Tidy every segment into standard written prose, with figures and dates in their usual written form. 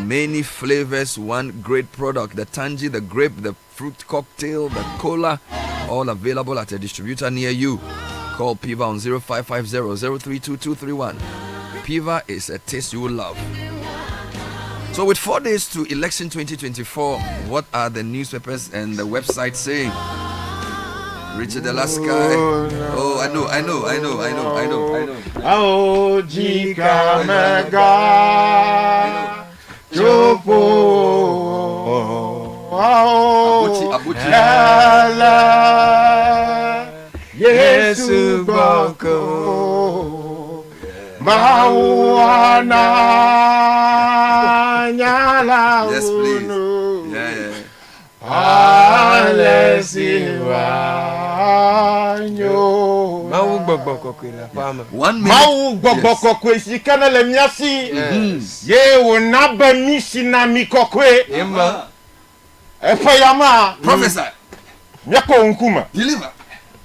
Many flavors, one great product. The tangy, the grape, the fruit cocktail, the cola, all available at a distributor near you. Call Piva on 0550-032231. Piva is a taste you will love. So with 4 days to election 2024, what are the newspapers and the website saying? Richard Alaska. Oh, I know. Oh, Jika Mega. Jopo. Abuchi. Yesu Boko. Mawana. Yes, please. Yeah. Alesiwa. 1 minute. Mau gbogbo kwesi kana le miasi. Ye wo na ba misina mi kokwe. Efa yama. Professor. Nyako nkuma. Deliver.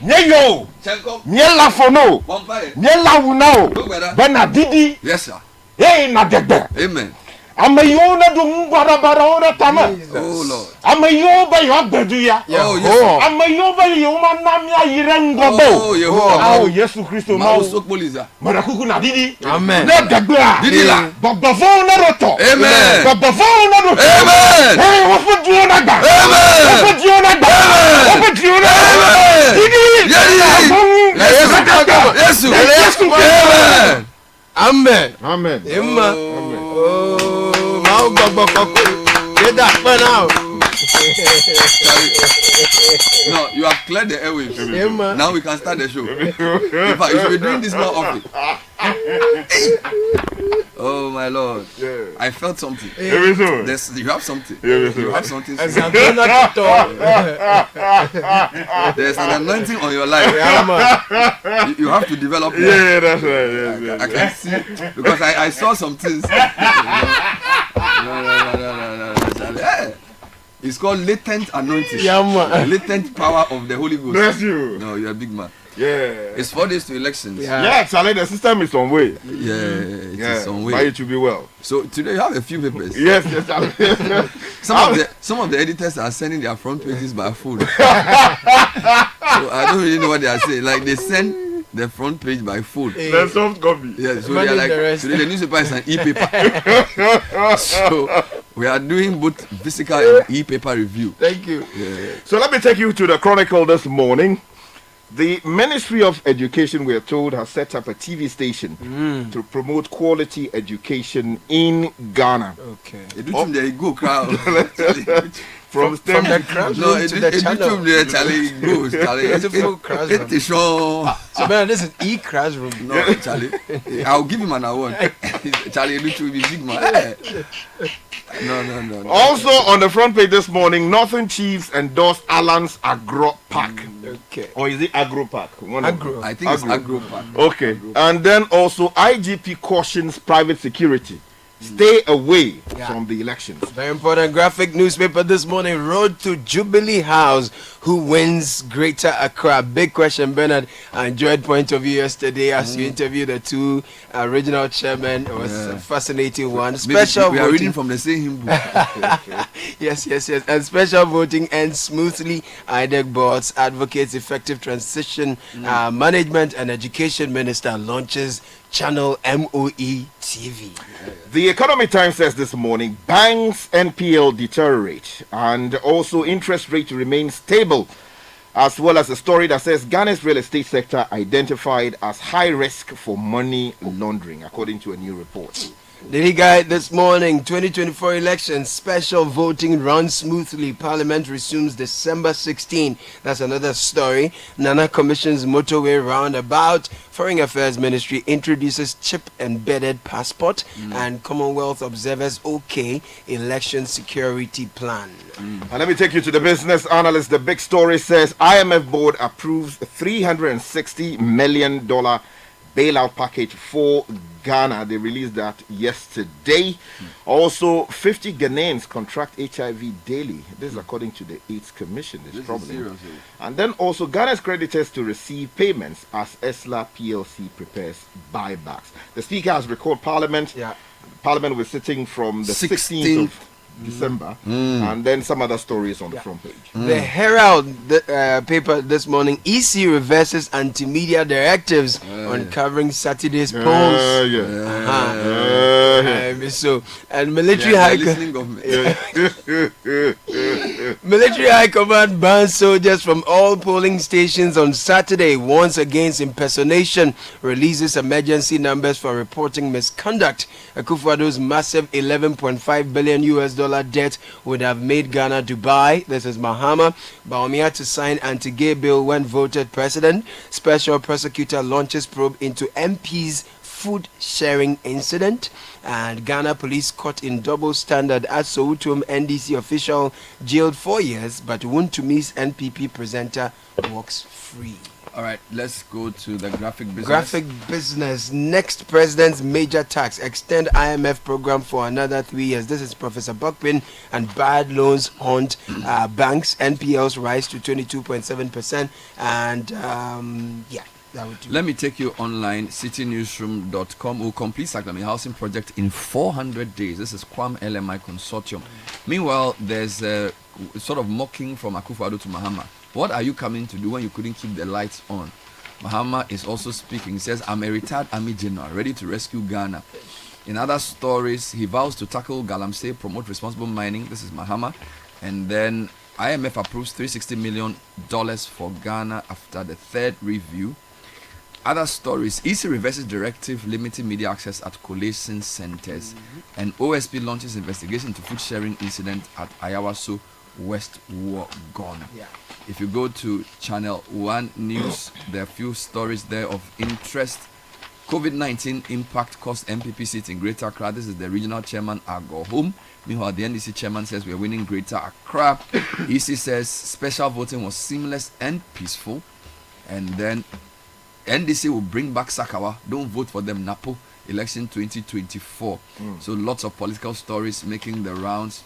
Nyeyo. Chenko. Nyela fono. Vampire. Nyela wunao. Bana didi. Yes, sir. Hey na degbe. Amen. Amayona dum bara ora tama. Oh Lord. Amayoba yo gbeduya. Oh yes. Amayoba yo manamia yirengobo. Oh Yehovah. Oh Yesu Kristo ma usokpoliza. Marakuku na didi. Amen. Na degba. Didi la. Babafo na roto. Amen. Babafo na roto. Amen. Hey, wofu diona gba. Amen. Wofu diona gba. Wofu diona. Amen. Didi. Yesu. Amen. Amen. Oh, mau gbogbo kokwe. Get that fun out. No, you have cleared the airwaves. Now we can start the show. In fact, you should be doing this more often. Oh my Lord. I felt something. You have something. You have something. There's an anointing on your life. You have to develop more. Yeah, that's right. I can see because I saw some things. No. Hey. It's called latent anointing. Latent power of the Holy Ghost. Bless you. No, you're a big man. Yeah. It's 4 days to elections. Yeah, Charlie, the system is on way. It is on way. But it should be well. So today you have a few papers. Yes, Charlie. some of the editors are sending their front pages by phone. So I don't really know what they are saying. Like they send the front page by phone. The soft copy. Yeah, so they are like today the newspaper is an e-paper. So we are doing both physical and e-paper review. Thank you. Yeah. So let me take you to the Chronicle this morning. The Ministry of Education, we are told, has set up a TV station to promote quality education in Ghana. Okay. There you go, crowd. From the crowd to the channel. Charlie goes. It's show. So man, this is e-classroom. No, Charlie. I'll give him an award. Charlie, you will be big man. No. Also on the front page this morning, Northern Chiefs endorse Alan's Agro Park. Okay. Or is it Agro Park? Agro. I think it's Agro Park. Okay. And then also IGP cautions private security. Stay away from the elections. Very important graphic newspaper this morning. Road to Jubilee House. Who wins Greater Accra? Big question, Bernard. I enjoyed point of view yesterday as you interviewed the two regional chairmen. It was a fascinating one. Special we are reading from the same book. Yes. And special voting ends smoothly. IDEC boards advocates effective transition. Management and Education Minister launches Channel MOE TV. The Economy Times says this morning, banks NPL deteriorate and also interest rate remains stable, as well as a story that says Ghana's real estate sector identified as high risk for money laundering, according to a new report. Daily Guide this morning, 2024 elections, special voting runs smoothly. Parliament resumes December 16. That's another story. Nana Commission's motorway roundabout. Foreign Affairs Ministry introduces chip-embedded passport. And Commonwealth observers election security plan. And let me take you to the business analyst. The big story says IMF board approves $360 million bailout package for Ghana. They released that yesterday. Also, 50 Ghanaians contract HIV daily. This is according to the AIDS Commission. This problem. Serious. And then also Ghana's creditors to receive payments as ESLA PLC prepares buybacks. The Speaker has recalled Parliament. Yeah. Parliament was sitting from the 16th 16th of December, and then some other stories on the front page. The Herald paper this morning, EC reverses anti-media directives on covering Saturday's polls. So, and military military high command bans soldiers from all polling stations on Saturday, warns against impersonation, releases emergency numbers for reporting misconduct. Akufo-Addo's massive $11.5 billion debt would have made Ghana Dubai. This is Mahama. Bawumia to sign anti-gay bill when voted president. Special prosecutor launches probe into MP's food sharing incident. And Ghana police caught in double standard as Soweto NDC official jailed 4 years, but Wuntumi's NPP presenter walks free. All right, let's go to the graphic business. Graphic business. Next president's major tax. Extend IMF program for another 3 years. This is Professor Buckpin. And bad loans haunt banks. NPLs rise to 22.7%. And yeah. Let me take you online, citynewsroom.com. Will complete Saklami housing project in 400 days. This is Kwam LMI Consortium. Meanwhile, there's a sort of mocking from Akufo-Addo to Mahama. What are you coming to do when you couldn't keep the lights on? Mahama is also speaking. He says, I'm a retired army general ready to rescue Ghana. In other stories, he vows to tackle Galamsey, promote responsible mining. This is Mahama. And then IMF approves $360 million for Ghana after the third review. Other stories, EC reverses directive limiting media access at collation centers. And OSP launches investigation into food sharing incident at Ayawaso, West Wuogon. Yeah. If you go to Channel 1 News, there are a few stories there of interest. COVID-19 impact cost MPP seats in Greater Accra. This is the regional chairman, Ago Home. Meanwhile, the NDC chairman says we are winning Greater Accra. EC says special voting was seamless and peaceful. And then NDC will bring back Sakawa. Don't vote for them, Napo. Election 2024. So lots of political stories making the rounds.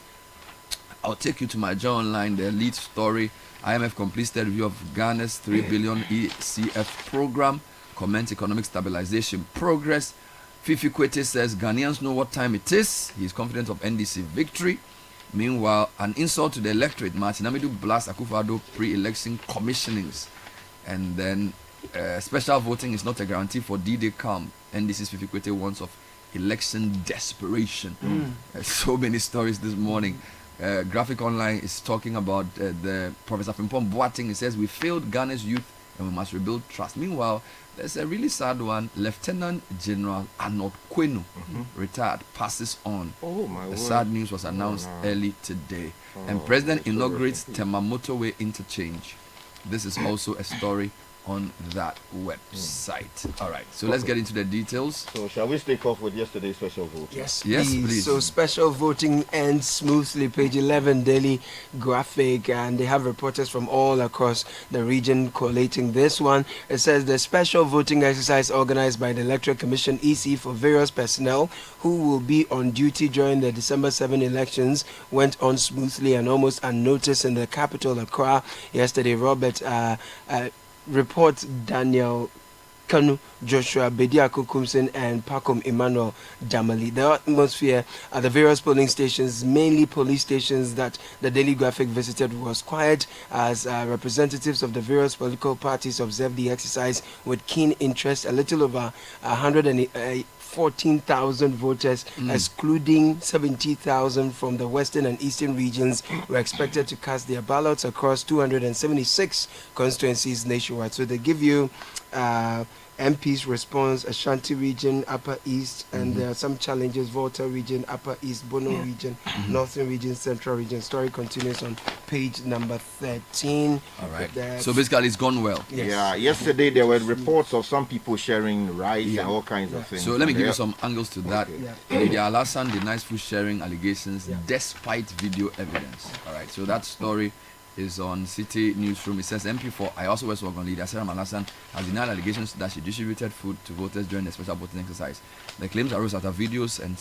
I'll take you to my Joy Online, the lead story. IMF completes the review of Ghana's $3 billion ECF program. Comments economic stabilization progress. Fifi Kwete says Ghanaians know what time it is. He is confident of NDC victory. Meanwhile, an insult to the electorate. Martin Amidu blasts Akufo-Addo pre-election commissionings. And then special voting is not a guarantee for D-Day calm. NDC's Fifi Kwete warns of election desperation. So many stories this morning. Graphic Online is talking about the Professor Pimpom Boateng. He says we failed Ghana's youth and we must rebuild trust. Meanwhile, there's a really sad one. Lieutenant General Arnold Kwenu, retired, passes on. Oh my The word. sad news was announced early today. And President inaugurates Tema Motorway interchange. This is also a story on that website. All right, so let's get into the details. So shall we stick off with yesterday's special vote? Yes, Yes, please. please. So special voting ends smoothly. Page 11 daily graphic, and they have reporters from all across the region collating this one. It says the special voting exercise organized by the Electoral Commission (EC) for various personnel who will be on duty during the December 7 elections went on smoothly and almost unnoticed in the capital, Accra. Yesterday, Robert reports Daniel Kanu, Joshua Bediako Kumsen, and Pakom Emmanuel Damali. The atmosphere at the various polling stations, mainly police stations that the Daily Graphic visited, was quiet as representatives of the various political parties observed the exercise with keen interest. A little over 114,000 voters, excluding 70,000 from the western and eastern regions, were expected to cast their ballots across 276 constituencies nationwide. So they give you MP's response: Ashanti region, Upper East, and there are some challenges: Volta region, Upper East, Bono region, Northern region, Central region. Story continues on page number 13. All right. So basically, it's gone well. Yes. Yeah, yesterday there were reports of some people sharing rice and all kinds of things. So let me give Yeah. you some angles to that. Lady Alassane denies food sharing allegations despite video evidence. All right. So that story is on City Newsroom. It says MP for I also West Wagon leader Sarah Malasan has denied allegations that she distributed food to voters during the special voting exercise. The claims arose after videos and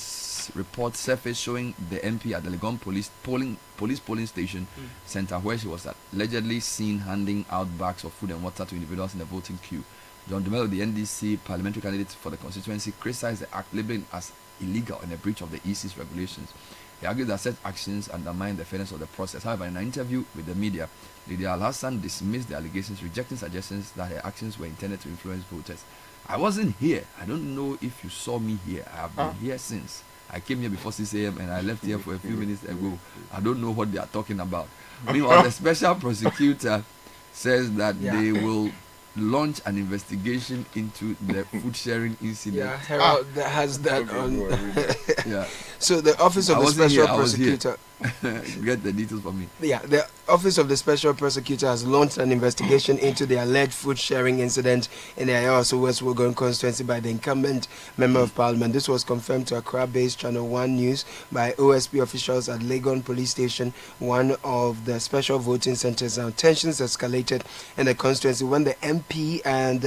reports surfaced showing the MP at the Legon polling station center, where she was allegedly seen handing out bags of food and water to individuals in the voting queue. John Dumelo, the NDC parliamentary candidate for the constituency, criticized the act, labeling as illegal and a breach of the EC's regulations. He argued that such actions undermine the fairness of the process. However, in an interview with the media, Lydia Al-Hassan dismissed the allegations, rejecting suggestions that her actions were intended to influence voters. I wasn't here. I don't know if you saw me here. I have been here since. I came here before 6 a.m. and I left here for a few minutes ago. I don't know what they are talking about. Meanwhile, the special prosecutor says that they will launch an investigation into the food sharing incident. Yeah, Herald has that on. Yeah. So the Office of the Special Prosecutor. Get the details for me. Yeah, the Office of the Special Prosecutor has launched an investigation into the alleged food sharing incident in the Ayawaso West Wogon constituency by the incumbent Member of Parliament. This was confirmed to Accra-based Channel 1 News by OSP officials at Legon Police Station, one of the special voting centers. Now, tensions escalated in the constituency when the MP and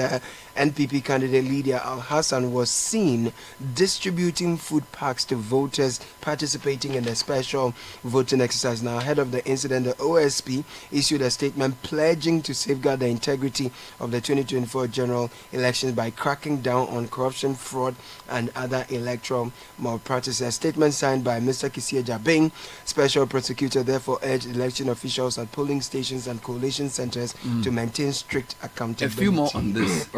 NPP candidate Lydia Al-Hassan was seen distributing food packs to voters participating in the special voting exercise. Now, ahead of the incident, the OSP issued a statement pledging to safeguard the integrity of the 2024 general elections by cracking down on corruption, fraud, and other electoral malpractice. A statement signed by Mr. Kisie Jabing, Special Prosecutor, therefore urged election officials at polling stations and collation centers to maintain strict accountability. A few more on this.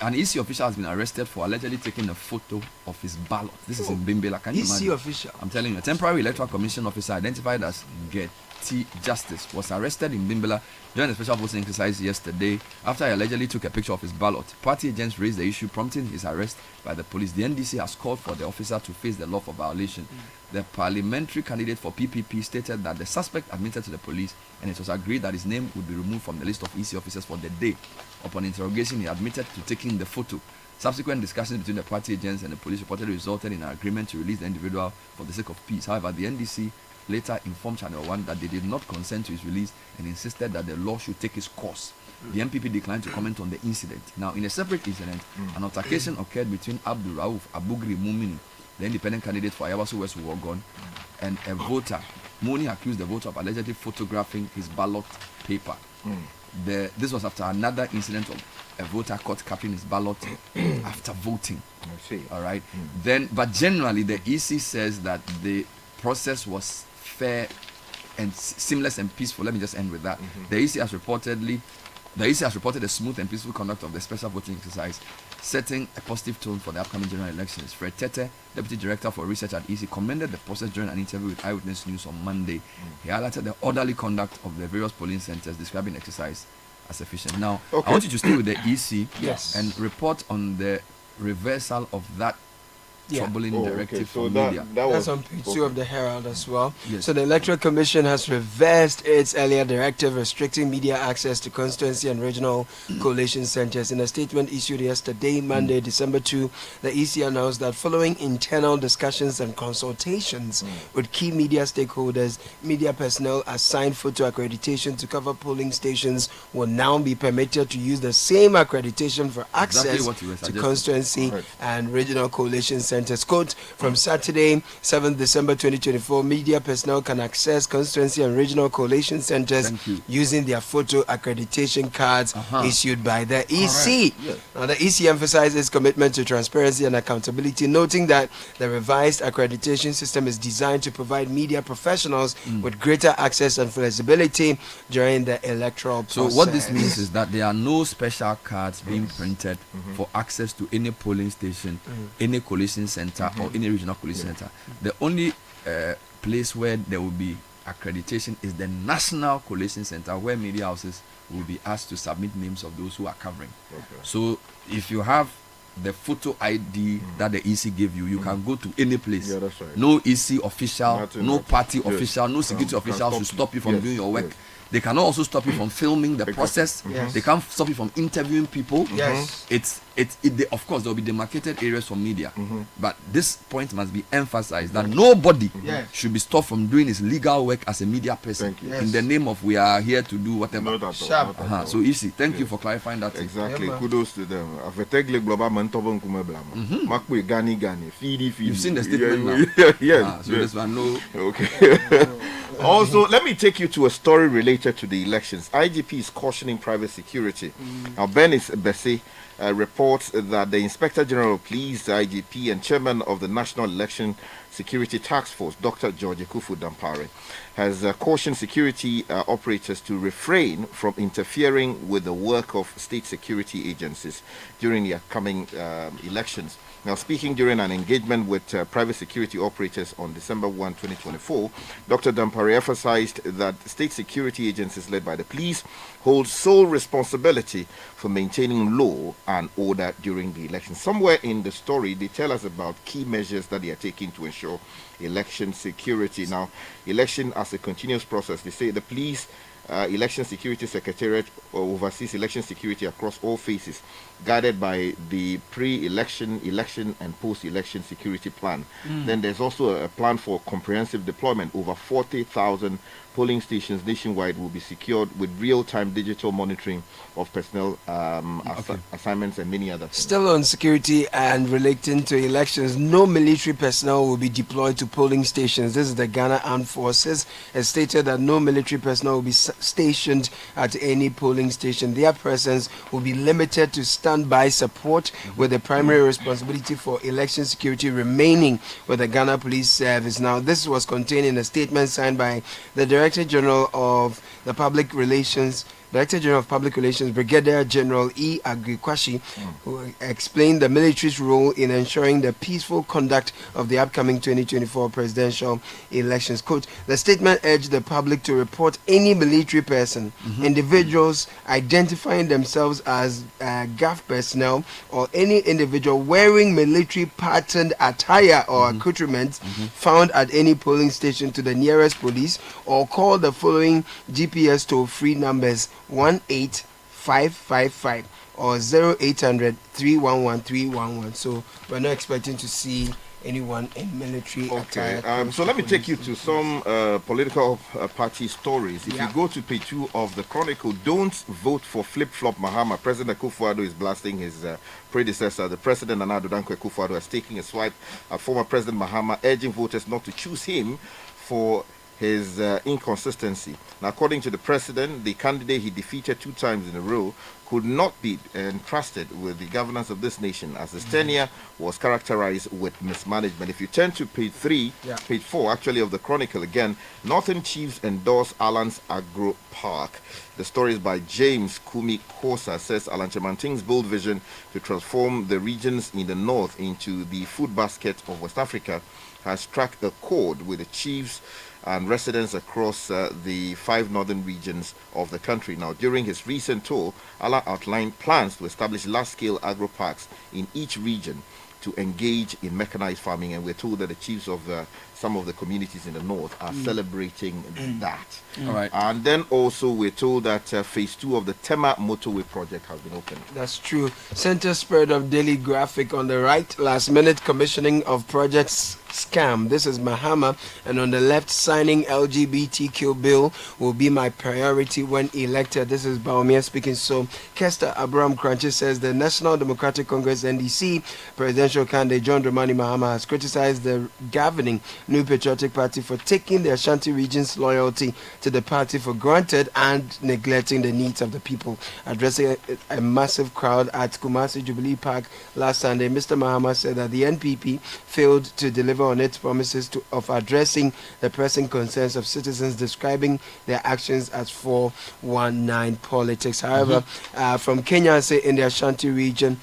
An EC official has been arrested for allegedly taking a photo of his ballot. This is in Bimbela. Can you imagine? EC official. I'm telling you, a temporary electoral commission officer identified as Getty Justice was arrested in Bimbela during a special voting exercise yesterday after he allegedly took a picture of his ballot. Party agents raised the issue, prompting his arrest by the police. The NDC has called for the officer to face the law for violation. The parliamentary candidate for PPP stated that the suspect admitted to the police and it was agreed that his name would be removed from the list of EC officers for the day. Upon interrogation, he admitted to taking the photo. Subsequent discussions between the party agents and the police reportedly resulted in an agreement to release the individual for the sake of peace. However, the NDC later informed Channel 1 that they did not consent to his release and insisted that the law should take its course. The MPP declined to comment on the incident. Now, in a separate incident, an altercation occurred between Abdul Rauf Abugri Mumini, the independent candidate for Ayawaso West Wogon, and a voter. Muni accused the voter of allegedly photographing his ballot paper. This was after another incident of a voter caught capturing his ballot after voting. I see. All right. But generally, the EC says that the process was fair and seamless and peaceful. Let me just end with that. The EC has reported a smooth and peaceful conduct of the special voting exercise, setting a positive tone for the upcoming general elections. Fred Tete, Deputy Director for Research at EC, commended the process during an interview with Eyewitness News on Monday. He highlighted the orderly conduct of the various polling centers, describing the exercise as efficient. Now, I want you to stay with the EC and report on the reversal of that troubling directive from media. That's on page 2 of the Herald as well. Yes. So the Electoral Commission has reversed its earlier directive restricting media access to constituency and regional collation centers. In a statement issued yesterday, Monday, December 2, the EC announced that following internal discussions and consultations with key media stakeholders, media personnel assigned photo accreditation to cover polling stations will now be permitted to use the same accreditation for access to constituency and regional collation centers. Quote, from Saturday, 7th December 2024, media personnel can access constituency and regional collation centers using their photo accreditation cards issued by the EC. Now, the EC emphasizes commitment to transparency and accountability, noting that the revised accreditation system is designed to provide media professionals with greater access and flexibility during the electoral process. So what this means is that there are no special cards being printed for access to any polling station, any collation center or any regional collation center. The only place where there will be accreditation is the National Collation Center, where media houses will be asked to submit names of those who are covering. So if you have the photo ID that the EC gave you, you can go to any place. No EC official, no party official, no security official should stop you from doing your work. They cannot also stop you from filming the process. Yes. They can't stop you from interviewing people. Yes. Of course, there will be demarcated areas for media, but this point must be emphasized that nobody should be stopped from doing his legal work as a media person in the name of we are here to do whatever. Not at all, not at all. So easy. Thank you for clarifying that. Exactly. Yeah, Kudos to them. You've seen the statement now. Yes. So this one, no. Okay. Also, let me take you to a story related to the elections. IGP is cautioning private security. Now, Benis Bessie reports that the Inspector General of Police, IGP, and Chairman of the National Election Security Task Force, Dr. George Kufu Dampare, has cautioned security operators to refrain from interfering with the work of state security agencies during the upcoming elections. Now, speaking during an engagement with private security operators on December 1, 2024, Dr. Dampare emphasized that state security agencies led by the police hold sole responsibility for maintaining law and order during the election. Somewhere in the story, they tell us about key measures that they are taking to ensure election security. Now, election as a continuous process, they say the police Election Security Secretariat oversees election security across all phases, guided by the pre-election, election, and post-election security plan. Then there's also a plan for comprehensive deployment. Over 40,000 polling stations nationwide will be secured with real-time digital monitoring of personnel assignments and many other things. Still on security and relating to elections, no military personnel will be deployed to polling stations. This is the Ghana Armed Forces. It stated that no military personnel will be stationed at any polling station. Their presence will be limited to standby support, with the primary responsibility for election security remaining with the Ghana Police Service. Now, this was contained in a statement signed by the Director General of Public Relations, Brigadier General E. Agriquashi, who explained the military's role in ensuring the peaceful conduct of the upcoming 2024 presidential elections. Quote, the statement urged the public to report any military person, individuals identifying themselves as GAF personnel, or any individual wearing military patterned attire or accoutrements found at any polling station to the nearest police, or call the following GPS toll-free numbers: 18555 or 0800 311 311. So we're not expecting to see anyone in military attire. So let me take you to some political party stories. If you go to page 2 of the Chronicle, don't vote for flip-flop Mahama. President Akufo-Addo is blasting his predecessor. The President Nana Addo Dankwa Akufo-Addo is taking a swipe at former President Mahama, urging voters not to choose him for his inconsistency. Now, according to the president, the candidate he defeated 2 times in a row could not be entrusted with the governance of this nation, as his tenure was characterized with mismanagement. If you turn to page 4 actually of the Chronicle again, Northern Chiefs endorse Alan's Agro Park. The story is by James Kumi Kosa. Says Alan Chamanting's bold vision to transform the regions in the north into the food basket of West Africa has struck a chord with the chiefs and residents across the 5 northern regions of the country. Now, during his recent tour, Allah outlined plans to establish large-scale agro parks in each region to engage in mechanized farming, and we're told that the chiefs of some of the communities in the north are celebrating that. All right. And then also we're told that phase 2 of the Tema motorway project has been opened. That's true. Center spread of daily graphic on the right, last minute commissioning of projects scam. This is Mahama, and on the left, signing LGBTQ bill will be my priority when elected. This is Baumia speaking. So Kester Abraham Crunchy says the National Democratic Congress NDC presidential candidate John Dramani Mahama has criticized the governing New Patriotic Party for taking the Ashanti region's loyalty to the party for granted and neglecting the needs of the people. Addressing a massive crowd at Kumasi Jubilee Park last Sunday, Mr. Mahama said that the NPP failed to deliver on its promises of addressing the pressing concerns of citizens, describing their actions as 419 politics. However, from Kenya, say in the Ashanti region,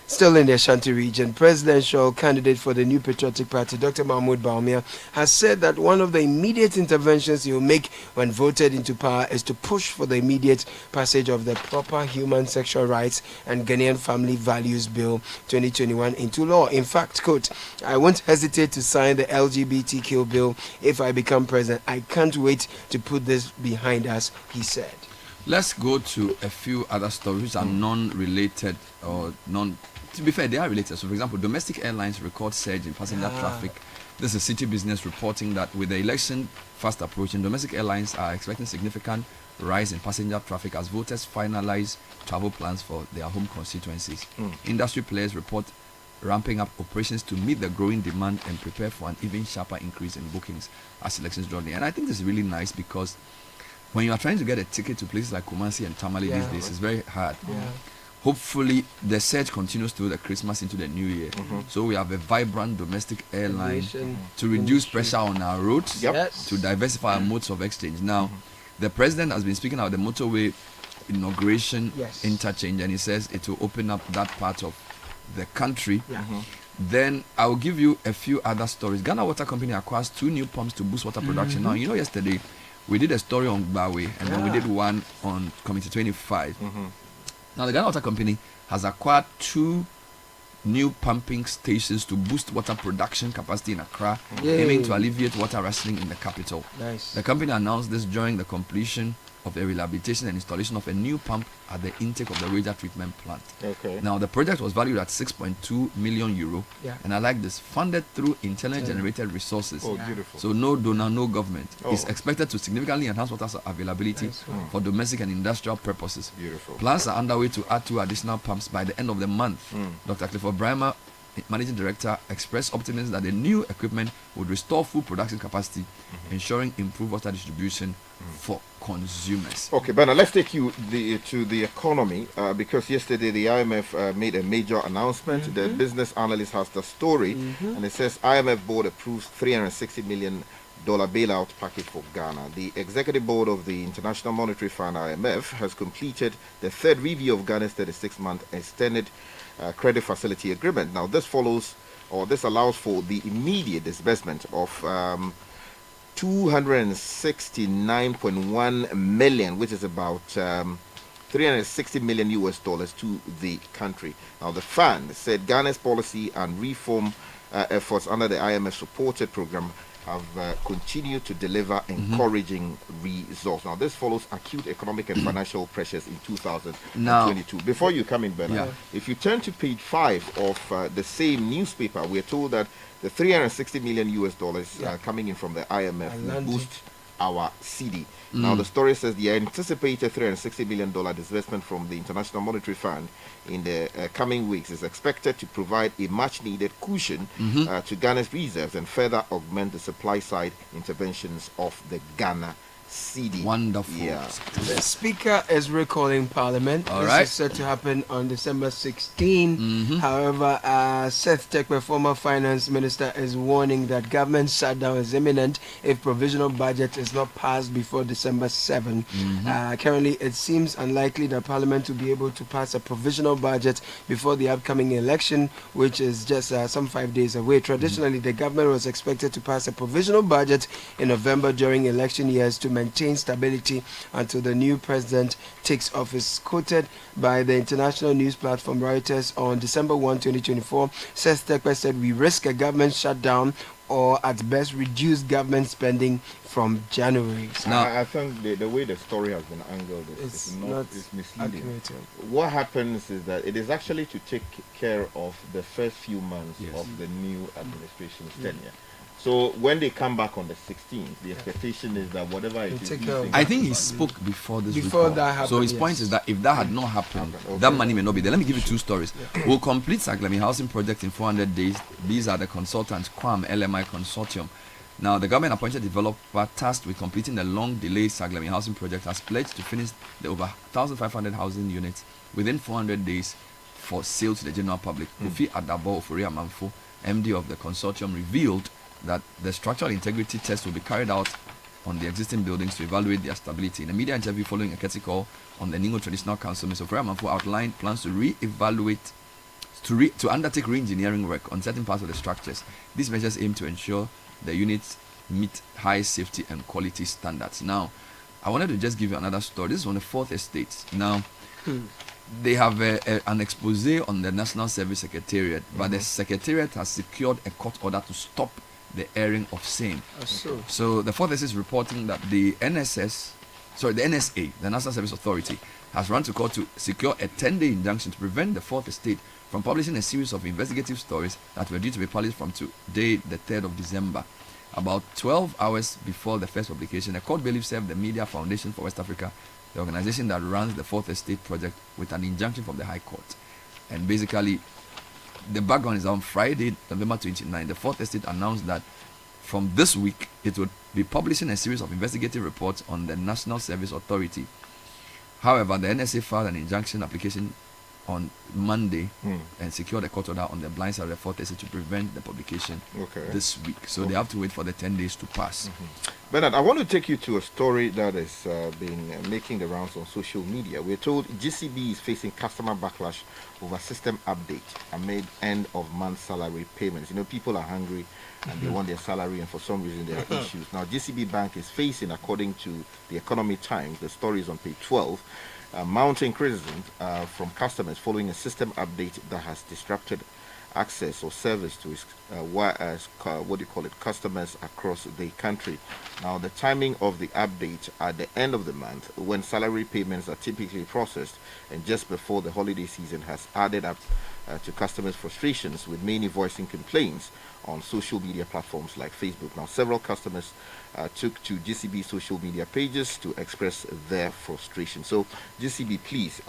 Still in the Ashanti region, presidential candidate for the New Patriotic Party, Dr. Mahmoud Baumia, has said that one of the immediate interventions he will make when voted into power is to push for the immediate passage of the Proper Human Sexual Rights and Ghanaian Family Values Bill 2021 into law. In fact, quote, "I won't hesitate to sign the LGBTQ bill if I become president. I can't wait to put this behind us," he said. Let's go to a few other stories which are non-related or non. To be fair, they are related. So, for example, domestic airlines record surge in passenger traffic. This is Citi Business reporting that with the election fast approaching, domestic airlines are expecting significant rise in passenger traffic as voters finalize travel plans for their home constituencies. Industry players report ramping up operations to meet the growing demand and prepare for an even sharper increase in bookings as elections draw near. And I think this is really nice because when you are trying to get a ticket to places like Kumasi and Tamale these days, it's very hard. Hopefully, the surge continues through the Christmas into the New Year. So we have a vibrant domestic airline to reduce pressure on our roads, to diversify our modes of exchange. Now, the president has been speaking about the motorway inauguration interchange, and he says it will open up that part of the country. Then I will give you a few other stories. Ghana Water Company acquires 2 new pumps to boost water production. Now, you know, yesterday we did a story on Bawe, and then we did one on Committee 25. Now, the Ghana Water Company has acquired 2 new pumping stations to boost water production capacity in Accra, aiming to alleviate water rationing in the capital. The company announced this during the completion of a rehabilitation and installation of a new pump at the intake of the Raja treatment plant. Now, the project was valued at 6.2 million euro, and I like this, funded through internally generated resources. So no donor, no government. It's expected to significantly enhance water availability for domestic and industrial purposes. Plans are underway to add 2 additional pumps by the end of the month. Dr. Clifford Brahma, Managing Director, expressed optimism that the new equipment would restore full production capacity, ensuring improved water distribution for consumers. Okay, Bernard, let's take you to the economy because yesterday the IMF made a major announcement. The business analyst has the story, and it says IMF board approves $360 million bailout package for Ghana. The executive board of the International Monetary Fund, IMF, has completed the 3rd review of Ghana's 36-month extended credit facility agreement. Now, this allows for the immediate disbursement of 269.1 million, which is about 360 million US dollars to the country. Now, the fund said Ghana's policy and reform efforts under the IMF supported program have continued to deliver encouraging results. Now, this follows acute economic and financial pressures in 2022. Before you come in, Bernard, if you turn to page 5 of the same newspaper, we're told that the 360 million US dollars coming in from the IMF will boost our CD. Now, the story says the anticipated $360 million disbursement from the International Monetary Fund in the coming weeks is expected to provide a much-needed cushion to Ghana's reserves and further augment the supply-side interventions of the Ghana CD. Wonderful. The Speaker is recalling Parliament. This is set to happen on December 16. However, Seth Tekwe, former Finance Minister, is warning that government shutdown is imminent if provisional budget is not passed before December 7. Currently, it seems unlikely that Parliament will be able to pass a provisional budget before the upcoming election, which is just some 5 days away. Traditionally, the government was expected to pass a provisional budget in November during election years to maintain stability until the new president takes office. Quoted by the international news platform Reuters on December 1, 2024, Seth Tekwe said, "We risk a government shutdown or at best reduce government spending from January." Now, I think the way the story has been angled is misleading. Accurate. What happens is that it is actually to take care of the first few months of the new administration's tenure. So when they come back on the 16th, the expectation is that whatever it is, I think he spoke before this. That happened. So his point is that if that had not happened, that money may not be there. Let me give you 2 stories. We'll complete Saglami housing project in 400 days. These are the consultants, Quam LMI Consortium. Now, the government appointed developer tasked with completing the long-delayed Saglami housing project has pledged to finish the over 1,500 housing units within 400 days for sale to the general public. Kofi Adabo Ofori Amanfo, MD of the consortium, revealed that the structural integrity test will be carried out on the existing buildings to evaluate their stability. In a media interview following a courtesy call on the Ningo Traditional Council, Mr. Ofori Amanfo outlined plans to re-evaluate to undertake re-engineering work on certain parts of the structures. These measures aim to ensure the units meet high safety and quality standards. Now, I wanted to just give you another story. This is on the 4th Estate. Now, they have an expose on the National Service Secretariat, but the Secretariat has secured a court order to stop the airing of same. So the 4th Estate is reporting that the NSA, the National Service Authority, has run to court to secure a 10-day injunction to prevent the 4th Estate from publishing a series of investigative stories that were due to be published from today, the 3rd of December. About 12 hours before the first publication, a court bailiff served the Media Foundation for West Africa, the organization that runs the 4th Estate project, with an injunction from the High Court. And basically, the background is on Friday, November 29. The 4th Estate announced that from this week, it would be publishing a series of investigative reports on the National Service Authority. However, the NSA filed an injunction application on Monday and secured a court order on the blind side of the 4th Estate to prevent the publication this week. So they have to wait for the 10 days to pass. Bernard, I want to take you to a story that has been making the rounds on social media. We're told GCB is facing customer backlash over system update amid end of month salary payments. You know, people are hungry and they want their salary, and for some reason there are issues. Now, GCB Bank is facing, according to the Economy Times, the story is on page 12, mounting criticism from customers following a system update that has disrupted access or service to its customers across the country. Now, the timing of the update at the end of the month, when salary payments are typically processed, and just before the holiday season, has added up to customers' frustrations, with many voicing complaints on social media platforms like Facebook. Now, several customers took to GCB social media pages to express their frustration. So, GCB, please,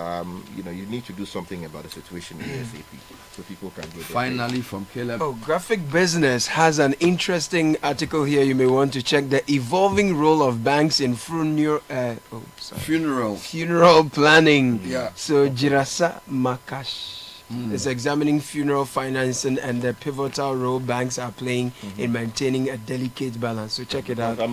you need to do something about the situation ASAP so people can get Finally, from Caleb. Graphic Business has an interesting article here. You may want to check the evolving role of banks in funeral planning. Yeah. So, Jirasa Makash is examining funeral financing and the pivotal role banks are playing in maintaining a delicate balance. So check it out. You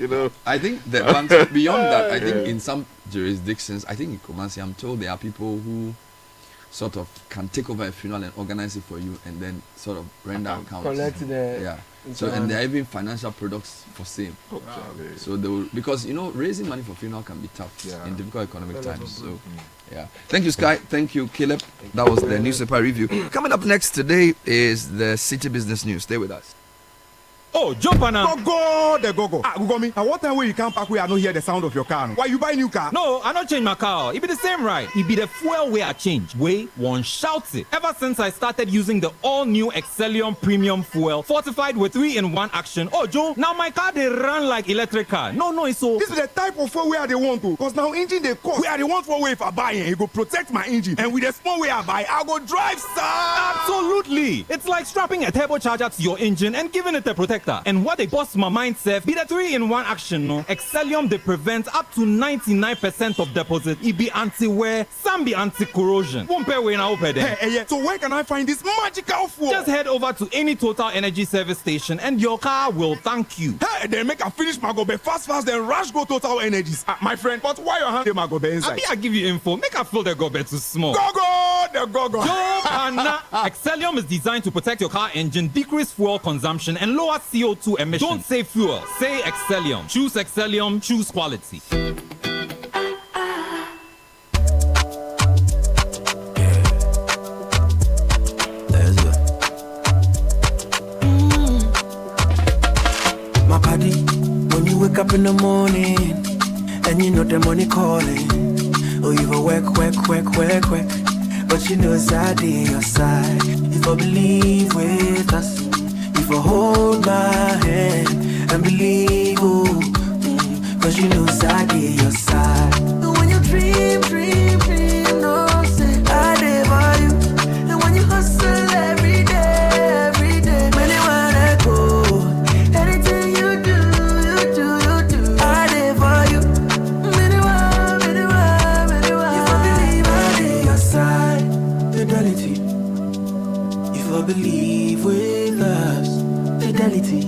know, I think the banks, beyond that, I think in some jurisdictions, I think in Kumasi, I'm told there are people who sort of can take over a funeral and organize it for you and then sort of render accounts. Collect the and there are even financial products for sale. So they will, because raising money for funeral can be tough in difficult economic times. So thank you, Sky. Thank you, Caleb. That was the newspaper review. Coming up next today is the City Business News. Stay with us. Oh, jump on now. Go. Google me. At what time will you come back where I don't hear the sound of your car? Why you buy new car? No, I don't change my car. It be the same, right? It be the fuel where I change. Way one shouts it. Ever since I started using the all-new Excellium Premium Fuel, fortified with 3-in-1 action. Oh, Joe, now my car they run like electric car. No, it's so. This is the type of fuel where they want to. Because now engine they cost. Where they want for way if I buy it, go protect my engine. And with the small way I buy, I go drive, sir. Absolutely. It's like strapping a turbocharger to your engine and giving it a protector. And what they bust my mind, Seth, be the 3-in-1 action, no? Excellium, they prevent up to 99% of deposit. It be anti-wear, some be anti-corrosion. Won't pay when I open it. Hey, so where can I find this magical fuel? Just head over to any Total Energy service station and your car will thank you. Hey, then make a finish my go be fast, then rush go Total Energies. My friend, but why your hand my go be inside? I give you info. Make a feel the go be too small. The go. Excellium is designed to protect your car engine, decrease fuel consumption, and lower CO2 emissions. Don't say fuel, say Excellium. Choose Excellium, choose quality. My body, when you wake up in the morning and you know the money calling, oh, you go work, but you know it's out your side. If I believe with us, if I hold my hand and believe, cause you know it's out your side. And when you dream, no say I live for you. And when you hustle every day, when you wanna go, anything you do, I live for you. If I believe I live your side, fidelity. If I believe with us, fidelity.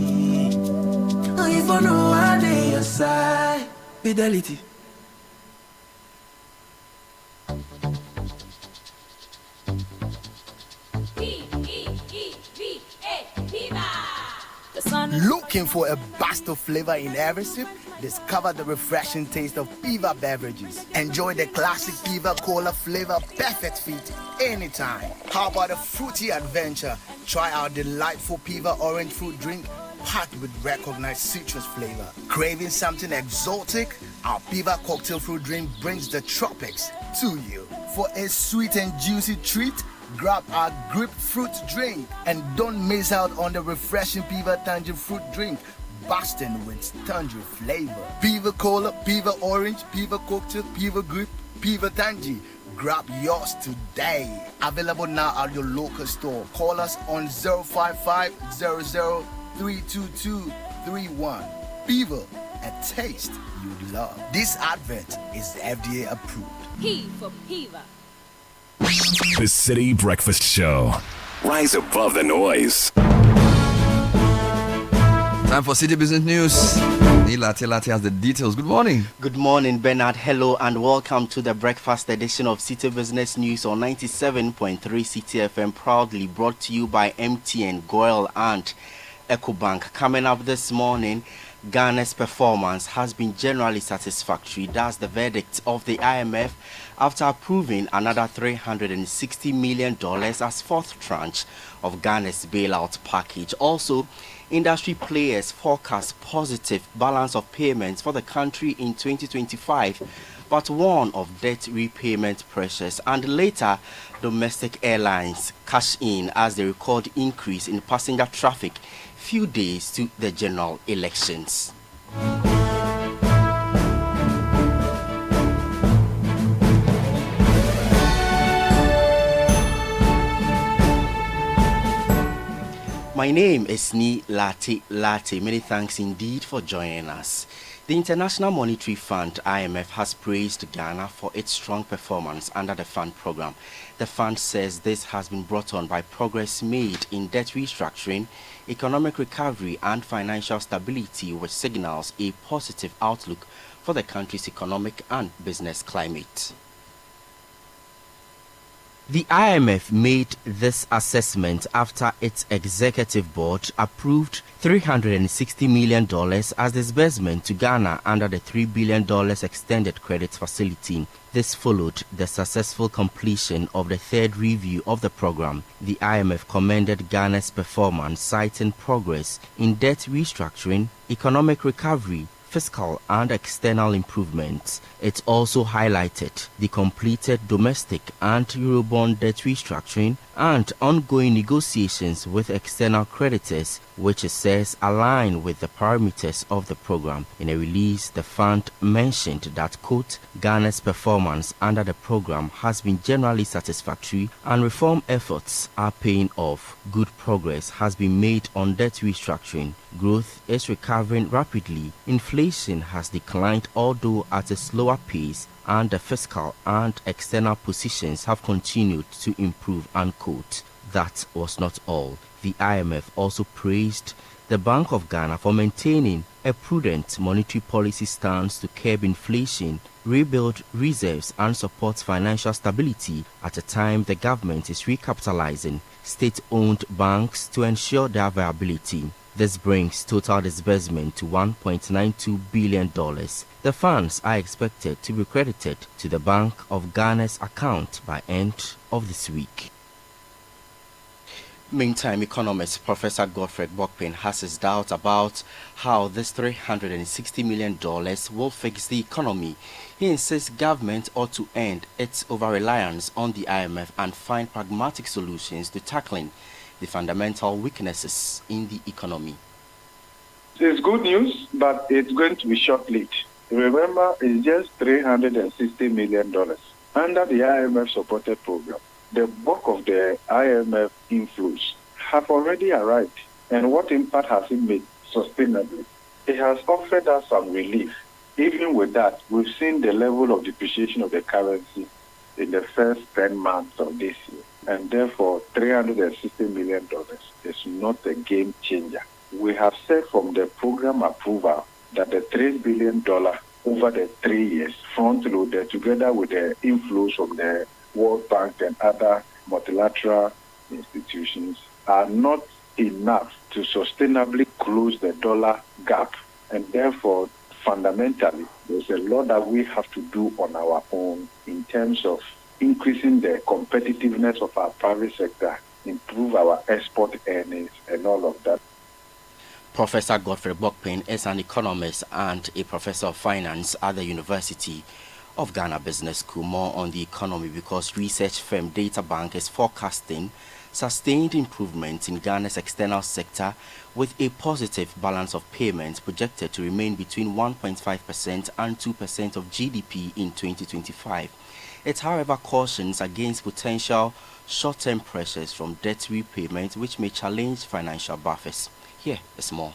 Oh, if I know I live your side, fidelity. Looking for a burst of flavor in every sip? Discover the refreshing taste of Piva beverages. Enjoy the classic Piva Cola flavor, perfect fit anytime. How about a fruity adventure? Try our delightful Piva orange fruit drink packed with recognized citrus flavor. Craving something exotic? Our Piva cocktail fruit drink brings the tropics to you. For a sweet and juicy treat, grab our grapefruit drink and don't miss out on the refreshing Piva tangerine fruit drink, bursting with tangerine flavor. Piva Cola, Piva Orange, Piva Cocktail, Piva Grape, Piva Tangy. Grab yours today. Available now at your local store. Call us on 055 00 32231. Piva, a taste you love. This advert is FDA approved. P for Piva. The Citi Breakfast Show. Rise above the noise. Time for City Business News. Nila Telate has the details. Good morning. Good morning, Bernard. Hello and welcome to the breakfast edition of City Business News on 97.3 City FM, proudly brought to you by MTN, Goil and EcoBank. Coming up this morning, Ghana's performance has been generally satisfactory. That's the verdict of the IMF after approving another $360 million as fourth tranche of Ghana's bailout package. Also, industry players forecast positive balance of payments for the country in 2025, but warn of debt repayment pressures. And later, domestic airlines cash in as they record increase in passenger traffic few days to the general elections. My name is Ni Latte. Many thanks indeed for joining us. The International Monetary Fund, IMF, has praised Ghana for its strong performance under the fund program. The fund says this has been brought on by progress made in debt restructuring, economic recovery and financial stability, which signals a positive outlook for the country's economic and business climate. The IMF made this assessment after its executive board approved $360 million as disbursement to Ghana under the $3 billion extended credit facility. This followed the successful completion of the third review of the program. The IMF commended Ghana's performance, citing progress in debt restructuring, economic recovery, fiscal and external improvements. It also highlighted the completed domestic and Eurobond debt restructuring and ongoing negotiations with external creditors, which it says align with the parameters of the program. In a release, the fund mentioned that, quote, Ghana's performance under the program has been generally satisfactory and reform efforts are paying off. Good progress has been made on debt restructuring. Growth is recovering rapidly. Inflation has declined, although at a slower pace, and the fiscal and external positions have continued to improve, unquote. That was not all. The IMF also praised the Bank of Ghana for maintaining a prudent monetary policy stance to curb inflation, rebuild reserves and support financial stability at a time the government is recapitalizing state-owned banks to ensure their viability. This brings total disbursement to $1.92 billion. The funds are expected to be credited to the Bank of Ghana's account by end of this week. Meantime, economist Professor Godfred Bokpin has his doubts about how this $360 million will fix the economy. He insists government ought to end its over-reliance on the IMF and find pragmatic solutions to tackling the fundamental weaknesses in the economy. It's good news, but it's going to be short-lived. Remember, it's just $360 million under the IMF-supported program. The bulk of the IMF inflows have already arrived. And what impact has it made sustainably? It has offered us some relief. Even with that, we've seen the level of depreciation of the currency in the first 10 months of this year. And therefore, $360 million is not a game changer. We have said from the program approval that the $3 billion over the 3 years, front-loaded together with the inflows from the World Bank and other multilateral institutions, are not enough to sustainably close the dollar gap. And therefore, fundamentally, there's a lot that we have to do on our own in terms of increasing the competitiveness of our private sector, improve our export earnings, and all of that. Professor Godfrey Bokpin is an economist and a professor of finance at the University of Ghana Business School. More on the economy, because research firm Databank is forecasting sustained improvement in Ghana's external sector, with a positive balance of payments projected to remain between 1.5% and 2% of GDP in 2025. It, however, cautions against potential short-term pressures from debt repayment, which may challenge financial buffers. Here is more.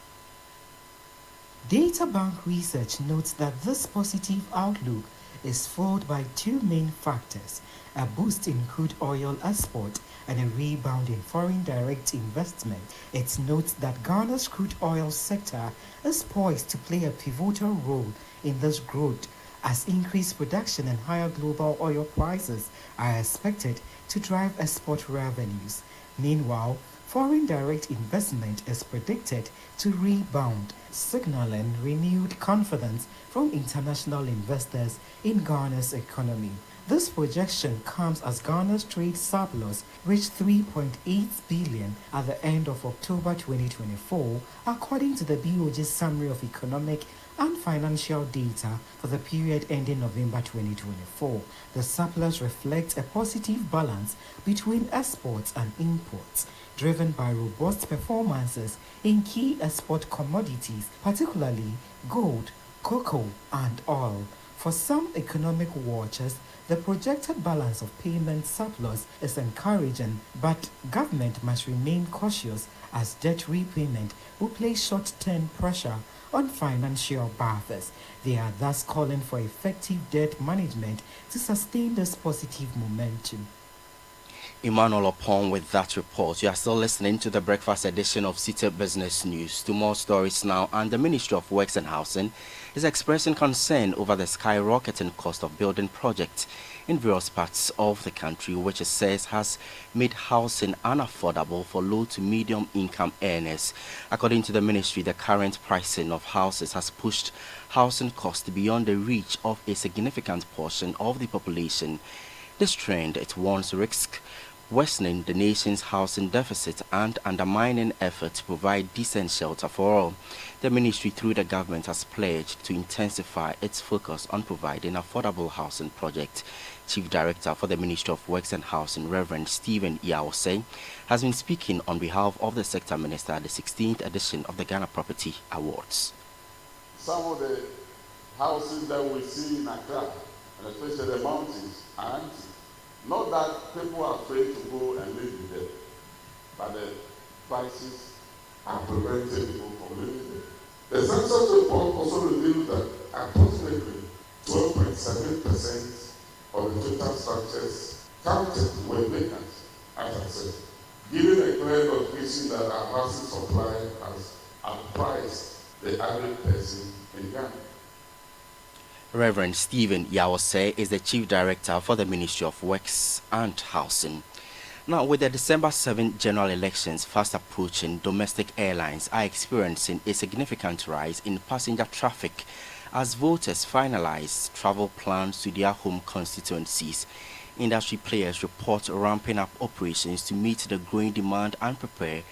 Databank research notes that this positive outlook is fueled by two main factors: a boost in crude oil export and a rebound in foreign direct investment. It notes that Ghana's crude oil sector is poised to play a pivotal role in this growth, as increased production and higher global oil prices are expected to drive export revenues. Meanwhile, foreign direct investment is predicted to rebound, signaling renewed confidence from international investors in Ghana's economy. This projection comes as Ghana's trade surplus reached 3.8 billion at the end of October 2024, according to the BOG's Summary of Economic and Financial Data for the period ending November 2024. The surplus reflects a positive balance between exports and imports, driven by robust performances in key export commodities, particularly gold, cocoa, and oil. For some economic watchers, the projected balance of payment surplus is encouraging, but government must remain cautious, as debt repayment will place short-term pressure on financial buffers. They are thus calling for effective debt management to sustain this positive momentum. Emmanuel Opon with that report. You are still listening to the breakfast edition of Citi Business News. To more stories now, and the Ministry of Works and Housing is expressing concern over the skyrocketing cost of building projects in various parts of the country, which it says has made housing unaffordable for low to medium income earners. According to the ministry, the current pricing of houses has pushed housing costs beyond the reach of a significant portion of the population. This trend, it warns, risks worsening the nation's housing deficit and undermining efforts to provide decent shelter for all. The ministry, through the government, has pledged to intensify its focus on providing affordable housing projects. Chief Director for the Ministry of Works and Housing, Reverend Stephen Iawose, has been speaking on behalf of the sector minister at the 16th edition of the Ghana Property Awards. Some of the houses that we see in Accra, and especially the mountains, are empty. Not that people are afraid to go and live in them, but the prices are preventing people from living there. The census report also revealed that approximately 12.7% of the total structures counted were vacant, as I said, giving a clear indication that our housing supply has outpriced the average person in Ghana. Reverend Stephen Iawose is the Chief Director for the Ministry of Works and Housing. Now, with the December 7 general elections fast approaching, domestic airlines are experiencing a significant rise in passenger traffic as voters finalize travel plans to their home constituencies. Industry players report ramping up operations to meet the growing demand and prepare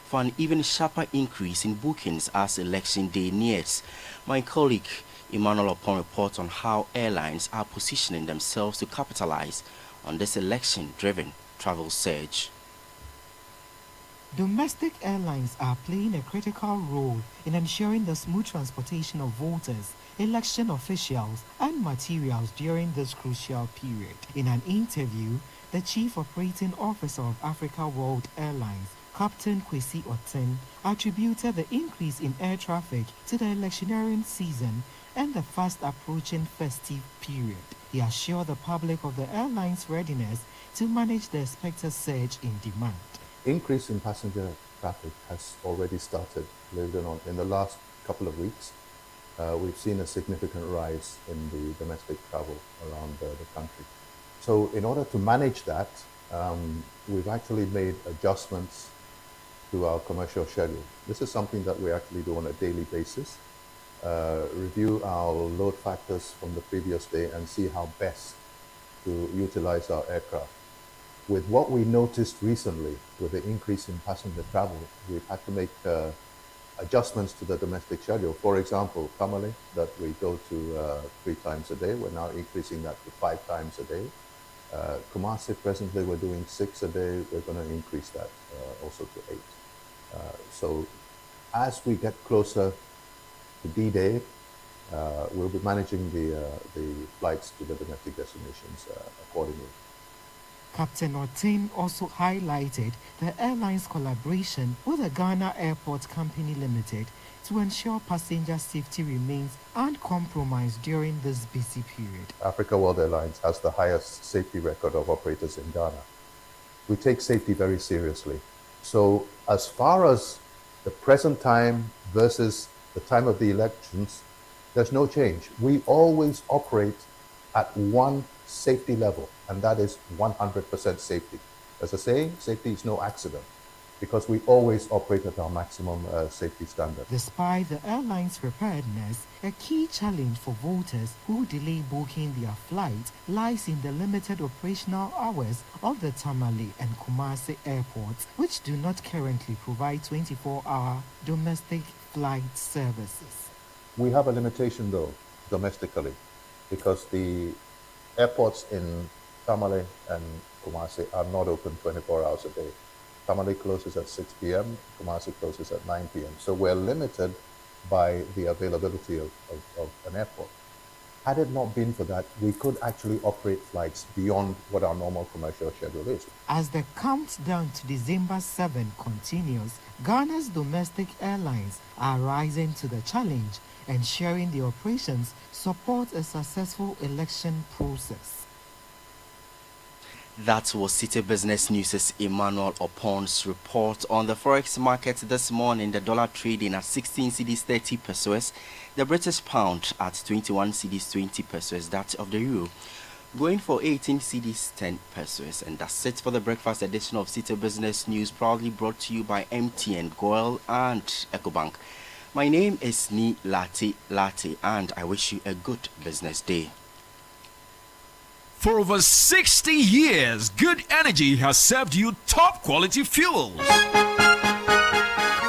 for an even sharper increase in bookings as election day nears. My colleague Emmanuel Opon reports on how airlines are positioning themselves to capitalize on this election-driven travel surge. Domestic airlines are playing a critical role in ensuring the smooth transportation of voters, election officials, and materials during this crucial period. In an interview, the Chief Operating Officer of Africa World Airlines, Captain Kwesi Oten, attributed the increase in air traffic to the electioneering season and the fast approaching festive period. He assured the public of the airline's readiness to manage the expected surge in demand. Increase in passenger traffic has already started, believe it or not. In the last couple of weeks, we've seen a significant rise in the domestic travel around the country. So in order to manage that, we've actually made adjustments to our commercial schedule. This is something that we actually do on a daily basis. Review our load factors from the previous day and see how best to utilize our aircraft. With what we noticed recently, with the increase in passenger travel, we've had to make adjustments to the domestic schedule. For example, Tamale, that we go to 3 times a day, we're now increasing that to 5 times a day. Kumasi, presently we're doing 6 a day, we're going to increase that also to 8. So as we get closer to D-Day, we'll be managing the flights to the domestic destinations accordingly. Captain Ortin also highlighted the airline's collaboration with the Ghana Airport Company Limited to ensure passenger safety remains uncompromised during this busy period. Africa World Airlines has the highest safety record of operators in Ghana. We take safety very seriously. So as far as the present time versus the time of the elections, there's no change. We always operate at one safety level, and that is 100% safety. As I say, safety is no accident, because we always operate at our maximum safety standard. Despite the airline's preparedness, a key challenge for voters who delay booking their flights lies in the limited operational hours of the Tamale and Kumasi airports, which do not currently provide 24-hour domestic flight services. We have a limitation, though, domestically, because the airports in Tamale and Kumasi are not open 24 hours a day. Tamale closes at 6 p.m., Kumasi closes at 9 p.m. So we're limited by the availability of an airport. Had it not been for that, we could actually operate flights beyond what our normal commercial schedule is. As the countdown to December 7 continues, Ghana's domestic airlines are rising to the challenge, ensuring the operations support a successful election process. That was Citi Business News' Emmanuel Opon's report on the forex market this morning. The dollar trading at 16 cedis 30 pesos, the British pound at 21 cedis 20 pesos, that of the euro going for 18 cedis 10 pesos. And that's it for the breakfast edition of Citi Business News, proudly brought to you by MTN, Goil and EcoBank. My name is Ni Lati, and I wish you a good business day. For over 60 years, Good Energy has served you top quality fuels.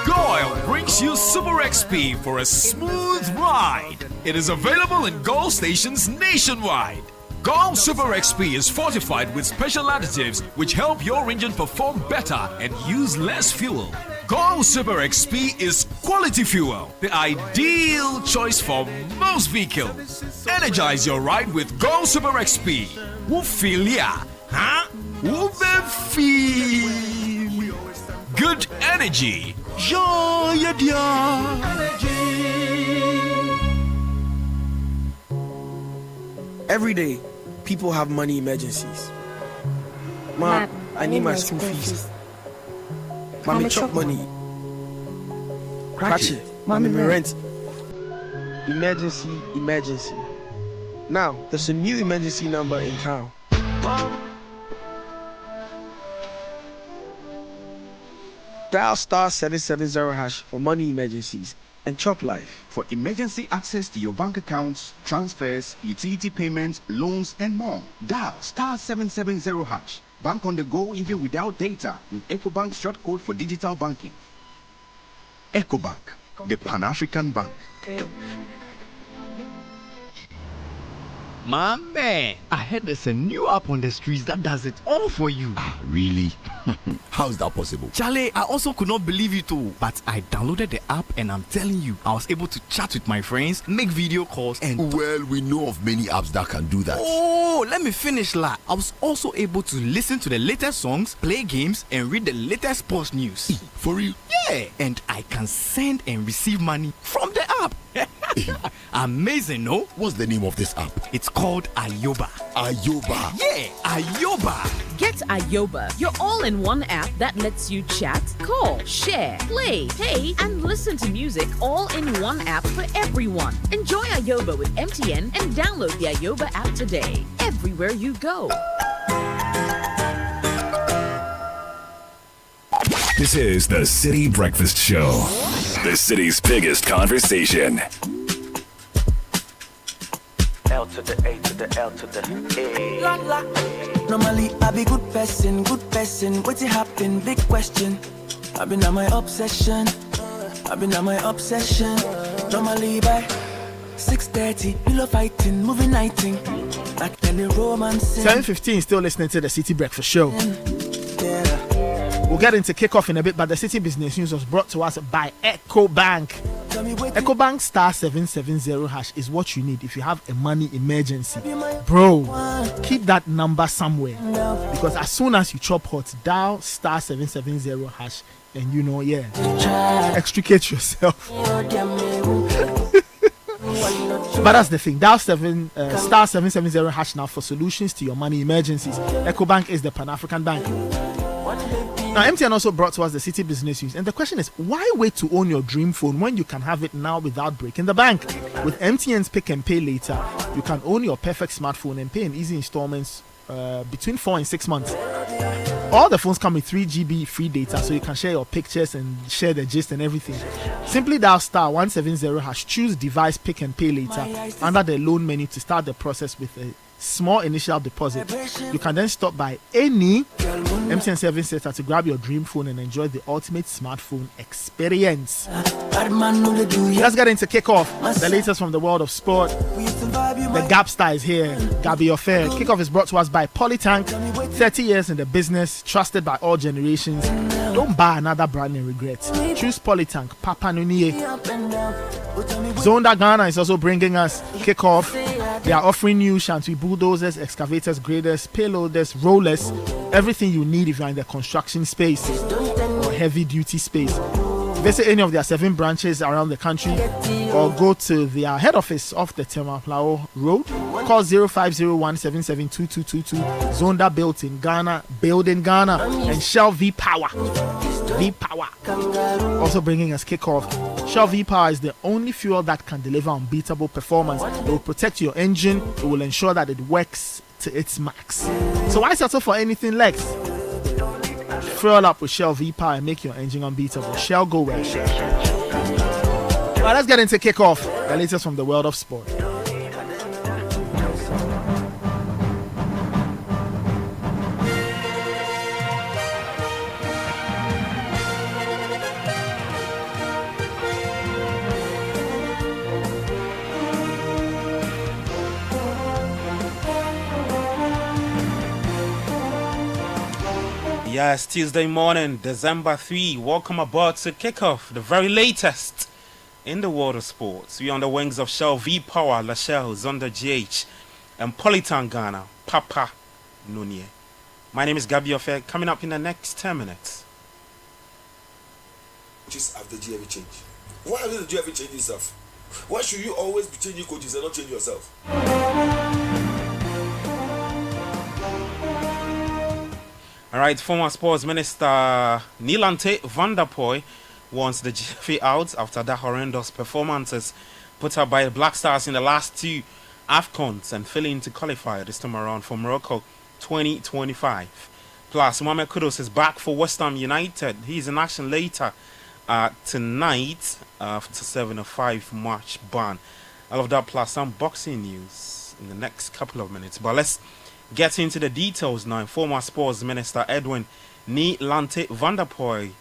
Goil brings you Super XP for a smooth ride. It is available in Goil stations nationwide. Goil Super XP is fortified with special additives which help your engine perform better and use less fuel. Goil Super XP is quality fuel, the ideal choice for most vehicles. Energize your ride with Goil Super XP. Wufilia, huh? Wufefi. Good energy. Joy Every day, people have money emergencies. Ma, I need my school fees. Mommy chop money. Cratchy. Mommy rent. Emergency. Now, there's a new emergency number in town. Dial *770# for money emergencies and chop life. For emergency access to your bank accounts, transfers, utility payments, loans, and more, dial *770#. Bank on the go even without data with EcoBank's short code for digital banking. EcoBank, the Pan-African Bank. My man, I heard there's a new app on the streets that does it all for you. Really? How is that possible? Charlie, I also could not believe it too. But I downloaded the app and I'm telling you, I was able to chat with my friends, make video calls and... Well, we know of many apps that can do that. Oh, let me finish la. I was also able to listen to the latest songs, play games and read the latest sports news. For real? Yeah, and I can send and receive money from the app. Amazing, no? What's the name of this app? It's called Ayoba. Ayoba? Yeah, Ayoba. Get Ayoba, your all-in-one app that lets you chat, call, share, play, pay, and listen to music all in one app for everyone. Enjoy Ayoba with MTN and download the Ayoba app today, everywhere you go. This is the Citi Breakfast Show, the city's biggest conversation. L to the A to the L to the A. Normally I be good person. What's it happen? Big question. I've been on my obsession. Normally by 6:30, pillow fighting, movie nighting, like any romance. 7:15, still listening to the Citi Breakfast Show. We'll get into kickoff in a bit, but the City Business News was brought to us by EcoBank. EcoBank star 770 hash is what you need if you have a money emergency. Bro, keep that number somewhere, because as soon as you chop hot, dial star 770 hash and extricate yourself. But that's the thing. Dial star 770 hash now for solutions to your money emergencies. EcoBank is the Pan-African bank. Now, MTN also brought to us the City Business News, and the question is, why wait to own your dream phone when you can have it now without breaking the bank? With MTN's Pick and Pay Later, you can own your perfect smartphone and pay in easy installments between 4 and 6 months. All the phones come with 3 GB free data, so you can share your pictures and share the gist and everything. Simply dial star 170 hash, choose device Pick and Pay Later under the loan menu to start the process with a small initial deposit. You can then stop by any MTN service center to grab your dream phone and enjoy the ultimate smartphone experience. Let's get into kickoff. The latest from the world of sport. The Gap Star is here. Gabi Ofer. Kickoff is brought to us by Polytank. 30 years in the business, trusted by all generations. Don't buy another brand and regret. Choose Polytank. Papa Nuniye. Zonda Ghana is also bringing us kickoff. They are offering you Shantui bulldozers, excavators, graders, payloaders, rollers, everything you need if you're in the construction space or heavy duty space. Visit any of their 7 branches around the country or go to their head office off the Temaplao Road. Call 0501772222. Zonda built in Ghana, build in Ghana, and Shell V Power. Also bringing us kickoff. Shell V Power is the only fuel that can deliver unbeatable performance. It will protect your engine. It will ensure that it works to its max. So why settle for anything less? Fuel up with Shell V Power and make your engine unbeatable. Shell, go well. Well, let's get into kickoff. The latest from the world of sport. Yes, Tuesday morning, December 3. Welcome aboard to Kickoff, the very latest in the world of sports. We are on the wings of Shell V Power, Lachelle, Zonda GH, and Polytank Ghana, Papa Nuniye. My name is Gabi Ofe. Coming up in the next 10 minutes. Coaches have the GFA change. Why haven't the GFA changed itself? Why should you always be changing coaches and not change yourself? All right, former sports minister Nilante van der Poy wants the GFA out after the horrendous performances put up by the Black Stars in the last 2 AFCONs and failing to qualify this time around for Morocco 2025. Plus, Mohamed Kudus is back for West Ham United. He's in action later tonight after 7-5 match ban. All of that plus some boxing news in the next couple of minutes. But let's get into the details now. Former sports minister Edwin Nilante van der Poy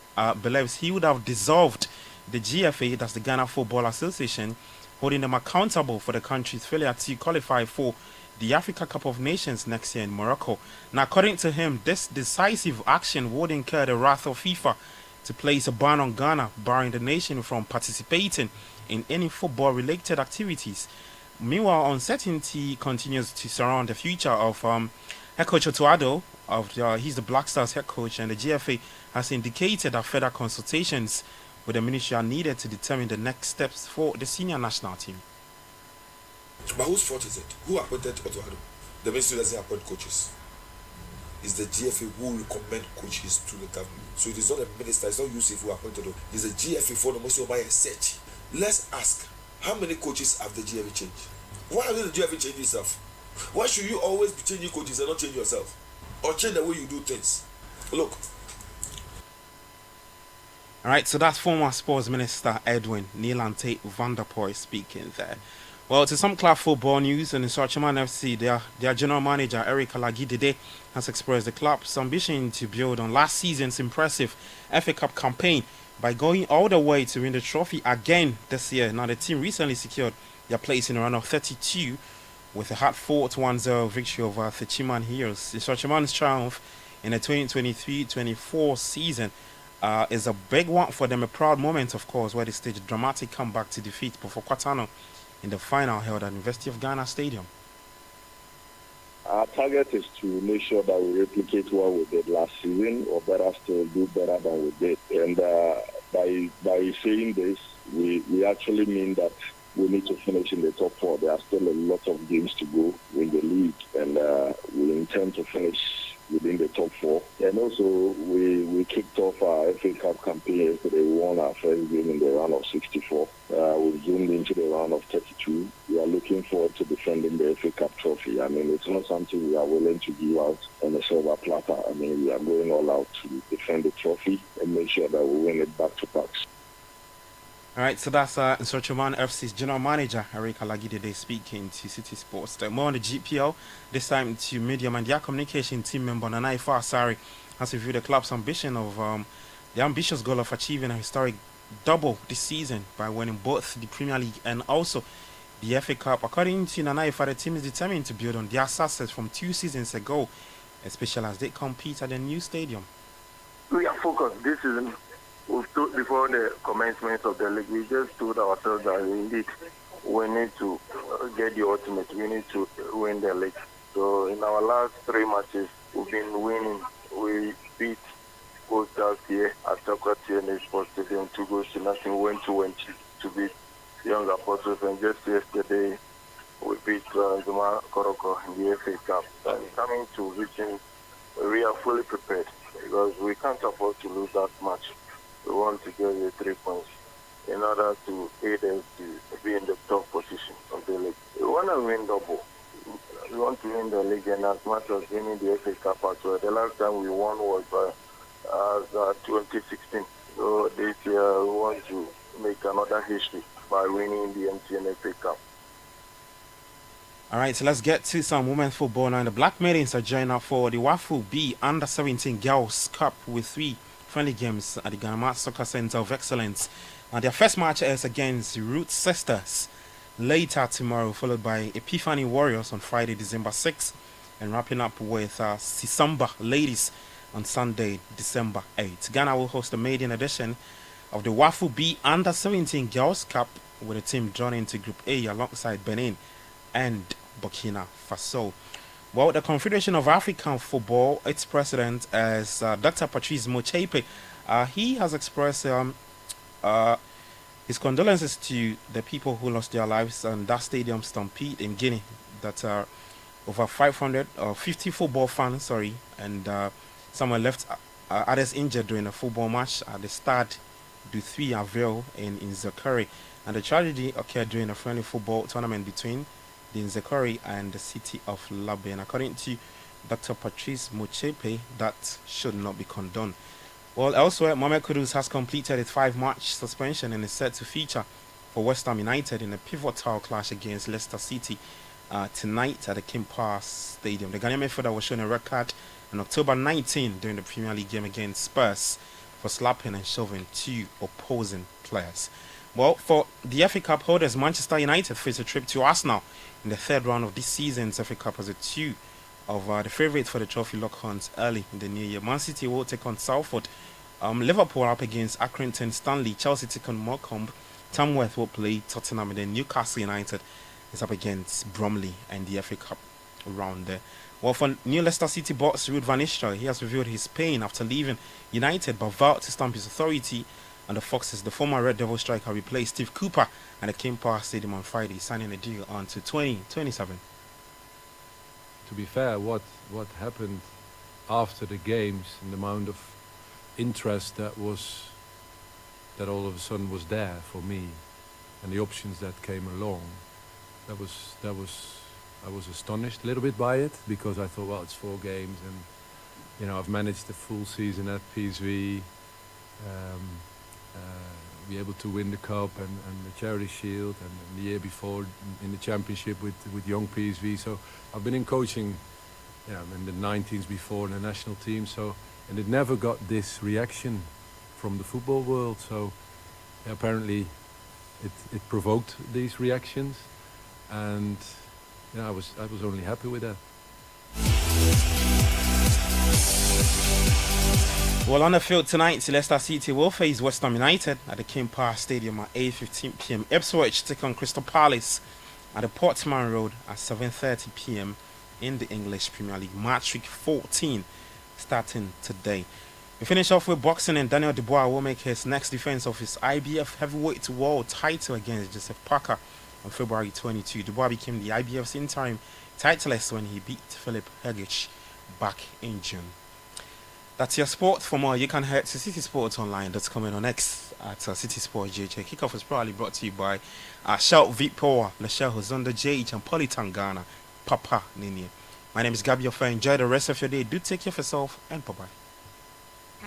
believes he would have dissolved the GFA, that's the Ghana Football Association, holding them accountable for the country's failure to qualify for the Africa Cup of Nations next year in Morocco. Now, according to him, this decisive action would incur the wrath of FIFA to place a ban on Ghana, barring the nation from participating in any football-related activities. Meanwhile, uncertainty continues to surround the future of head coach Otuado. He's the Black Stars head coach, and the GFA has indicated that further consultations with the ministry are needed to determine the next steps for the senior national team. But whose fault is it? Who appointed Otuado? The ministry doesn't appoint coaches. It's the GFA who recommend coaches to the government. So it is not a minister, it's not Yusuf who appointed them. It's the GFA for the most of my search. Let's ask, how many coaches have the GFA changed? Why hasn't the GFA changed itself? Why should you always be changing coaches and not change yourself? Or change the way you do things? Look, All right, so that's former Sports Minister Edwin Nilante van der Poel speaking there. Well, to some club football news, and in Sochaman FC, their general manager Eric Alagidide has expressed the club's ambition to build on last season's impressive FA Cup campaign by going all the way to win the trophy again this year. Now, the team recently secured their place in a run of 32 with a hard-fought 1-0 victory over the Chiman Heroes. The Sochaman's triumph in the 2023-24 season is a big one for them, a proud moment, of course, where they staged a dramatic comeback to defeat Bofokotano in the final held at University of Ghana Stadium. Our target is to make sure that we replicate what we did last season, or better still, do better than we did. And by saying this, we actually mean that we need to finish in the top 4. There are still a lot of games to go in the league, and we intend to finish within the top 4. And also, we kicked off our FA Cup campaign yesterday. We won our first game in the round of 64. We've zoomed into the round of 32. We are looking forward to defending the FA Cup trophy. I mean, it's not something we are willing to give out on a silver platter. I mean, we are going all out to defend the trophy and make sure that we win it back to back. All right, so that's Sochaman FC's general manager, Eric Alagidide, speaking to City Sports. More on the GPL, this time to Medium and their communication team member, Nana Ifa Asari, has reviewed the club's ambition of the ambitious goal of achieving a historic double this season by winning both the Premier League and also the FA Cup. According to Nana Ifa, the team is determined to build on their success from 2 seasons ago, especially as they compete at the new stadium. We are focused this season. We've told before the commencement of the league, we just told ourselves that indeed we need to get the ultimate. We need to win the league. So in our last 3 matches, we've been winning. We beat both last year at Tokyo and the Sports Stadium 2-0. We went to beat Young Apostles, and just yesterday we beat Zuma Koroko in the FA Cup. And coming to reaching, we are fully prepared because we can't afford to lose that match. We want to get the 3 points in order to aid us to be in the top position of the league. We want to win double. We want to win the league, and as much as winning the FA Cup as well. The last time we won was 2016. So this year we want to make another history by winning the MTN FA Cup. All right, so let's get to some women's football now. The Black Maidens are joining up for the Wafu B Under-17 Girls Cup with 3 friendly games at the Ghana Soccer Center of Excellence. Their first match is against Root Sisters later tomorrow, followed by Epiphany Warriors on Friday, December 6th, and wrapping up with Sisamba Ladies on Sunday, December 8th. Ghana will host the maiden edition of the Wafu B Under-17 Girls Cup, with the team drawn into Group A alongside Benin and Burkina Faso. Well, the Confederation of African Football, its president is Dr. Patrice Motsepe. He has expressed his condolences to the people who lost their lives in that stadium stampede in Guinea. That are over 550 football fans, and some were left, others injured during a football match at the Stade du 3 Avril in Zakari. And the tragedy occurred during a friendly football tournament between the Nzekori and the city of Labe. And according to Dr. Patrice Motsepe, that should not be condoned. Well, elsewhere, Mohamed Kudus has completed his 5-match suspension and is set to feature for West Ham United in a pivotal clash against Leicester City tonight at the King Power Stadium. The Ghanaian midfielder was shown a red card on October 19 during the Premier League game against Spurs for slapping and shoving 2 opposing players. Well, for the FA Cup holders, Manchester United face a trip to Arsenal in the 3rd round of this season's FA Cup as a 2 of the favourites for the trophy lock hunt early in the new year. Man City will take on Salford, Liverpool up against Accrington Stanley, Chelsea take on Morecambe, Tamworth will play Tottenham, and then Newcastle United is up against Bromley and the FA Cup round there. Well, for new Leicester City boss Ruud van Nistelrooy, he has revealed his pain after leaving United but vowed to stamp his authority on the Foxes. The former Red Devil striker replaced Steve Cooper at the King Power Stadium on Friday, signing a deal until 2027. To be fair, what happened after the games and the amount of interest that all of a sudden was there for me, and the options that came along, I was astonished a little bit by it, because I thought, well, it's 4 games, and I've managed the full season at PSV. be able to win the cup and the Charity Shield, and the year before in the championship with young PSV. So I've been in coaching, in the 19s before in the national team. So, and it never got this reaction from the football world. So apparently it provoked these reactions, and I was only happy with that. Well, on the field tonight, Leicester City will face West Ham United at the King Power Stadium at 8:15 p.m. Ipswich take on Crystal Palace at the Portsmouth Road at 7:30 p.m. in the English Premier League. Match week 14 starting today. We finish off with boxing, and Daniel Dubois will make his next defense of his IBF heavyweight world title against Joseph Parker on February 22. Dubois became the IBF's interim titleist when he beat Philip Hergich back in June. That's your sport. For more, you can head to citysportsonline.com and on X at City Sports JJ. Kickoff is probably brought to you by Shell Vipoa, Lachelle Zonda JH, and Politangana, Papa Nini. My name is Gabi Ofa. Enjoy the rest of your day. Do take care of yourself, and bye-bye.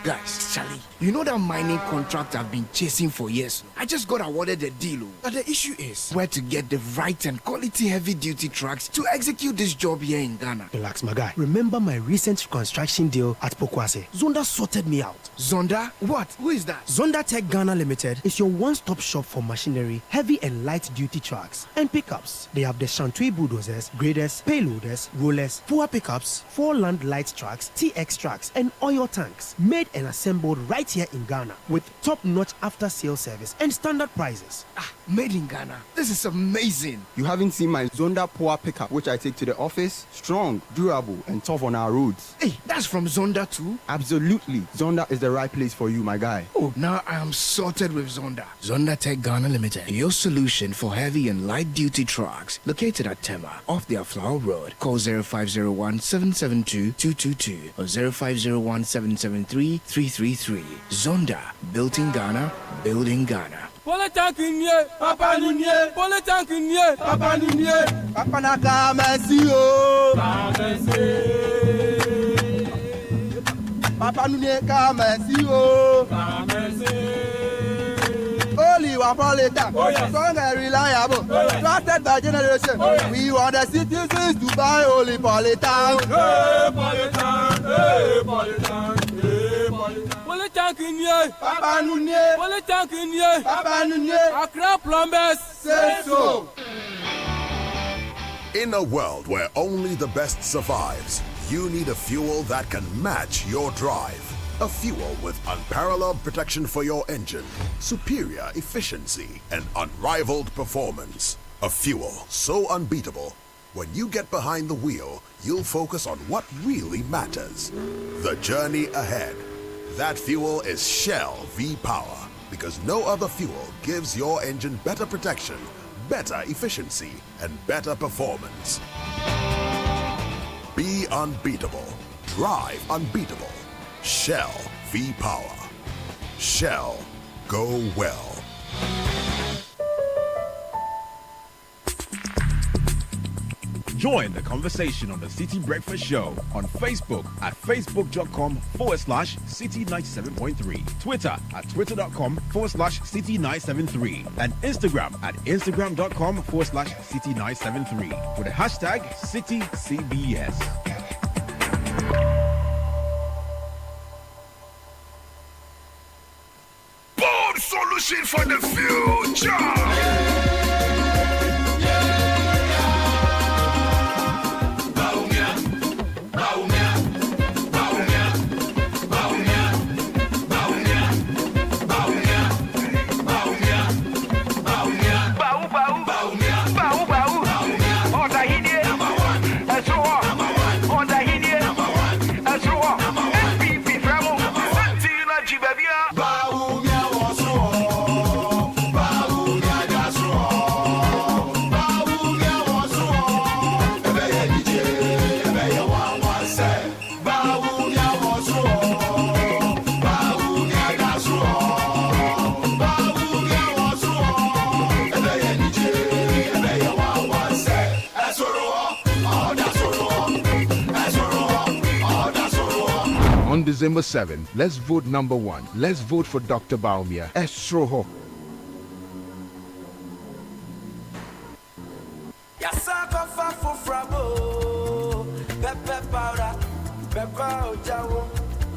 Guys, Charlie, you know that mining contract I've been chasing for years? I just got awarded a deal. But the issue is where to get the right and quality heavy-duty trucks to execute this job here in Ghana. Relax, my guy. Remember my recent construction deal at Pokwase? Zonda sorted me out. Zonda? What? Who is that? Zonda Tech Ghana Limited is your one-stop shop for machinery, heavy and light-duty trucks, and pickups. They have the Shantui bulldozers, graders, payloaders, rollers, poor pickups, 4-land light trucks, TX trucks, and oil tanks. Made and assembled right here in Ghana with top-notch after-sales service and standard prices. Made in Ghana. This is amazing. You haven't seen my Zonda Power pickup, which I take to the office. Strong, durable, and tough on our roads. Hey, that's from Zonda too? Absolutely. Zonda is the right place for you, my guy. Oh, now I am sorted with Zonda. Zonda Tech Ghana Limited, your solution for heavy and light-duty trucks. Located at Tema, off their Flower Road. Call 0501-772-222 or 0501-773-333. Zonda, built in Ghana, building Ghana. Papa Naka Messi, Papa Nuneka Messi, only one politician, strong and reliable, trusted by generation. We want the citizens to buy only politician. Papa Nunye, Accra Plumbers, say so. In a world where only the best survives, you need a fuel that can match your drive. A fuel with unparalleled protection for your engine, superior efficiency, and unrivaled performance. A fuel so unbeatable, when you get behind the wheel, you'll focus on what really matters. The journey ahead. That fuel is Shell V-Power, because no other fuel gives your engine better protection, better efficiency, and better performance. Be unbeatable. Drive unbeatable. Shell V-Power. Shell, go well. Join the conversation on the Citi Breakfast Show on Facebook at facebook.com/Citi97.3, Twitter at twitter.com/Citi973, and Instagram at instagram.com/Citi973 with the hashtag CitiCBS. Bold solution for the future. December 7, let's vote number 1. Let's vote for Dr. Baumia. Estroho.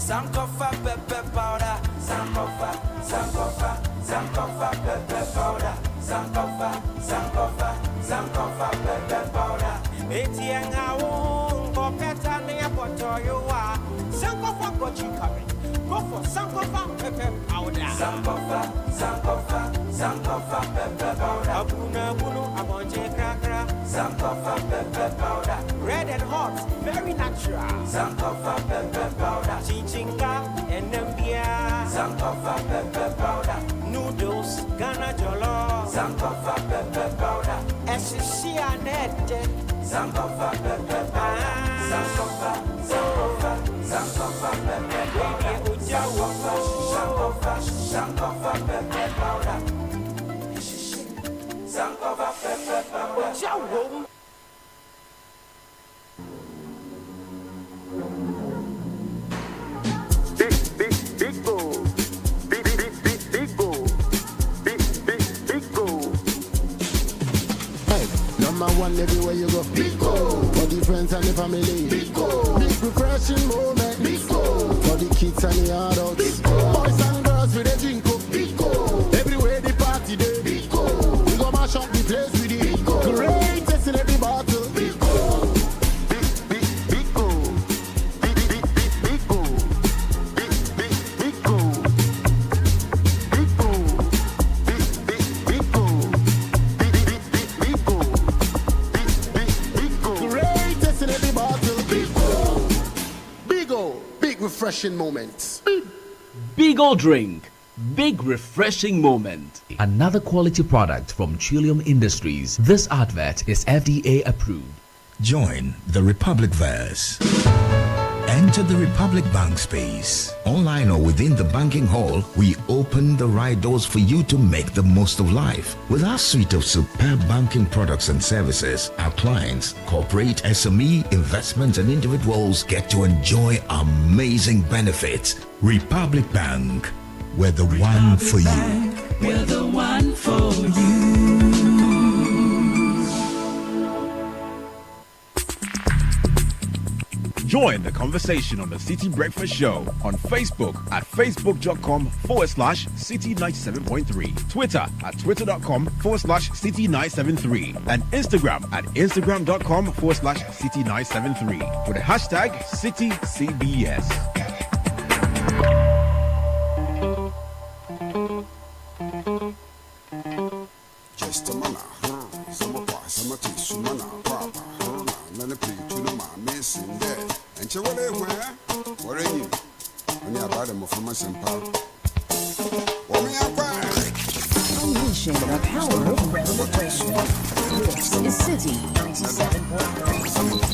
Sankofa pepper powder, Sankofa pepper powder, Sankofa pepper powder. Etienga go peta me apoto you are. Sankofa got you coming. Go for Sankofa pepper powder. Sankofa pepper powder. Abuna abonje krakra. Sankofa pepper powder. Red and hot, very natural. Sankofa pepper powder. Chichinga and Nambia. Sankofa pepper powder. Noodles, Ghana jollo. Sankofa pepper powder. Eshishi anete. Sankofa pepper powder. Sankofa pepper powder. Sankofa pepper powder. Sankofa pepper powder. Big go. Big go. Big go. Hey, number one everywhere you go. Big go. For the friends and the family. Big go. Big refreshing moment. Big go. For the kids and the adults. Big go. Boys and girls with a drink up. Big go. Everywhere the party day. Big go. We go mash up the place with it. Big go. Greatest in every battle. Big go. Big go. Big go. Refreshing moments. Big old drink. Big refreshing moment. Another quality product from Trillium Industries. This advert is FDA approved. Join the Republic Verse. Enter the Republic Bank space. Online or within the banking hall, we open the right doors for you to make the most of life. With our suite of superb banking products and services, our clients, corporate, SME, investment and individuals get to enjoy amazing benefits. Republic Bank, we're the one for you. We're the one for you. Join the conversation on the Citi Breakfast Show on Facebook at facebook.com/Citi97.3, Twitter at twitter.com/Citi973, and Instagram at instagram.com/Citi973 with the hashtag CitiCBS. Just a mana, some mana, papa, none play to the man missing there. And you where are you? When you about them from us and power. Unleashing the power of revelation. This is Citi 97.3.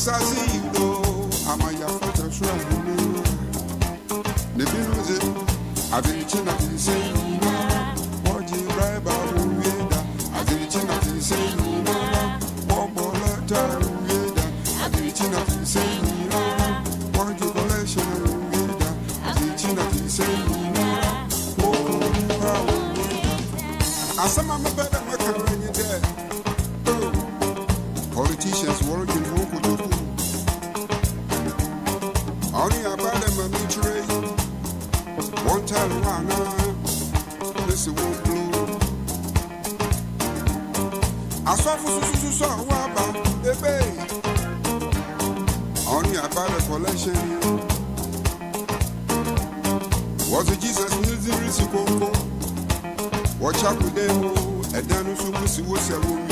Once I see you though, I'm a yacht shrine. The music, I've been chin saying, what you bribe out with that? I've been chin saying, what bolata with that? I've been chin saying, what you collection with that? I've been chin saying, I saw my better worker when you're there. Politicians working home with the only about them and me trade. One time around, this is one blue. I saw for so about the bay. Only about the collection. Was it Jesus music reciprocal? Watch out with them, and then also see what's a woman.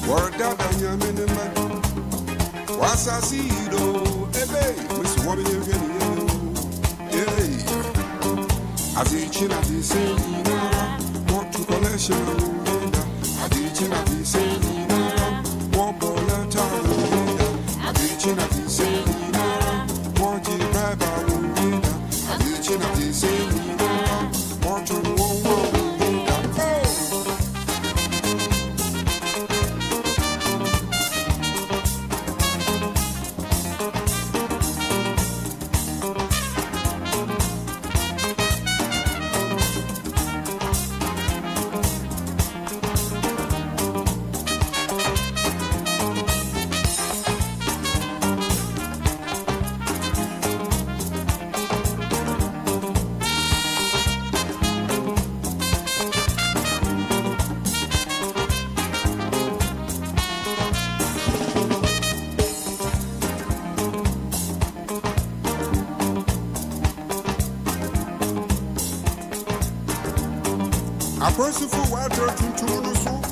Word that I am in the man. Once I see you, though, Miss Woman, you're getting I did chin at the same, what to collection. I did chin at the same, what ball and time. I did chin at the same, what you grab our woman. I did chin at the same, what you won't. A person for water to the soup.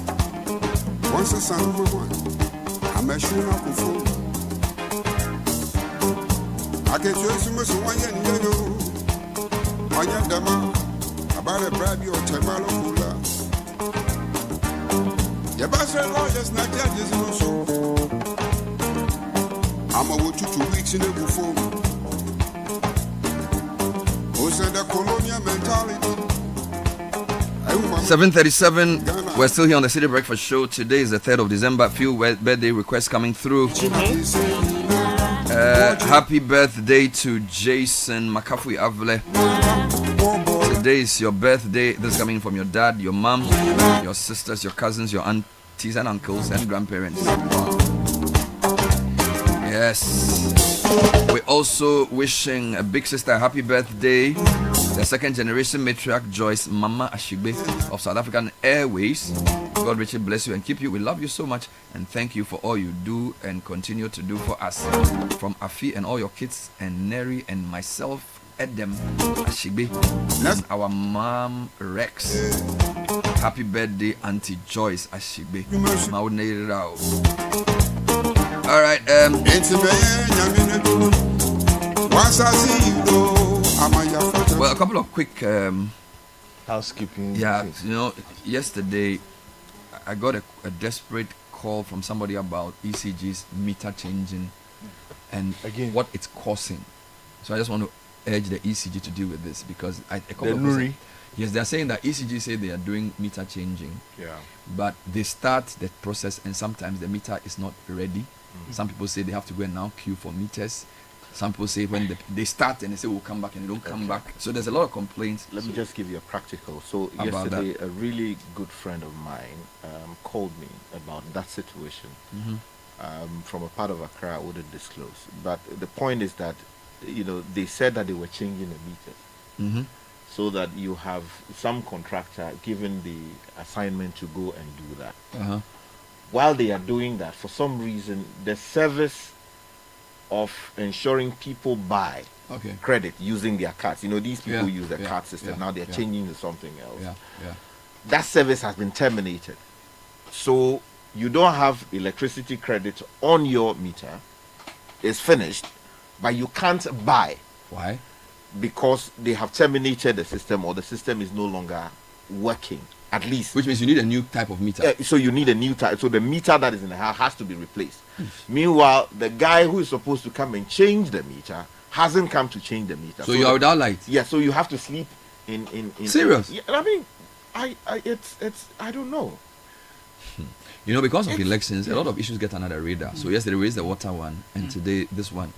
Once a son of one, I'm a sure of food. I can tell you so much one year. I am the man about a brand or Tamala cooler. The bastard lawyers not judges in so. I'm a wood 2 weeks in the before. Who said the colonial mentality? 7:37. We're still here on the Citi Breakfast Show. Today is the 3rd of December. A few birthday requests coming through. Happy birthday to Jason Makafui Avle. Today is your birthday. This is coming from your dad, your mom, your sisters, your cousins, your aunties and uncles and grandparents. Yes. We're also wishing a big sister a happy birthday. The second generation matriarch Joyce Mama Ashigbe of South African Airways. God richly bless you and keep you. We love you so much and thank you for all you do and continue to do for us. From Afi and all your kids and Neri and myself, Edem Ashigbe. That's our mom Rex. Happy birthday, Auntie Joyce Ashigbe. All right. Well, a couple of quick housekeeping. Yeah, things. you know, yesterday I got a desperate call from somebody about ECG's meter changing and again what it's causing. So I just want to urge the ECG to deal with this because yes, they are saying that ECG say they are doing meter changing. Yeah. But they start the process and sometimes the meter is not ready. Mm-hmm. Some people say they have to go and now queue for meters. Some people say when they start and they say we'll come back and they don't come back. So there's a lot of complaints. Let me just give you a practical. So yesterday, a really good friend of mine called me about that situation from a part of Accra I wouldn't disclose. But the point is that, you know, they said that they were changing the meters. So that you have some contractor given the assignment to go and do that. While they are doing that, for some reason, the service of ensuring people buy credit using their cards. You know, these people use the card system. Now they're changing to something else. That service has been terminated. So you don't have electricity credit on your meter. It's finished, but you can't buy. Why? Because they have terminated the system or the system is no longer working. at least. Which means you need a new type of meter. So you need a new type. So the meter that is in the house has to be replaced. Meanwhile, the guy who is supposed to come and change the meter hasn't come to change the meter. So you are without light. Yeah. So you have to sleep in Serious? Yeah, I mean, it's I don't know. You know, because of elections, a lot of issues get under the radar. So yesterday we raised the water one, and today this one.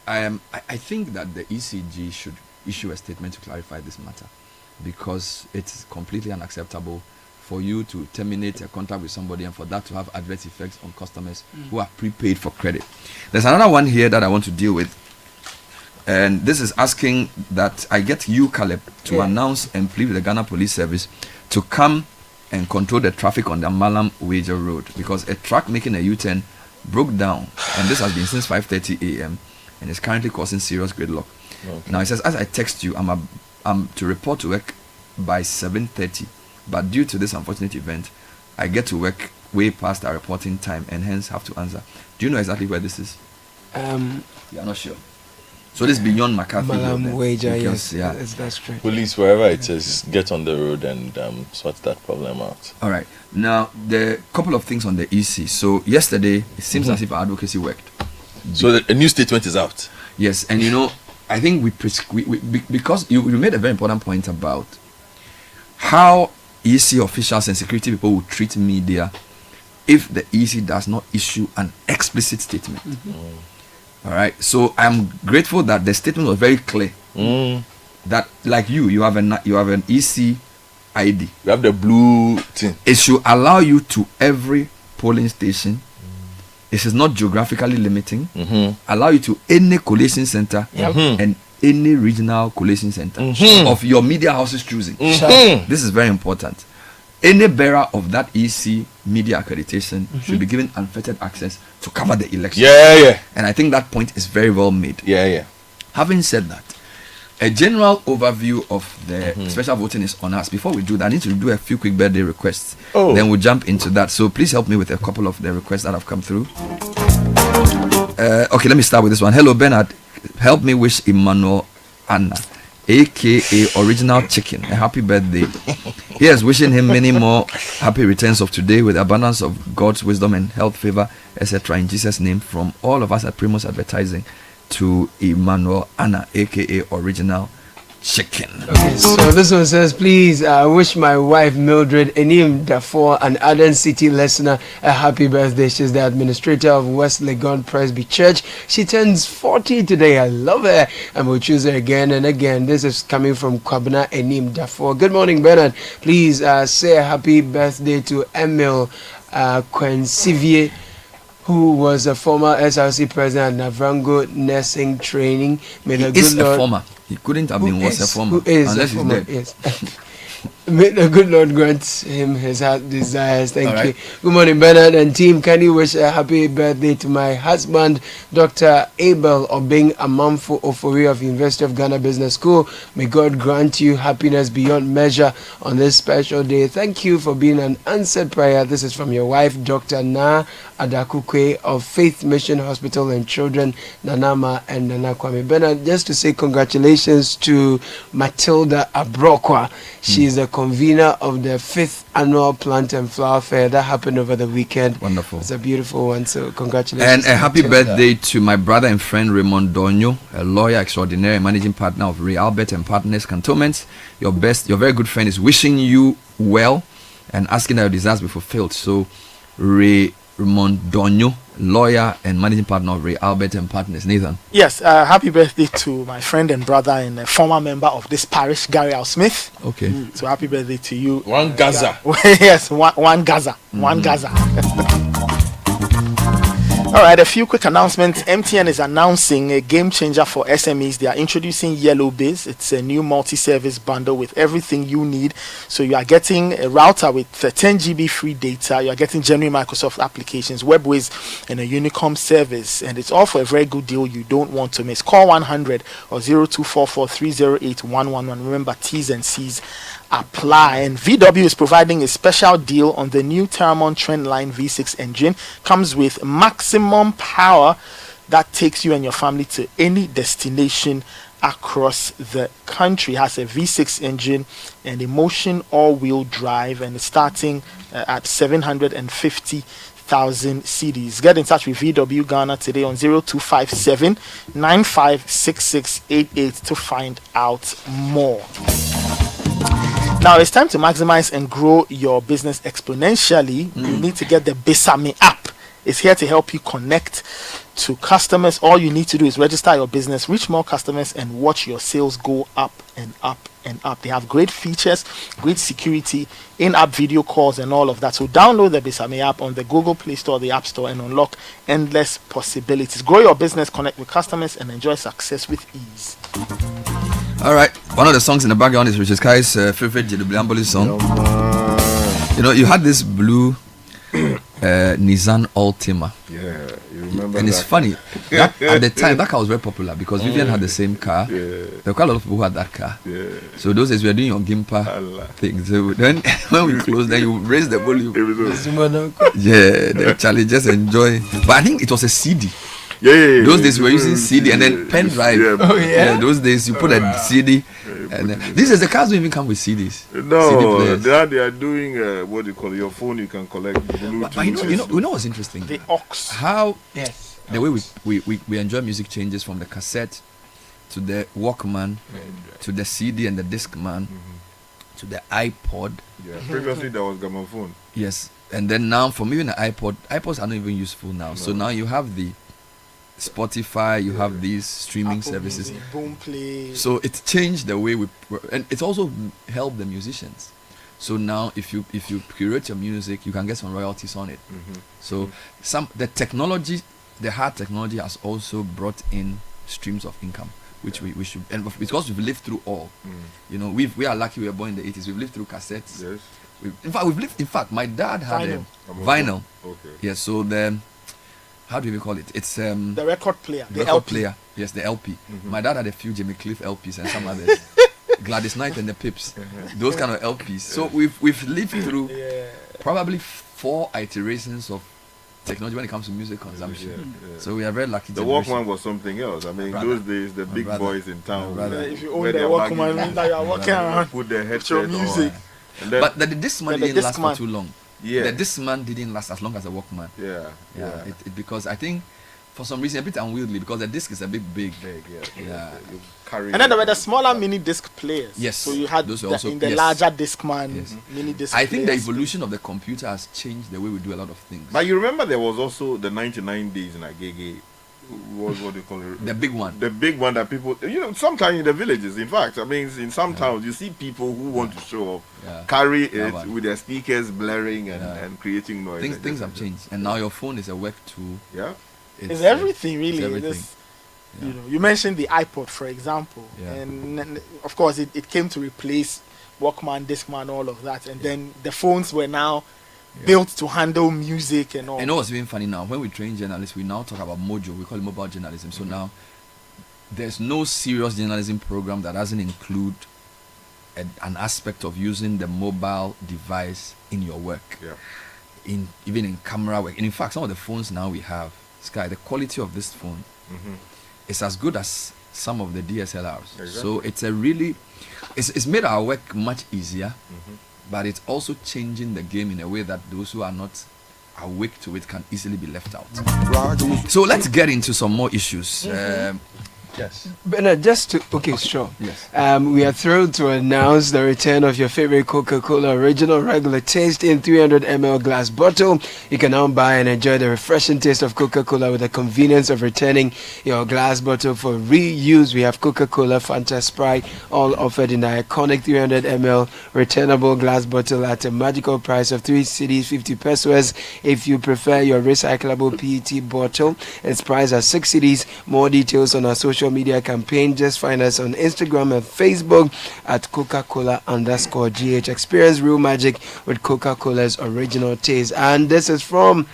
I think that the ECG should issue a statement to clarify this matter, because it's completely unacceptable for you to terminate a contract with somebody and for that to have adverse effects on customers who are prepaid for credit. There's another one here that I want to deal with, and this is asking that I get you, Caleb, to announce and plead with the Ghana Police Service to come and control the traffic on the Malam Wager Road, because a truck making a U-turn broke down, and this has been since 5:30 a.m. and is currently causing serious gridlock. Okay. Now it says, as I text you, I'm to report to work by 7:30, but due to this unfortunate event, I get to work way past our reporting time and hence have to answer. Do you know exactly where this is? You're not sure. So this is beyond McCarthy. Malam Wager, yes, yeah, that's true. Police, wherever it is, get on the road and sort that problem out. All right. Now, the couple of things on the EC. So yesterday, it seems as if our advocacy worked. So a new statement is out. Yes, and you know, I think because you made a very important point about how EC officials and security people will treat media if the EC does not issue an explicit statement. All right. So I'm grateful that the statement was very clear. That, like you have an EC ID. You have the blue thing. It should allow you to every polling station. It is not geographically limiting. Allow you to any collation center and any regional collation center of your media house's choosing. This is very important. Any bearer of that EC media accreditation should be given unfettered access to cover the election. And I think that point is very well made. Having said that, a general overview of the special voting is on us. Before we do that, I need to do a few quick birthday requests. Then we'll jump into that. So please help me with a couple of the requests that have come through. Okay, let me start with this one. Hello, Bernard. Help me wish Emmanuel Anna, aka Original Chicken, a happy birthday. Yes, wishing him many more happy returns of today with abundance of God's wisdom and health, favor, etc. in Jesus' name, from all of us at Primus Advertising to Emmanuel Anna, aka Original Chicken. Okay, so this one says, please wish my wife Mildred Enim Dafoe, an ardent City listener, a happy birthday. She's the administrator of West Legon Presby Church. She turns 40 today. I love her and we'll choose her again and again. This is coming from Kwabena Enim Dafoe. Good morning, Bernard. Please say a happy birthday to Emil Quensivier, who was a former SRC president at Navrango Nursing Training. May the good Lord, a former. He couldn't have been was a former. Who is unless a former, he's dead. yes. May the good Lord grant him his heart desires. Thank All you. right. Good morning, Bernard and team. Can you wish a happy birthday to my husband, Dr. Abel Obing Amanfo Ofori of University of Ghana Business School? May God grant you happiness beyond measure on this special day. Thank you for being an answered prayer. This is from your wife, Dr. Na Adakukwe of Faith Mission Hospital and Children, Nanama and Nana Kwame. Bernard, just to say congratulations to Matilda Abrokwa. She is the convener of the 5th annual Plant and Flower Fair that happened over the weekend. Wonderful. It's a beautiful one, so congratulations. And a happy birthday to my brother and friend Raymond Donyo, a lawyer extraordinary and managing partner of Ray Albert and Partners Cantonments. Your very good friend is wishing you well and asking that your desires be fulfilled. So Raymond Donyo, lawyer and managing partner of Ray Albert and Partners. Nathan. Yes, happy birthday to my friend and brother and a former member of this parish, Gary Al Smith. Okay. So happy birthday to you. One Gaza. Yes, one Gaza. One Gaza. All right, a few quick announcements. MTN is announcing a game changer for SMEs. They are introducing Yellow Biz. It's a new multi-service bundle with everything you need. So you are getting a router with 10 GB free data. You are getting genuine Microsoft applications, Webways, and a Unicom service. And it's all for a very good deal you don't want to miss. Call 100 or 0244-308-111. Remember, T's and C's apply. And VW is providing a special deal on the new Terramon Trendline V6 engine. Comes with maximum power that takes you and your family to any destination across the country. It has a V6 engine and a motion all-wheel drive, and it's starting at 750,000 cedis. Get in touch with VW Ghana today on 0257 956688 to find out more. Now it's time to maximize and grow your business exponentially. You need to get the Besame app. It's here to help you connect to customers. All you need to do is register your business, reach more customers, and watch your sales go up and up and up. They have great features, great security, in-app video calls, and all of that. So download the Besame app on the Google Play Store, the App Store, and unlock endless possibilities. Grow your business, connect with customers, and enjoy success with ease. All right, one of the songs in the background is Richard Kai's favorite Jedubliamboli song. You know, you had this blue Nissan Altima. Yeah, you remember and that? it's funny, that, at the time that car was very popular because Vivian had the same car. There were quite a lot of people who had that car. So those days we were doing your Gimpa thing. So then when we closed, then you raise the volume. Yeah, the Charlie just enjoy. But I think it was a CD. Those days we were using CD and then pen drive. Those days you put a CD. And these days the cars don't even come with CDs. No, they are doing what you call it, your phone. You can collect Bluetooth. But you know what's interesting? The aux. How the way we enjoy music changes from the cassette to the Walkman to the CD and the Discman to the iPod. Yeah, previously there was gramophone. Yes, and then now from even the iPods are not even useful now. No. So now you have the Spotify, you have these streaming Apple services. Music, Boomplay. So it's changed the way we and it's also helped the musicians. So now if you curate your music, you can get some royalties on it. So the technology, the hard technology has also brought in streams of income, which we should, and because we've lived through all. You know, we are lucky we were born in the 80s. We've lived through cassettes. Yes. In fact, my dad had a vinyl. Okay. Yes, so how do we call it? It's the record player. The record player. Yes, the LP. My dad had a few Jimmy Cliff LPs and some others. Gladys Knight and the Pips. Those kind of LPs. So we've lived through probably 4 iterations of technology when it comes to music consumption. So we are very lucky. The Walkman was something else. I mean, those days the big boys in town. If you own the Walkman, means that you are walking around put the headset your music. But the Discman didn't last for too long. Yeah. The Discman didn't last as long as the Walkman. Because I think for some reason a bit unwieldy because the disc is a bit big. You carry and then there were the smaller mini disc players. Yes. So you had those in the larger Discman mini disc. I think the evolution of the computer has changed the way we do a lot of things. But you remember there was also the 99 days in Agege. What do you call it? The big one. The big one that people, sometimes in the villages, in fact, I mean, in some towns, you see people who want to show off, carry it with their speakers blaring and creating noise. Things have changed. And now your phone is a work tool. Yeah. It's everything, really. It's everything. You mentioned the iPod, for example. And of course, it came to replace Walkman, Discman, all of that. And then the phones were now built to handle music and all. And what's even funny now, when we train journalists, we now talk about mojo. We call it mobile journalism. So now, there's no serious journalism program that doesn't include an aspect of using the mobile device in your work. Even in camera work. And in fact, some of the phones now we have, Sky, the quality of this phone is as good as some of the DSLRs. Exactly. So it's it's made our work much easier. But it's also changing the game in a way that those who are not awake to it can easily be left out. So let's get into some more issues. Yes. Bernard, sure. Yes. We are thrilled to announce the return of your favorite Coca-Cola Original Regular Taste in 300 ml glass bottle. You can now buy and enjoy the refreshing taste of Coca-Cola with the convenience of returning your glass bottle for reuse. We have Coca-Cola, Fanta, Sprite, all offered in the iconic 300 ml returnable glass bottle at a magical price of 3 cedis 50 pesos. If you prefer your recyclable PET bottle, it's priced at 6 cedis. More details on our social media campaign. Just find us on Instagram and Facebook at Coca-Cola_GH. Experience real magic with Coca-Cola's original taste. And this is from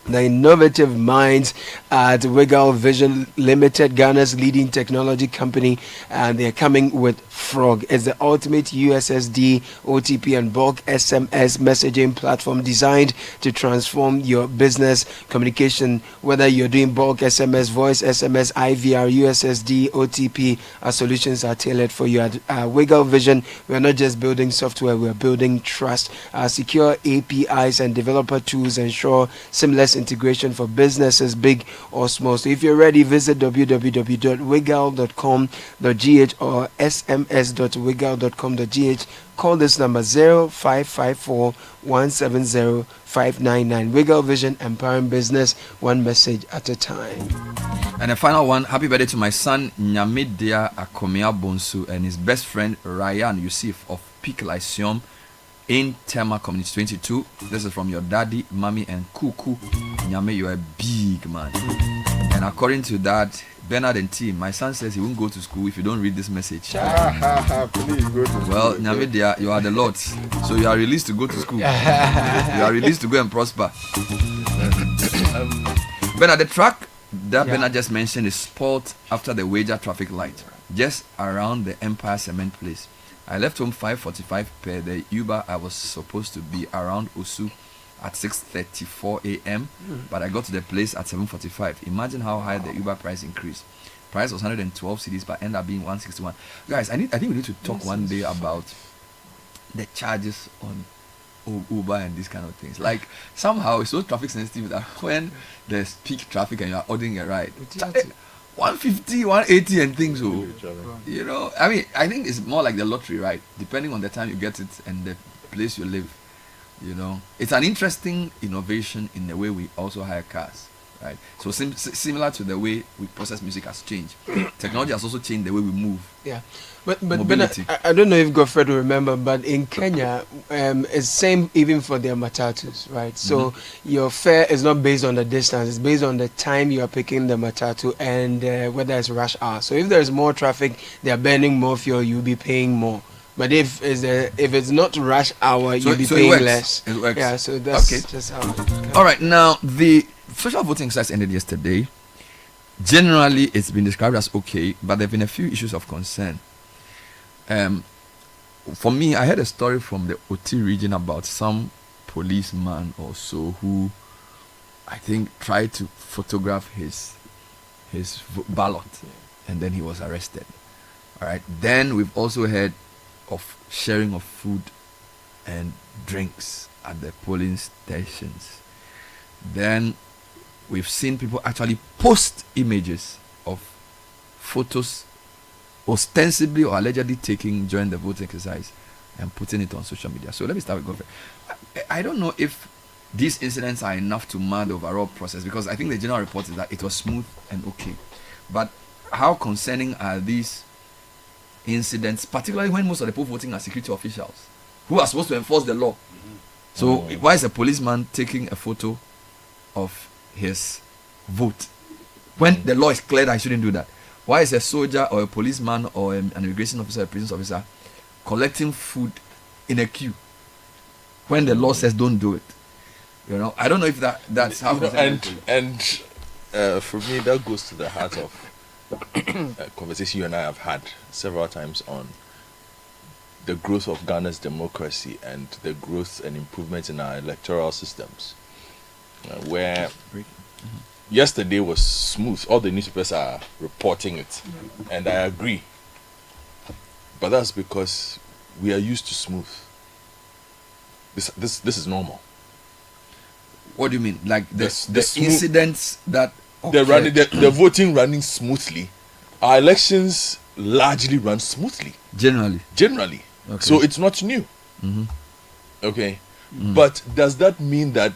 The innovative minds at Wiggle Vision Limited, Ghana's leading technology company, and they're coming with Frog. It's the ultimate USSD, OTP, and bulk SMS messaging platform designed to transform your business communication. Whether you're doing bulk SMS, voice SMS, IVR, USSD, OTP, our solutions are tailored for you. At Wiggle Vision, we're not just building software, we're building trust. Our secure APIs and developer tools ensure seamless integration for businesses big or small. So if you're ready, visit www.wiggle.com.gh or sms.wiggle.com.gh. Call this number 0554 170 599. Wiggle Vision, empowering business one message at a time. And the final one, happy birthday to my son Nyamidia Akomia Bonsu and his best friend Ryan Yusuf of Peak Lyceum in Tema Community 22. This is from your daddy, mommy, and Kuku. Nyame, you're a big man. And according to that, Bernard and team, my son says he won't go to school if you don't read this message. Please go to well, Nyame, you are the Lord. So you are released to go to school. You are released to go and prosper. Bernard, the truck that Bernard just mentioned is spot after the Wager traffic light, just around the Empire Cement place. I left home 5:45 per the Uber. I was supposed to be around Osu at 6:34 a.m. But I got to the place at 7:45. Imagine how high the Uber price increased. Price was 112 cedis, but ended up being 161. Guys, I think we need to talk one day about the charges on Uber and these kind of things. Like somehow it's so traffic sensitive that when there's peak traffic and you are ordering a ride, 150, 180 and things. So, you know, I mean, I think it's more like the lottery, right? Depending on the time you get it and the place you live. You know, it's an interesting innovation in the way we also hire cars, right? So similar to the way we process music has changed. Technology has also changed the way we move. Yeah, but I don't know if Godfred will remember, but in Kenya, it's same even for their matatus, right? So your fare is not based on the distance; it's based on the time you are picking the matatu and whether it's rush hour. So if there's more traffic, they are burning more fuel. You'll be paying more. But if it's not rush hour, you'll be paying less. It works. Yeah, so that's just how. All right, now the social voting exercise ended yesterday. Generally, it's been described as okay, but there have been a few issues of concern. For me, I heard a story from the Oti region about some policeman or so who, I think, tried to photograph his ballot, and then he was arrested. All right. Then we've also heard of sharing of food and drinks at the polling stations. Then we've seen people actually post images of photos ostensibly or allegedly taken during the voting exercise and putting it on social media. So let me start with Godfrey. I don't know if these incidents are enough to mar the overall process, because I think the general report is that it was smooth and okay. But how concerning are these incidents, particularly when most of the people voting are security officials who are supposed to enforce the law? So why is a policeman taking a photo of his vote when the law is clear that he shouldn't do that? Why is a soldier or a policeman or an immigration officer, a prison officer collecting food in a queue when the law says don't do it? You know, I don't know if that's how. And for me, that goes to the heart of a conversation you and I have had several times on the growth of Ghana's democracy and the growth and improvement in our electoral systems, where yesterday was smooth. All the newspapers are reporting it, and I agree. But that's because we are used to smooth. This is normal. What do you mean? Like the incidents that the voting running smoothly. Our elections largely run smoothly. Generally. Okay. So it's not new. Okay. But does that mean that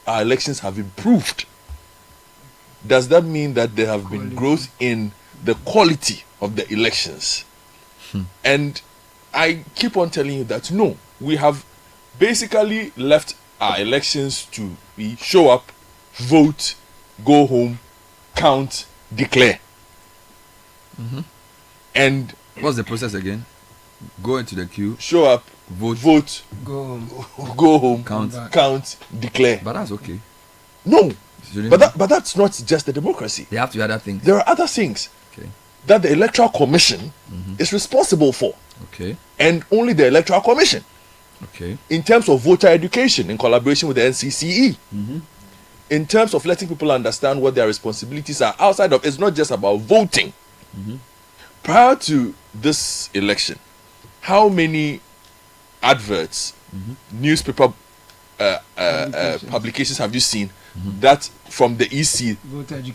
our elections have improved? Does that mean that there have been growth in the quality of the elections? And I keep on telling you that no, we have basically left our elections to be show up, vote, go home, count, declare. And what's the process again? Go into the queue, show up, vote, go home, count, declare. But that's okay. No. But that's not just the democracy. They have to do other things. There are other things that the Electoral Commission is responsible for. Okay. And only the Electoral Commission. Okay. In terms of voter education, in collaboration with the NCCE. In terms of letting people understand what their responsibilities are outside of, it's not just about voting. Prior to this election, how many adverts, newspaper publications have you seen that from the EC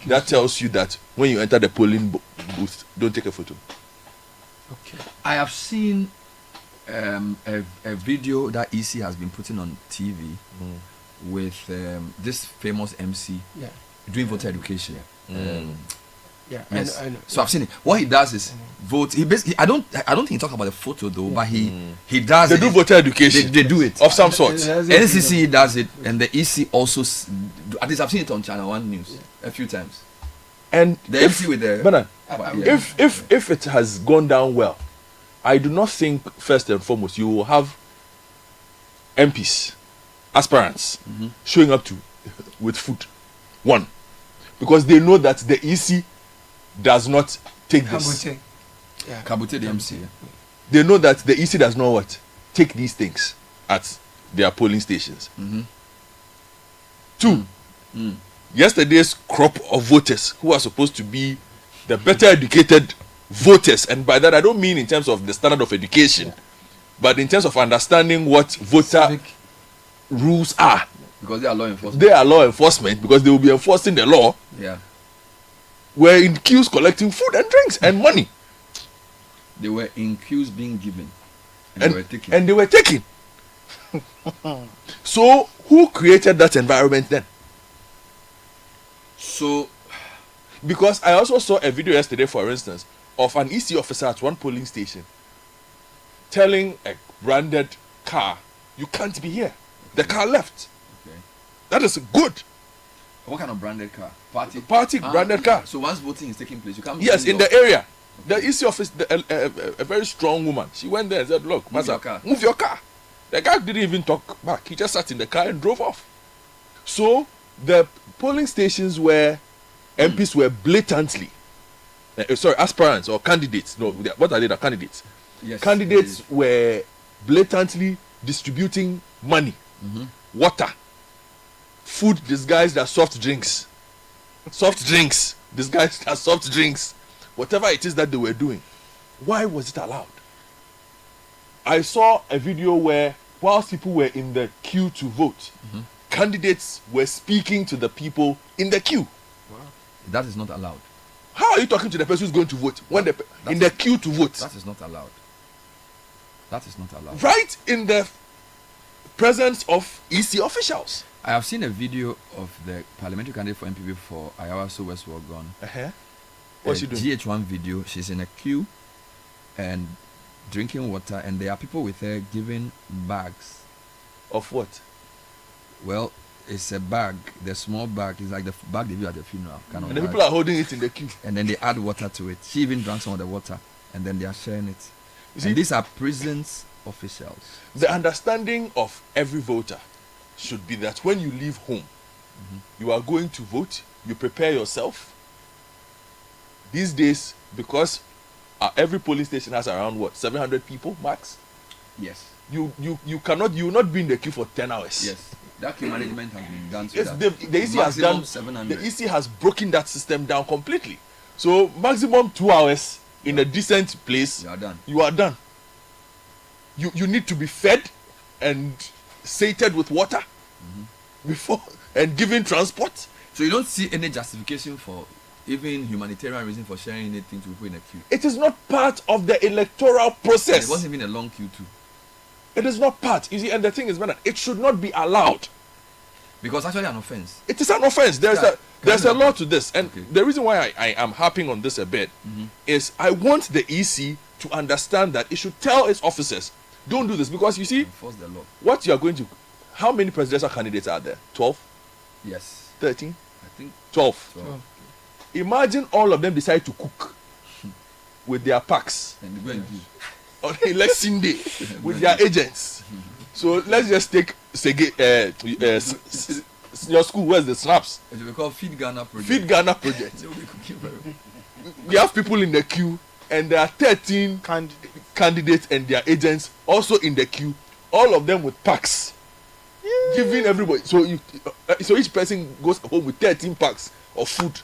that tells you that when you enter the polling booth, don't take a photo? Okay. I have seen a video that EC has been putting on TV with this famous MC doing voter education. Yes. So I've seen it. What he does is vote. He basically, I don't think he talks about the photo though, but he does. They do voter education. They do it of some sort. NCC does it, and the EC also. At least I've seen it on Channel 1 News a few times. And the MC with the. Bernard, if it has gone down well, I do not think first and foremost you will have MPs, aspirants, showing up with food. One, because they know that the EC does not take this. Kabute the MC. They know that the EC does not take these things at their polling stations. Two, yesterday's crop of voters who are supposed to be the better educated voters, and by that I don't mean in terms of the standard of education, but in terms of understanding what voter rules are. Because they are law enforcement. They are law enforcement because they will be enforcing the law. Yeah. Were in queues collecting food and drinks and money. They were in queues being given. And they were taking. So who created that environment then? So, because I also saw a video yesterday, for instance, of an EC officer at one polling station telling a branded car, you can't be here. The car left. Okay. That is good. What kind of branded car? Party branded car. So once voting is taking place, you can't. Yes, in the area. The EC office, a very strong woman. She went there and said, "Look, move your car." The guy didn't even talk back. He just sat in the car and drove off. So the polling stations where MPs were blatantly, aspirants or candidates. No, what are they? The candidates. Yes, candidates were blatantly distributing money, water, food disguised as soft drinks, disguised as soft drinks, whatever it is that they were doing. Why was it allowed? I saw a video where whilst people were in the queue to vote, candidates were speaking to the people in the queue. Wow. That is not allowed. How are you talking to the person who's going to vote when in the queue to vote? That is not allowed. That is not allowed. Right in the presence of EC officials. I have seen a video of the parliamentary candidate for MPP for Ayawaso West Wogon. What's she doing? GH1 video. She's in a queue and drinking water, and there are people with her giving bags. Of what? Well, it's a bag. The small bag is like the bag they do at the funeral. And the people are holding it in the queue. And then they add water to it. She even drank some of the water, and then they are sharing it. You see, these are prisons officials. The understanding of every voter should be that when you leave home, you are going to vote, you prepare yourself. These days, because every police station has around 700 people max. Yes. You will not be in the queue for 10 hours. Yes. That queue management has been done. Yes, the EC has done. 700. The EC has broken that system down completely. So maximum 2 hours in a decent place. You are done. You are done. You need to be fed and sated with water before and given transport. So you don't see any justification for even humanitarian reason for sharing anything to people in a queue. It is not part of the electoral process. And it wasn't even a long queue too. It is not part. You see, and the thing is, man, it should not be allowed. Because actually an offense. It is an offense. There's a law to this. And the reason why I am harping on this a bit is I want the EC to understand that it should tell its officers, don't do this. Because you see, enforce the law. What you are going to, how many presidential candidates are there? 12? Yes. 13? I think 12. Imagine all of them decide to cook with their packs and go and do on election day your school, where's the snaps? It will be called Feed Ghana Project. Feed Ghana Project. You have people in the queue, and there are 13 candidates and their agents also in the queue. All of them with packs, giving everybody. So each person goes home with 13 packs of food.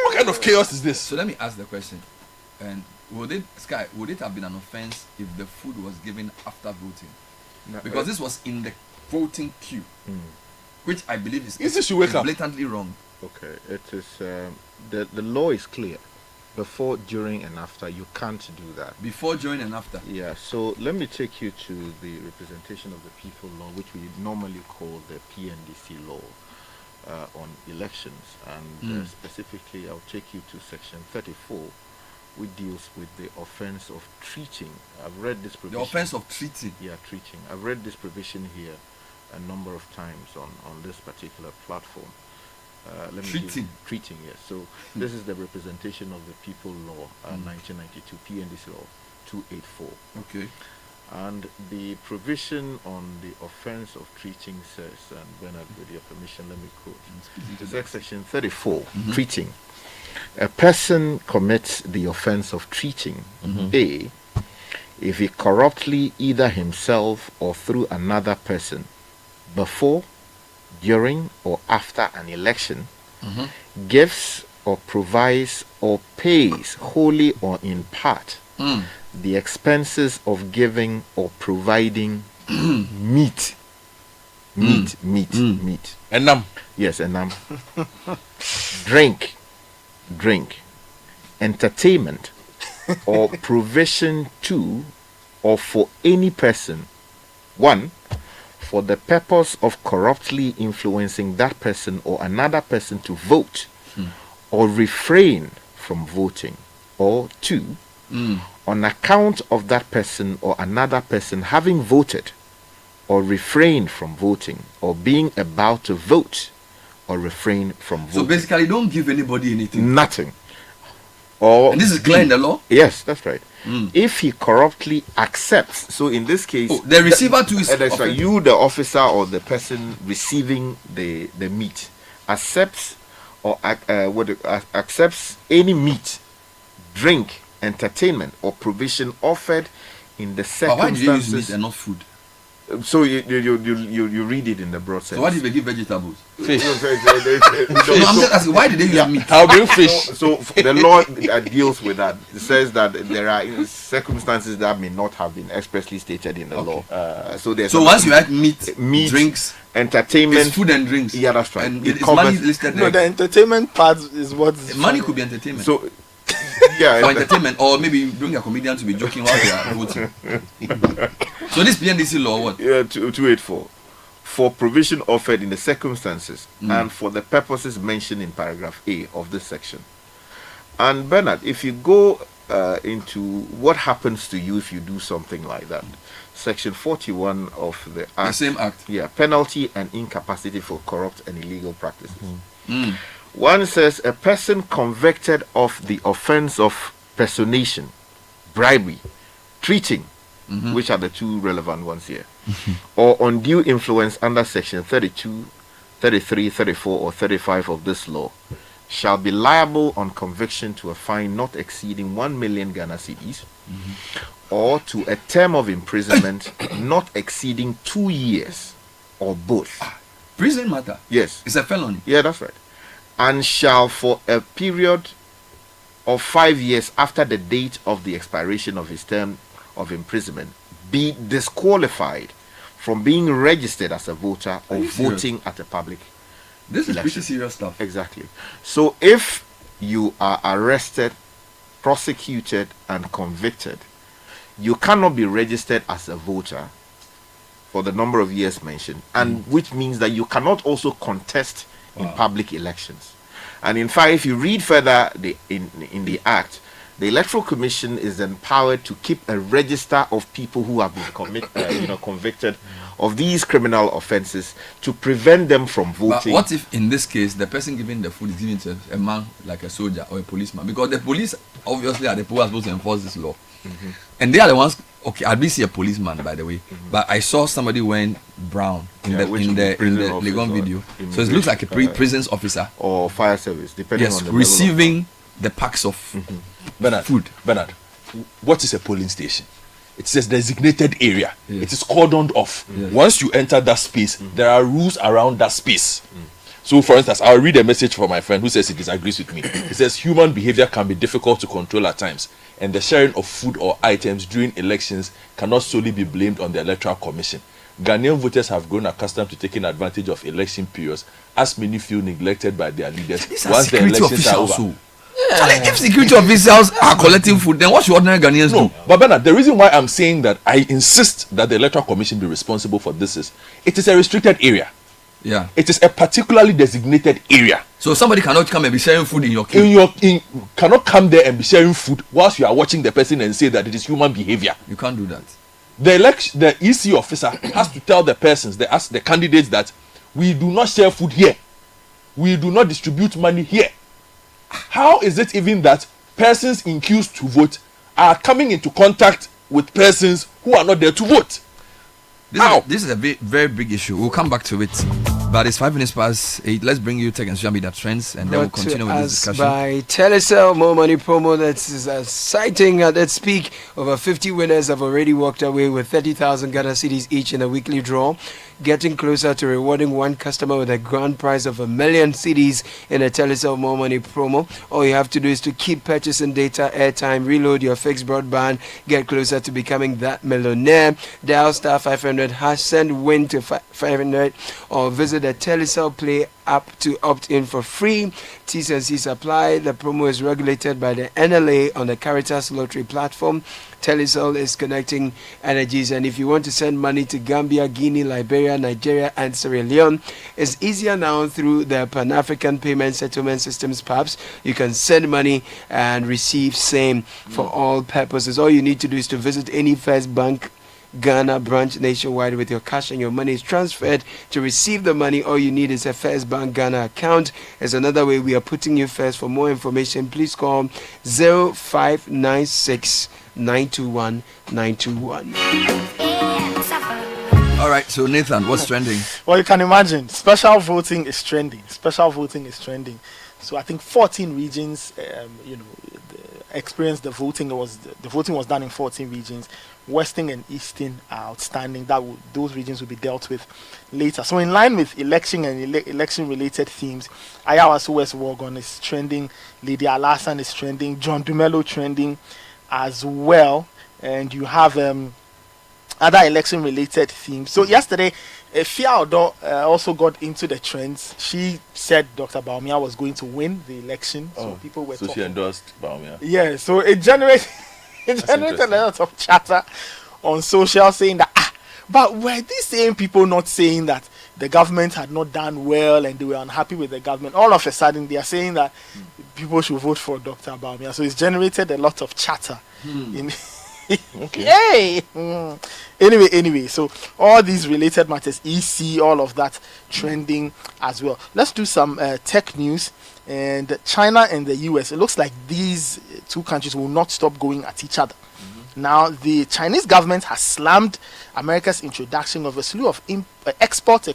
What kind of chaos is this? So let me ask the question: and would it have been an offense if the food was given after voting? No, because this was in the voting queue, which I believe is blatantly wrong. Okay, it is the law is clear. Before, during, and after, you can't do that. Before, during, and after. Yeah. So let me take you to the representation of the people law, which we normally call the PNDC law on elections, and specifically, I'll take you to section 34, which deals with the offense of treating. I've read this provision. The offense of treating. Yeah, treating. I've read this provision here a number of times on this particular platform. Treating, yes. So this is the representation of the people law, 1992, PNDC law 284. Okay. And the provision on the offense of treating says, and Bernard, with your permission, let me quote. Section 34, treating. A person commits the offense of treating, A, if he corruptly either himself or through another person before, during, or after an election gives or provides or pays wholly or in part the expenses of giving or providing meat. Enam. Yes, enam. drink, entertainment, or provision to or for any person. 1. For the purpose of corruptly influencing that person or another person to vote or refrain from voting. Or 2. On account of that person or another person having voted or refrained from voting or being about to vote or refrain from voting. So basically, don't give anybody anything. Nothing. Or and this is clear in the law? Yes, that's right. If he corruptly accepts, so in this case, the receiver too is that's right, you, the officer or the person receiving the meat, accepts or accepts any meat, drink, entertainment, or provision offered in the circumstances. But why do you use meat and not food? So you read it in the broad sense. So why did they give vegetables? Fish. No, I'm just asking, why did they use meat? I'll bring fish. So the law deals with that. It says that there are circumstances that may not have been expressly stated in the law. So once you add meat, drinks, entertainment, it's food and drinks. Yeah, that's right. And it's money listed there. No, the entertainment part is what money could be entertainment. So yeah, for entertainment, or maybe bring a comedian to be joking while they are voting. So this PNDC law, what? Yeah, 284. For provision offered in the circumstances and for the purposes mentioned in paragraph A of this section. And Bernard, if you go into what happens to you if you do something like that, section 41 of the Act. The same Act. Yeah, penalty and incapacity for corrupt and illegal practices. One says a person convicted of the offense of personation, bribery, treating, which are the two relevant ones here, or undue influence under section 32, 33, 34, or 35 of this law, shall be liable on conviction to a fine not exceeding 1 million Ghana cedis, or to a term of imprisonment not exceeding 2 years, or both. Prison matter? Yes. It's a felony? Yeah, that's right. And shall for a period of 5 years after the date of the expiration of his term of imprisonment be disqualified from being registered as a voter or voting at a public This is election. pretty serious stuff. Exactly. So if you are arrested, prosecuted, and convicted, you cannot be registered as a voter for the number of years mentioned, and which means that you cannot also contest in public elections. And in fact, if you read further in the Act, the Electoral Commission is empowered to keep a register of people who have been convicted of these criminal offences to prevent them from voting. But what if in this case the person giving the food is given to a man like a soldier or a policeman? Because the police obviously are the people who are supposed to enforce this law. And they are the ones Okay, I didn't see a policeman, by the way, but I saw somebody wearing brown in the Legon video. So it looks like a prisons officer or fire service, depending on the receiving the packs of food. Bernard, what is a polling station? It says designated area. Yes. It is cordoned off. Yes. Once you enter that space, there are rules around that space. So, for instance, I'll read a message from my friend who says he disagrees with me. He says human behavior can be difficult to control at times, and the sharing of food or items during elections cannot solely be blamed on the Electoral Commission. Ghanaian voters have grown accustomed to taking advantage of election periods, as many feel neglected by their leaders once the elections are over. If security officials are collecting food, then what should ordinary Ghanaians do? But Bernard, the reason why I'm saying that I insist that the Electoral Commission be responsible for this is it is a restricted area. Yeah. It is a particularly designated area. So somebody cannot come and be sharing food in your queue. Cannot come there and be sharing food whilst you are watching the person and say that it is human behavior. You can't do that. The EC officer has to tell the persons, the candidates, that we do not share food here. We do not distribute money here. How is it even that persons in queues to vote are coming into contact with persons who are not there to vote? This is a very big issue. We'll come back to it. But it's 5 minutes past 8. Let's bring you tech and social media trends, and then we'll continue with this discussion. By Telecel More Money promo that's exciting at its peak. Over 50 winners have already walked away with 30,000 Ghana cedis each in a weekly draw, getting closer to rewarding one customer with a grand prize of 1 million cedis in a Telecel More Money promo. All you have to do is to keep purchasing data, airtime, reload your fixed broadband, get closer to becoming that millionaire. Dial star 500 # send win to 500 or visit the Telecel Play app to opt in for free. T's and C's apply. The promo is regulated by the NLA on the Caritas Lottery platform. Telecel is connecting energies, and if you want to send money to Gambia, Guinea, Liberia, Nigeria, and Sierra Leone, it's easier now through the Pan-African Payment Settlement Systems PAPS. You can send money and receive same for all purposes. All you need to do is to visit any First Bank Ghana branch nationwide with your cash, and your money is transferred. To receive the money, all you need is a First Bank Ghana account. As another way we are putting you first. For more information, please call 0596 921 921. All right, so Nathan, what's trending? Well, you can imagine, special voting is trending. So I think 14 regions, experienced the voting. The voting was done in 14 regions. Western and Eastern are outstanding. Those regions will be dealt with later. So in line with election and election-related themes, Ayawa's West Wogon is trending. Lady Alasan is trending. John Dumelo trending as well. And you have other election-related themes. So yesterday, Fia Odo also got into the trends. She said Dr. Baumia was going to win the election. So people were talking. She endorsed Baumia. Yeah, so it generated a lot of chatter on social saying that, but were these same people not saying that the government had not done well and they were unhappy with the government? All of a sudden, they are saying that people should vote for Dr. Baumia. So it's generated a lot of chatter. Okay. Yay! Anyway, so all these related matters, EC, all of that trending as well. Let's do some tech news. And China and the US, it looks like these two countries will not stop going at each other. Now, the Chinese government has slammed America's introduction of a slew of export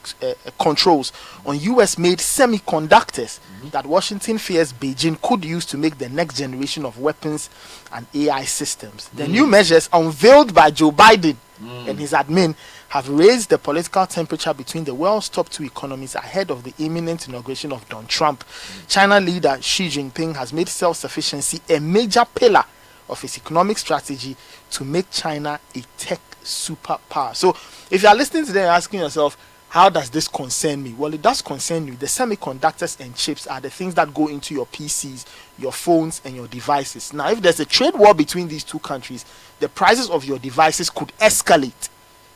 controls on US-made semiconductors that Washington fears Beijing could use to make the next generation of weapons and AI systems. The new measures unveiled by Joe Biden and his admin have raised the political temperature between the world's top two economies ahead of the imminent inauguration of Donald Trump. China leader Xi Jinping has made self-sufficiency a major pillar of his economic strategy to make China a tech superpower. So if you are listening today and asking yourself, how does this concern me? Well, it does concern you. The semiconductors and chips are the things that go into your PCs, your phones, and your devices. Now, if there's a trade war between these two countries, the prices of your devices could escalate.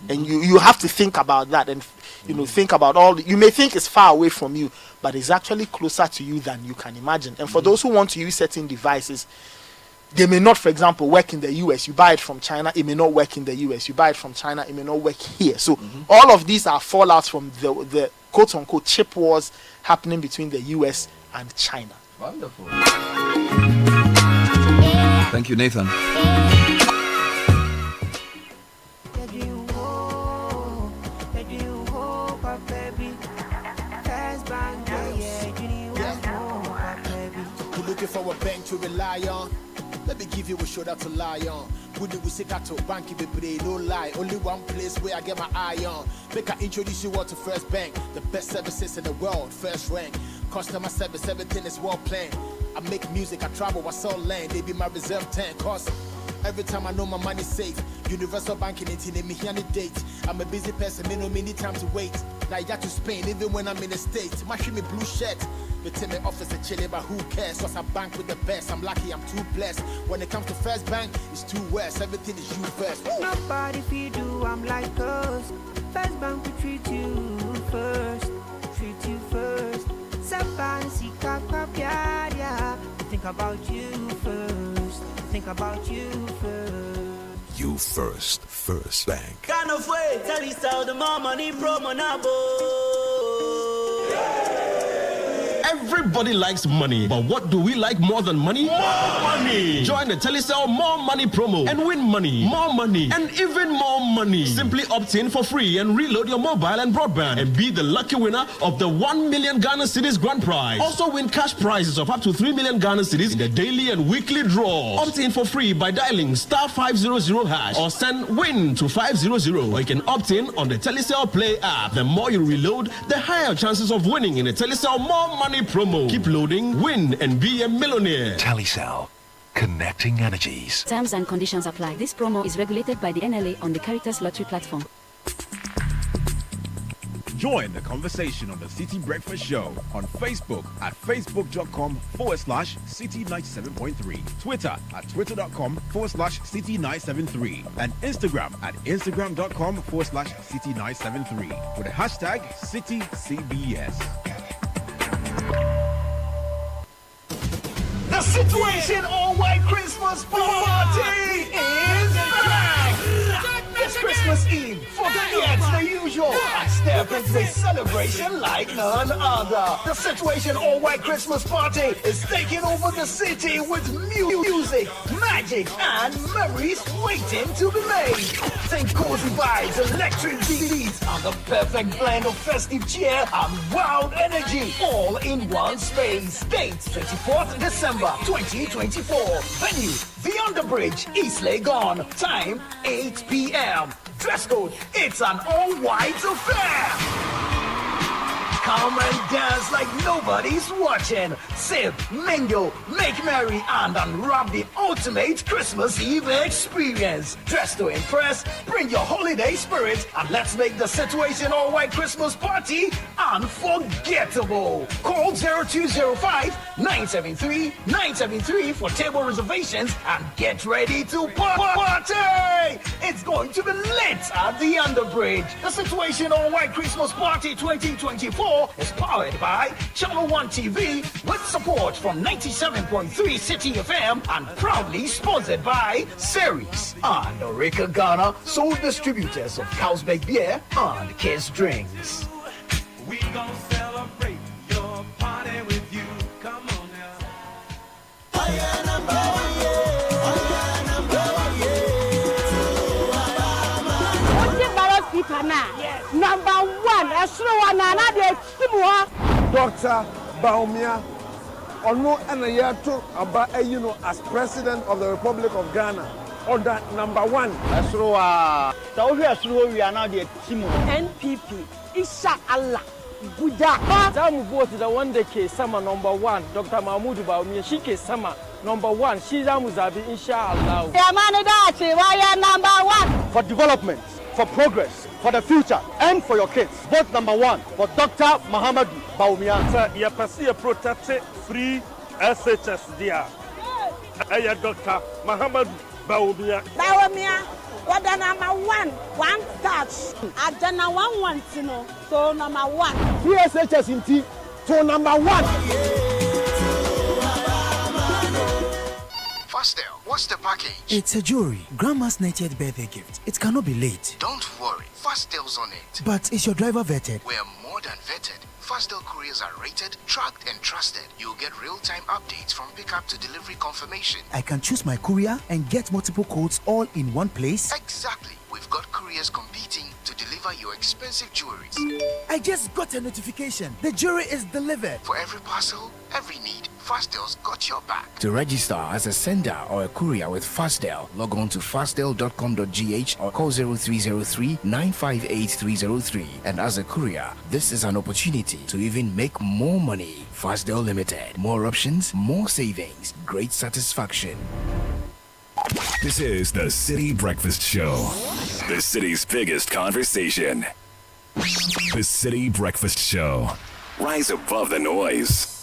And you have to think about that, and think about you may think it's far away from you, but it's actually closer to you than you can imagine. And for those who want to use certain devices, they may not, for example, work in the US. You buy it from China, it may not work in the US. You buy it from China, it may not work here. So all of these are fallouts from the quote-unquote chip wars happening between the US and China. Wonderful. Thank you, Nathan. to rely on. Let me give you a shoulder to lie on. Would we say to bank if no lie? Only one place where I get my eye on. Make I introduce you all to First Bank, the best services in the world, first rank. Customer service, everything is well planned. I make music, I travel, I sell land. They be my reserve 10. Cause every time I know my money's safe. Universal banking, it's in me here date. I'm a busy person, me no need time to wait. Now I got to Spain, even when I'm in the States. My me blue shirt. They tell me office a chilly, but who cares? Cause I bank with the best. I'm lucky, I'm too blessed. When it comes to First Bank, it's too west. Everything is you first. Nobody feed you, I'm like us. First Bank will treat you first. Treat you first. Think about you first. Think about you first. You first. First Bank. Kind of way, tell you so the more money promo now. Everybody likes money, but what do we like more than money? More money! Join the Telecel More Money promo and win money, more money, and even more money. Simply opt in for free and reload your mobile and broadband and be the lucky winner of the 1 million Ghana cedis grand prize. Also win cash prizes of up to 3 million Ghana cedis in the daily and weekly draws. Opt in for free by dialing *500# or send WIN to 500, or you can opt in on the Telecel Play app. The more you reload, the higher chances of winning in the Telecel More Money promo. Keep loading, win, and be a millionaire. Telecel. Connecting energies. Terms and conditions apply. This promo is regulated by the NLA on the Caritas Lottery platform. Join the conversation on the Citi Breakfast Show on Facebook at facebook.com/Citi 97.3, Twitter at twitter.com/Citi 973, and Instagram at instagram.com/Citi 973 with the hashtag CitiCBS. The Situation All White Christmas Party is back! It's Christmas Eve, forget the usual. I step into a celebration like none other. The Situation All White Christmas Party is taking over the city with music, magic, and memories waiting to be made. Think cozy vibes, electric beats, and the perfect blend of festive cheer and wild energy, all in one space. Date 24th December 2024. Venue Beyond the Bridge, East Legon. Time 8 p.m. Dress code, it's an all-white affair. Come and dance like nobody's watching. Sip, mingle, make merry, and unwrap the ultimate Christmas Eve experience. Dress to impress, bring your holiday spirit, and let's make the Situation All White Christmas Party unforgettable. Call 0205-973-973 for table reservations and get ready to party. It's going to be lit at the Underbridge. The Situation All White Christmas Party 2024 is powered by Channel 1 TV with support from 97.3 Citi FM and proudly sponsored by Ceres and Orica Ghana, sole distributors of Carlsberg beer and Kiss drinks. We gon' celebrate your party with you. Come on now. Yes. Number one, Dr. Baumia, Ono Anayato Aba Eyino as President of the Republic of Ghana. Order number one. Asroa. So we are now the team. NPP, Isha Allah. Buddha. Zamu vote the one case summer number one. Dr. Mahmoud Baumia, she case summer number one. She Zamuzabi, inshallah. Why number one? For development, for progress, for the future, and for your kids. Vote number one for Dr. Muhammad Baumia. Sir, you pursue protected free SHS there. Hey, Dr. Muhammad Baumia. Baumia, what the number one touch. I don't know one, you know. So number one. Free SHS in T. So number one. Fastel, what's the package? It's a jewelry. Grandma's 90th birthday gift. It cannot be late. Don't worry, Fastel's on it. But is your driver vetted? We're more than vetted. Fastel couriers are rated, tracked, and trusted. You'll get real-time updates from pickup to delivery confirmation. I can choose my courier and get multiple codes all in one place? Exactly. We've got couriers competing to deliver your expensive jewelries. I just got a notification. The jewelry is delivered. For every parcel, every need, Fastdel's got your back. To register as a sender or a courier with Fastdel, log on to fastdel.com.gh or call 0303 958 303. And as a courier, this is an opportunity to even make more money. Fastdel Limited. More options, more savings, great satisfaction. This is the Citi Breakfast Show, the city's biggest conversation. The Citi Breakfast Show. Rise above the noise.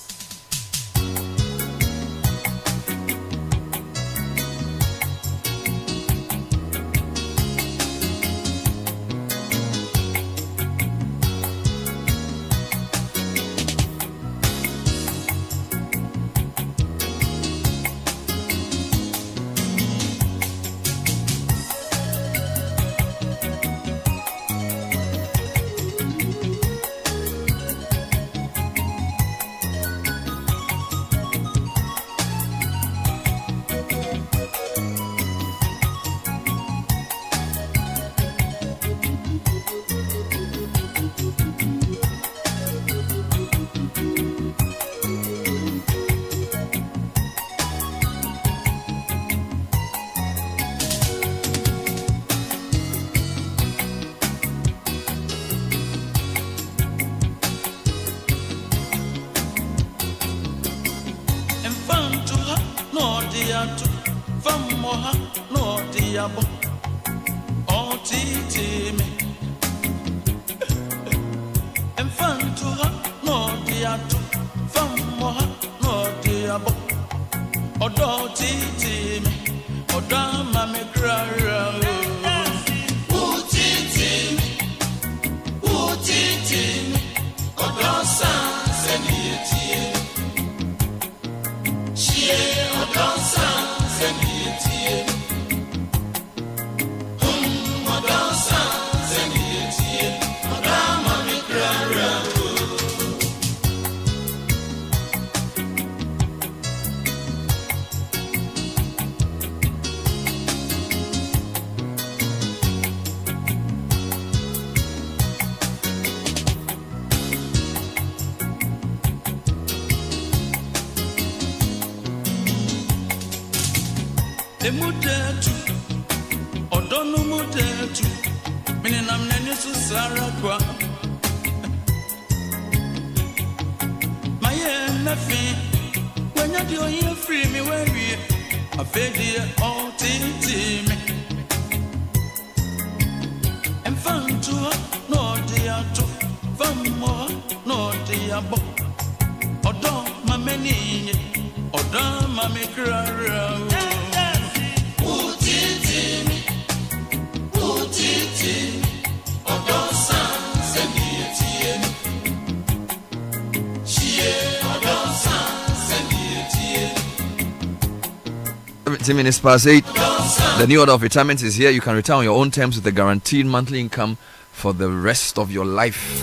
Minutes past 8. The new order of retirement is here. You can retire on your own terms with a guaranteed monthly income for the rest of your life.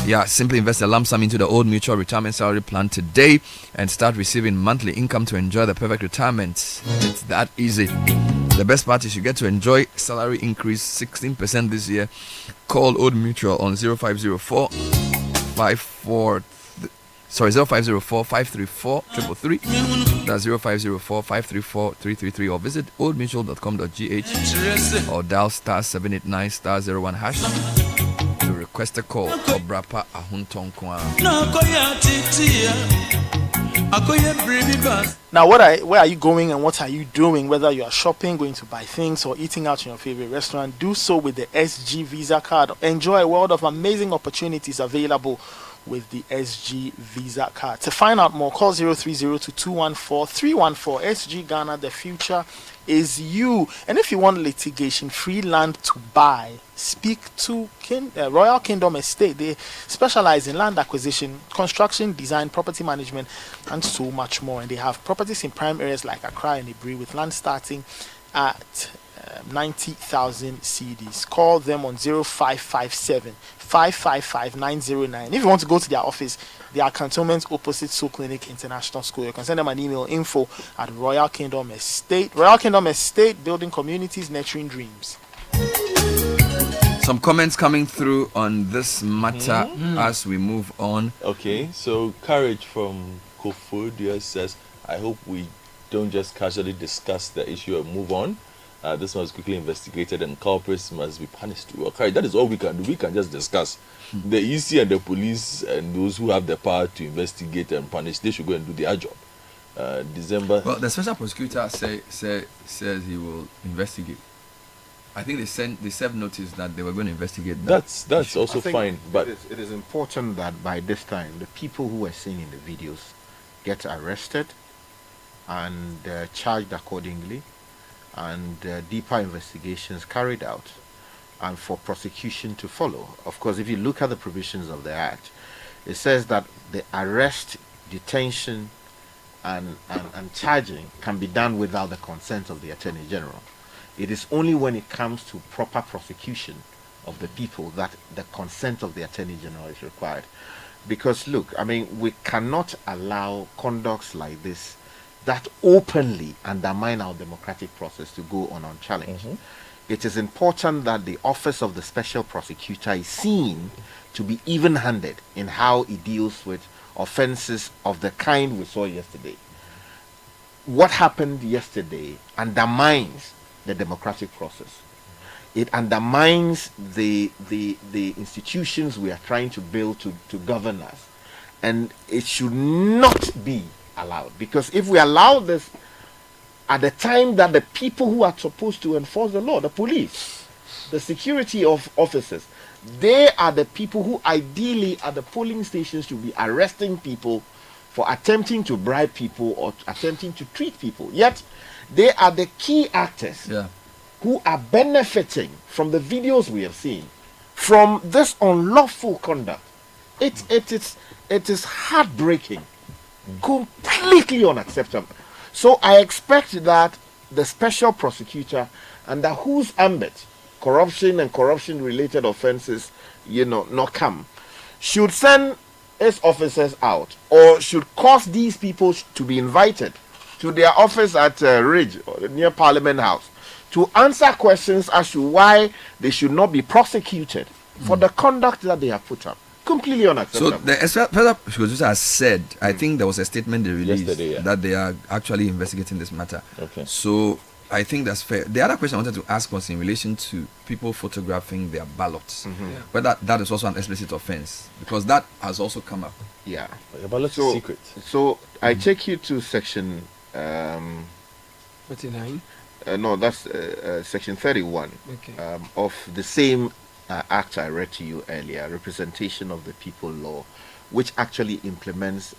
Yeah, simply invest a lump sum into the Old Mutual Retirement Salary Plan today and start receiving monthly income to enjoy the perfect retirement. It's that easy. The best part is you get to enjoy salary increase 16% this year. Call Old Mutual on 0504 534 333. That's 0504 534 333, or visit oldmutual.com.gh or dial star 789 star 01 hash to request a call for Brapa Ahuntonkwa. Now, where are you going and what are you doing? Whether you are shopping, going to buy things, or eating out in your favorite restaurant, do so with the SG Visa card. Enjoy a world of amazing opportunities available with the SG Visa card. To find out more, call 030-214-314. SG Ghana, the future is you. And if you want litigation-free land to buy, speak to Royal Kingdom Estate. They specialize in land acquisition, construction, design, property management, and so much more. And they have properties in prime areas like Accra and Ibri, with land starting at 90,000 CDs. Call them on 0557 555 909. If you want to go to their office, they are cantonment opposite Soul Clinic International School. You can send them an email, info@Royal Kingdom Estate. Royal Kingdom Estate, building communities, nurturing dreams. Some comments coming through on this matter as we move on. Okay, so Courage from Kofodia says, I hope we don't just casually discuss the issue and move on. This one is quickly investigated and culprits must be punished. Okay, that is all we can do. We can just discuss. The EC and the police and those who have the power to investigate and punish, they should go and do their job. December. Well, the special prosecutor says he will investigate. I think they served notice that they were going to investigate that. That's also fine, but it is important that by this time the people who were seen in the videos get arrested and charged accordingly, and deeper investigations carried out, and for prosecution to follow. Of course, if you look at the provisions of the Act, it says that the arrest, detention, and charging can be done without the consent of the Attorney General. It is only when it comes to proper prosecution of the people that the consent of the Attorney General is required. Because look, I mean, we cannot allow conducts like this that openly undermine our democratic process to go on unchallenged. It is important that the office of the special prosecutor is seen to be even-handed in how it deals with offenses of the kind we saw yesterday. What happened yesterday undermines the democratic process. It undermines the institutions we are trying to build to govern us, and it should not be allowed, because if we allow this at the time that the people who are supposed to enforce the law, the police, the security of officers, they are the people who ideally at the polling stations should be arresting people for attempting to bribe people or attempting to treat people. Yet they are the key actors who are benefiting from the videos we have seen, from this unlawful conduct. It is heartbreaking, completely unacceptable. So I expect that the special prosecutor, under whose ambit corruption and corruption-related offenses, not come, should send its officers out, or should cause these people to be invited to their office at Ridge, or near Parliament House, to answer questions as to why they should not be prosecuted for the conduct that they have put up. Completely unacceptable. So the special prosecutor has said, I think there was a statement they released yesterday, that they are actually investigating this matter. Okay. So I think that's fair. The other question I wanted to ask was in relation to people photographing their ballots. But that is also an explicit offense, because that has also come up. Yeah. Your ballot is secret. So I take you to section 49. No, that's section 31 of the same act I read to you earlier, Representation of the People Law, which actually implements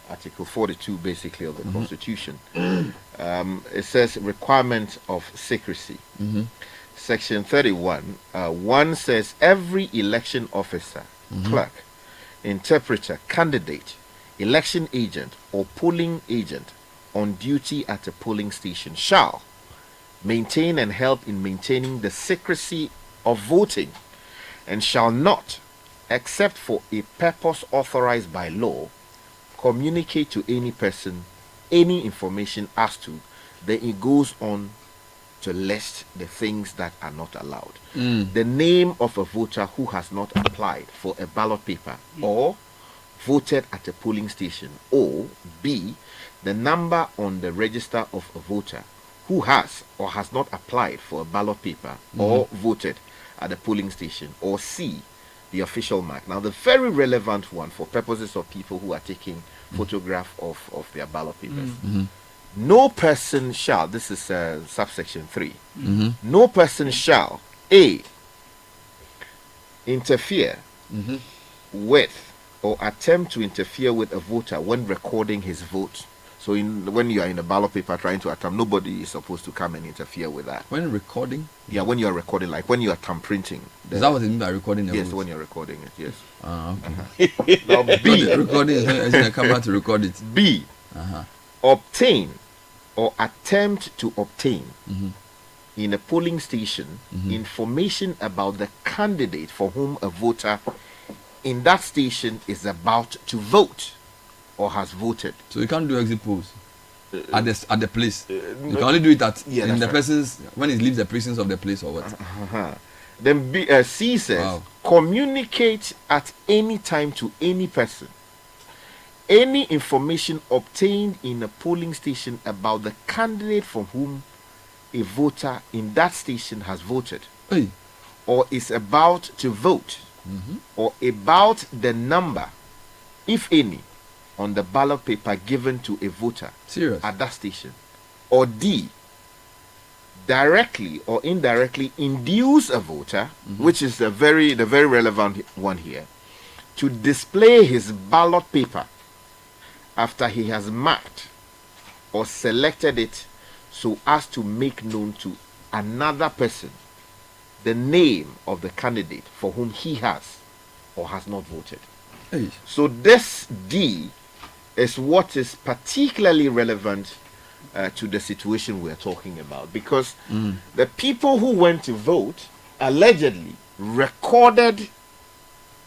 Article 42 basically of the Constitution. It says requirement of secrecy. Section 31, 1 says every election officer, clerk, interpreter, candidate, election agent, or polling agent on duty at a polling station shall maintain and help in maintaining the secrecy of voting, and shall not, except for a purpose authorized by law, communicate to any person any information as to. Then it goes on to list the things that are not allowed. The name of a voter who has not applied for a ballot paper or voted at a polling station, or B, the number on the register of a voter who has or has not applied for a ballot paper or voted at the polling station, or C, the official mark. Now, the very relevant one for purposes of people who are taking photograph of their ballot papers. No person shall, this is subsection 3, no person shall, A, interfere with or attempt to interfere with a voter when recording his vote. So when you are in a ballot paper trying to attempt, nobody is supposed to come and interfere with that. When recording? Yeah, when you are recording, like when you are thumb printing. Is that what it means by recording? Yes, when you're recording it, yes. Okay. Now, B. Recording is in a camera to record it. B. Obtain or attempt to obtain in a polling station information about the candidate for whom a voter in that station is about to vote or has voted. So you can't do exit polls at the place. You can only do it at in the person's when it leaves the presence of the place or what. Then C says communicate at any time to any person any information obtained in a polling station about the candidate for whom a voter in that station has voted, or is about to vote, or about the number, if any, on the ballot paper given to a voter at that station, or D, directly or indirectly induce a voter, which is the very relevant one here, to display his ballot paper after he has marked or selected it so as to make known to another person the name of the candidate for whom he has or has not voted. So this D is what is particularly relevant to the situation we're talking about, because the people who went to vote allegedly recorded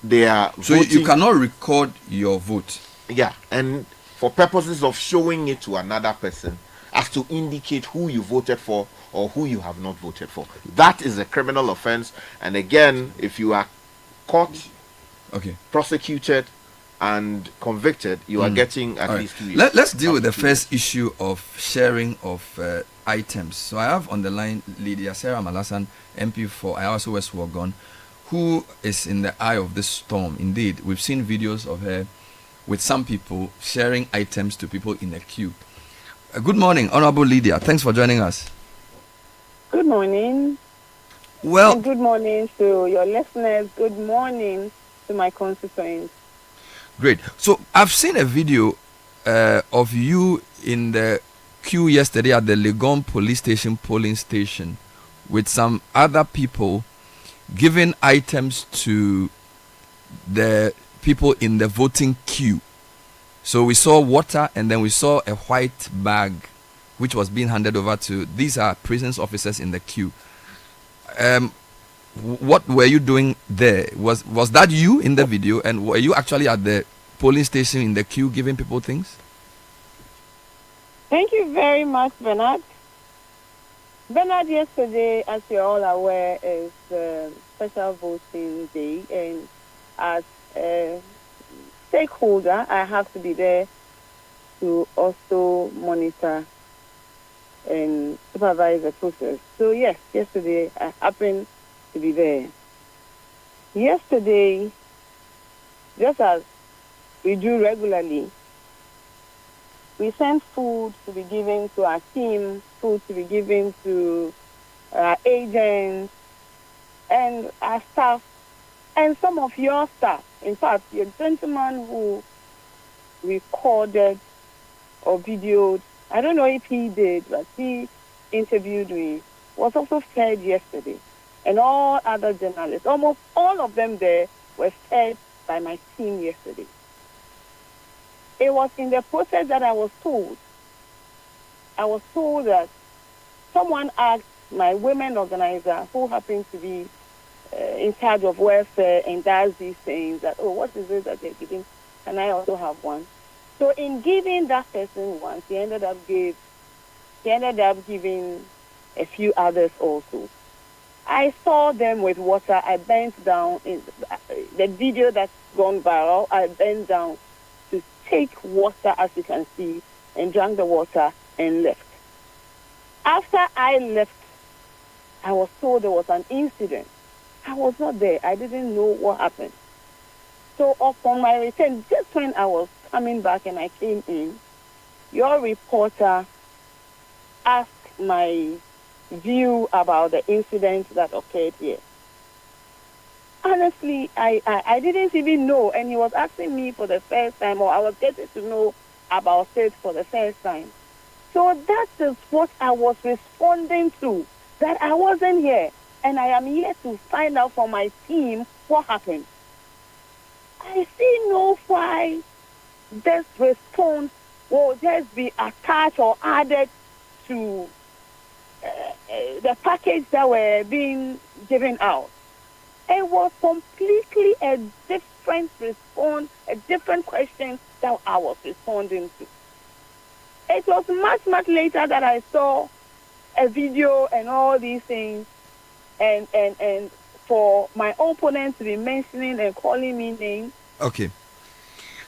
their so voting. You cannot record your vote. Yeah, and for purposes of showing it to another person as to indicate who you voted for or who you have not voted for. That is a criminal offense, and again, if you are caught, prosecuted, and convicted, you are getting at least 2 years. Let's deal with the first issue of sharing of items. So I have on the line Lydia Sarah Malasan, MP for Ayawaso West Wogon, who is in the eye of this storm. Indeed, we've seen videos of her with some people sharing items to people in a queue. Good morning, Honorable Lydia. Thanks for joining us. Good morning. Well, and good morning to your listeners. Good morning to my constituents. Great. So I've seen a video of you in the queue yesterday at the Legon police station polling station with some other people giving items to the people in the voting queue. So we saw water, and then we saw a white bag which was being handed over to, these are prison officers in the queue. What were you doing there? Was that you in the video, and were you actually at the polling station in the queue giving people things? Thank you very much, Bernard. Bernard, yesterday, as you're all aware, is special voting day, and as a stakeholder, I have to be there to also monitor and supervise the process. So yes, yesterday I happened to be there. Yesterday, just as we do regularly, we sent food to be given to our team, food to be given to our agents and our staff, and some of your staff. In fact, your gentleman who recorded or videoed, I don't know if he did, but he interviewed me, was also fed yesterday. And all other journalists, almost all of them there, were fed by my team yesterday. It was in the process that I was told that someone asked my women organizer, who happens to be in charge of welfare and does these things, that, oh, what is it that they're giving? Can I also have one? So in giving that person one, he ended up giving a few others also. I saw them with water. I bent down. In the video that's gone viral, I bent down to take water, as you can see, and drank the water and left. After I left, I was told there was an incident. I was not there. I didn't know what happened. So upon my return, just when I was coming back and I came in, your reporter asked my view about the incident that occurred here. Honestly, I didn't even know, and he was asking me for the first time, or I was getting to know about it for the first time. So that is what I was responding to, that I wasn't here, and I am here to find out from my team what happened. I see no why this response will just be attached or added to the package that were being given out. It was completely a different response, a different question that I was responding to. It was much, much later that I saw a video and all these things, and for my opponent to be mentioning and calling me names. Okay.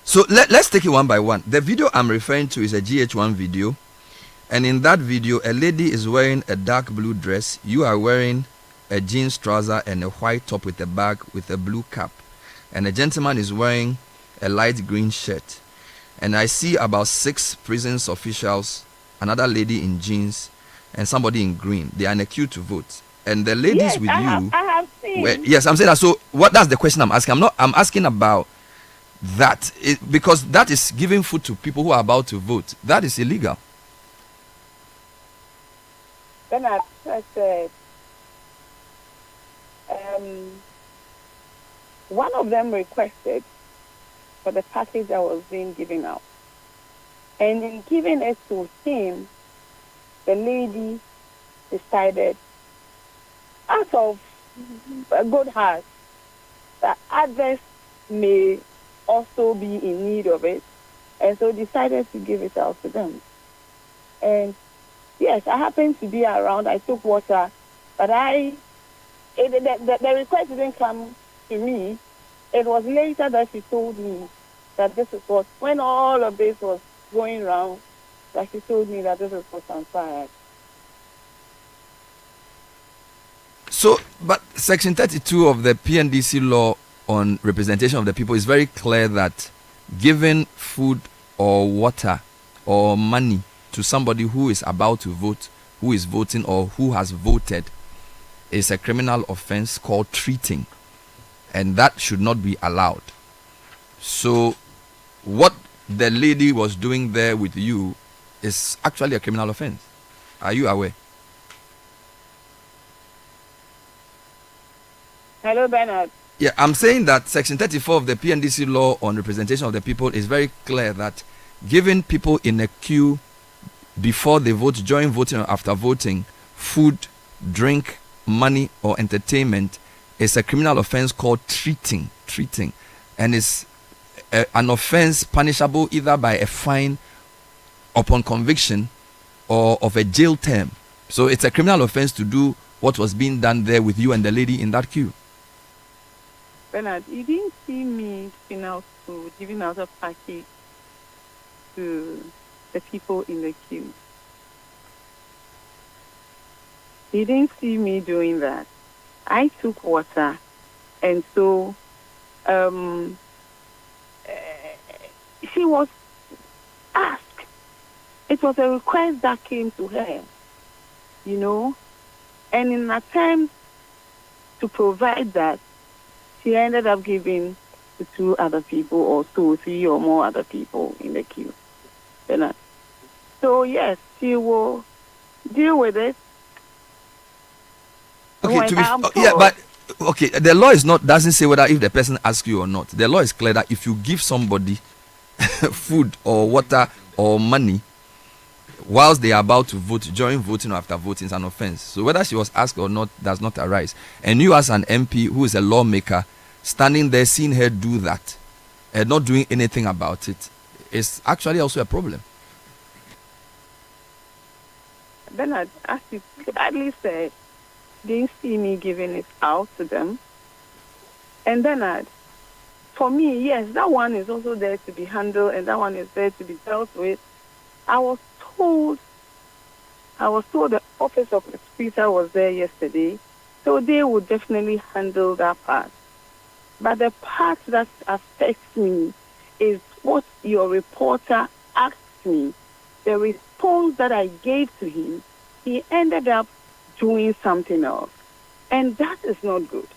So let's take it one by one. The video I'm referring to is a GH1 video. And in that video, a lady is wearing a dark blue dress. You are wearing a jeans trouser and a white top with a bag with a blue cap. And a gentleman is wearing a light green shirt. And I see about 6 prisons officials, another lady in jeans, and somebody in green. They are in a queue to vote. And the ladies with you. I have seen. Yes, I'm saying that. So that's the question I'm asking. I'm asking about that. Because that is giving food to people who are about to vote. That is illegal. Then I said, one of them requested for the package that was being given out. And in giving it to him, the lady decided, out of a good heart, that others may also be in need of it, and so decided to give it out to them. And yes, I happened to be around. I took water, but the request didn't come to me. It was later that she told me that this is what, when all of this was going round, that she told me that this is what transpired. So, but Section 32 of the PNDC law on representation of the people is very clear that giving food or water or money to somebody who is about to vote, who is voting, or who has voted is a criminal offense called treating, and that should not be allowed. So what the lady was doing there with you is actually a criminal offense. Are you aware? Hello, Bernard. Yeah, I'm saying that Section 34 of the PNDC law on representation of the people is very clear that giving people in a queue before they vote, during voting, or after voting, food, drink, money, or entertainment is a criminal offense called treating, and is an offense punishable either by a fine upon conviction or of a jail term. So it's a criminal offense to do what was being done there with you and the lady in that queue. Bernard, you didn't see me giving out a package to the people in the queue. You didn't see me doing that. I took water, and so she was asked. It was a request that came to her, and in an attempt to provide that, she ended up giving to 2 other people, or 2, 3 or more other people in the queue. So yes, she will deal with it. Okay, the law doesn't say whether if the person asks you or not. The law is clear that if you give somebody food or water or money whilst they are about to vote, during voting or after voting, is an offense. So whether she was asked or not does not arise. And you as an MP who is a lawmaker standing there seeing her do that and not doing anything about it is actually also a problem. Bernard, as you clearly said, didn't see me giving it out to them. And Bernard, for me, yes, that one is also there to be handled, and that one is there to be dealt with. I was told the office of the speaker was there yesterday, so they would definitely handle that part. But the part that affects me is what your reporter asked me. The response that I gave to him, he ended up doing something else. And that is not good.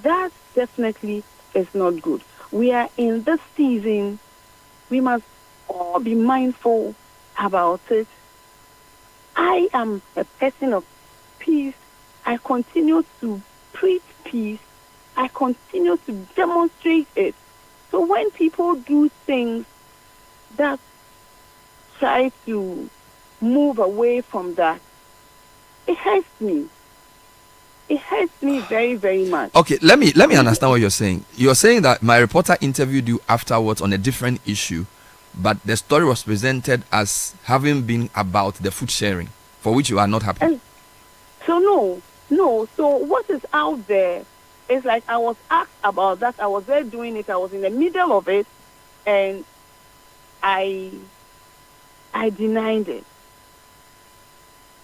That definitely is not good. We are in this season. We must all be mindful about it. I am a person of peace. I continue to preach peace. I continue to demonstrate it. So when people do things that try to move away from that, it hurts me. It hurts me very, very much. Okay, let me understand what you're saying. You're saying that my reporter interviewed you afterwards on a different issue, but the story was presented as having been about the food sharing, for which you are not happy. So no. So what is out there is like I was asked about that. I was there doing it. I was in the middle of it. and I denied it.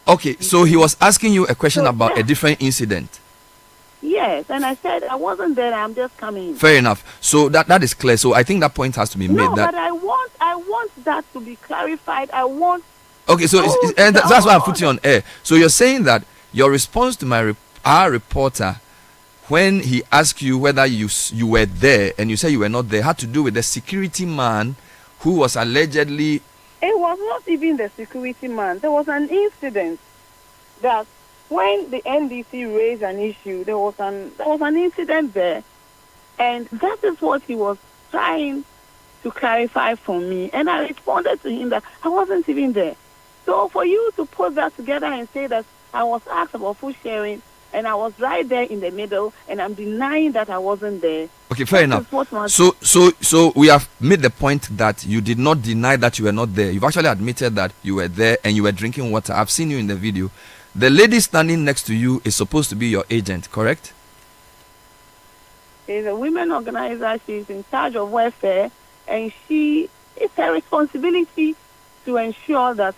Okay, so he was asking you a question about a different incident. Yes, and I said I wasn't there. I'm just coming. Fair enough. So that is clear. So I think that point has to be made. No, that but I want that to be clarified. I want. Okay, so and that's why I'm putting you on air. So you're saying that your response to our reporter, when he asked you whether you were there and you said you were not there, had to do with the security man who was allegedly. It was not even the security man. There was an incident that when the NDC raised an issue, there was an incident there, and that is what he was trying to clarify for me. And I responded to him that I wasn't even there. So for you to put that together and say that I was asked about food sharing, and I was right there in the middle, and I'm denying that I wasn't there. Okay, fair enough. So we have made the point that you did not deny that you were not there. You've actually admitted that you were there and you were drinking water. I've seen you in the video. The lady standing next to you is supposed to be your agent, correct? She's a women organizer. She's in charge of welfare, and it's her responsibility to ensure that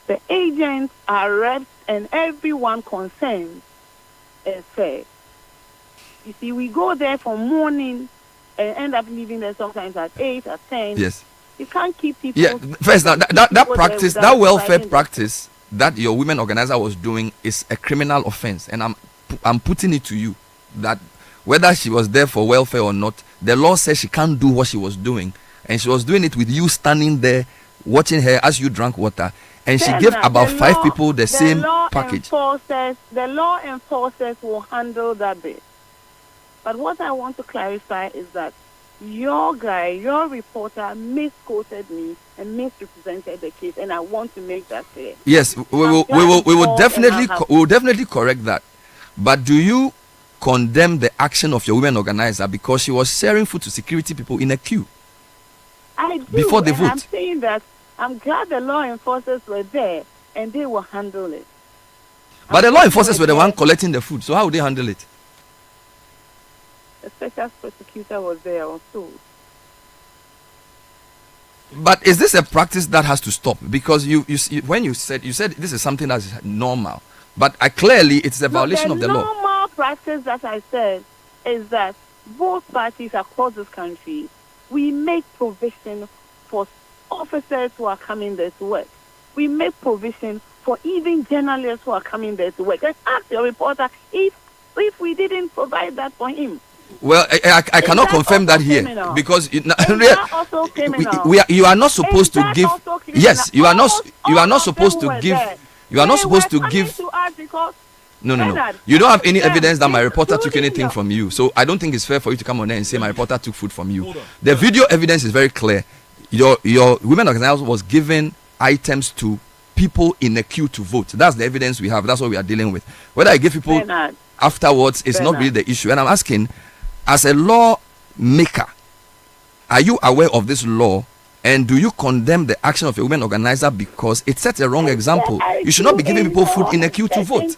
the agents are reps and everyone concerned is fair. You see, we go there from morning and end up leaving there sometimes at 8 or 10. Yes. You can't keep people. Yeah. First, now that practice, that welfare practice that your women organizer was doing is a criminal offense, and I'm putting it to you that whether she was there for welfare or not, the law says she can't do what she was doing, and she was doing it with you standing there watching her as you drank water, and she gave about 5 people the same package. The law enforcers will handle that bit. But what I want to clarify is that your reporter misquoted me and misrepresented the case, and I want to make that clear. Yes, we will definitely correct that. But do you condemn the action of your women organizer because she was sharing food to security people in a queue? I do, before they vote. I'm saying that I'm glad the law enforcers were there and they will handle it. But the law enforcers were the one collecting the food, so how would they handle it? The special prosecutor was there also. But is this a practice that has to stop? Because when you said this is something that is normal, but clearly it's a violation of the law. The normal practice that I said is that both parties across this country, we make provision for officers who are coming there to work. We make provision for even journalists who are coming there to work. And ask your reporter if we didn't provide that for him. Well, I cannot confirm that here criminal? Because you are not supposed to give. Yes, you are not supposed to give. You are not supposed to give. No. You don't have any evidence that my reporter took anything from you. So I don't think it's fair for you to come on there and say my reporter took food from you. The video evidence is very clear. Your women organizer was giving items to people in a queue to vote. That's the evidence we have. That's what we are dealing with. Whether I give people afterwards is not really the issue. And I'm asking, as a lawmaker, are you aware of this law? And do you condemn the action of a women organizer because it sets a wrong example? You should not be giving people food in a queue to vote.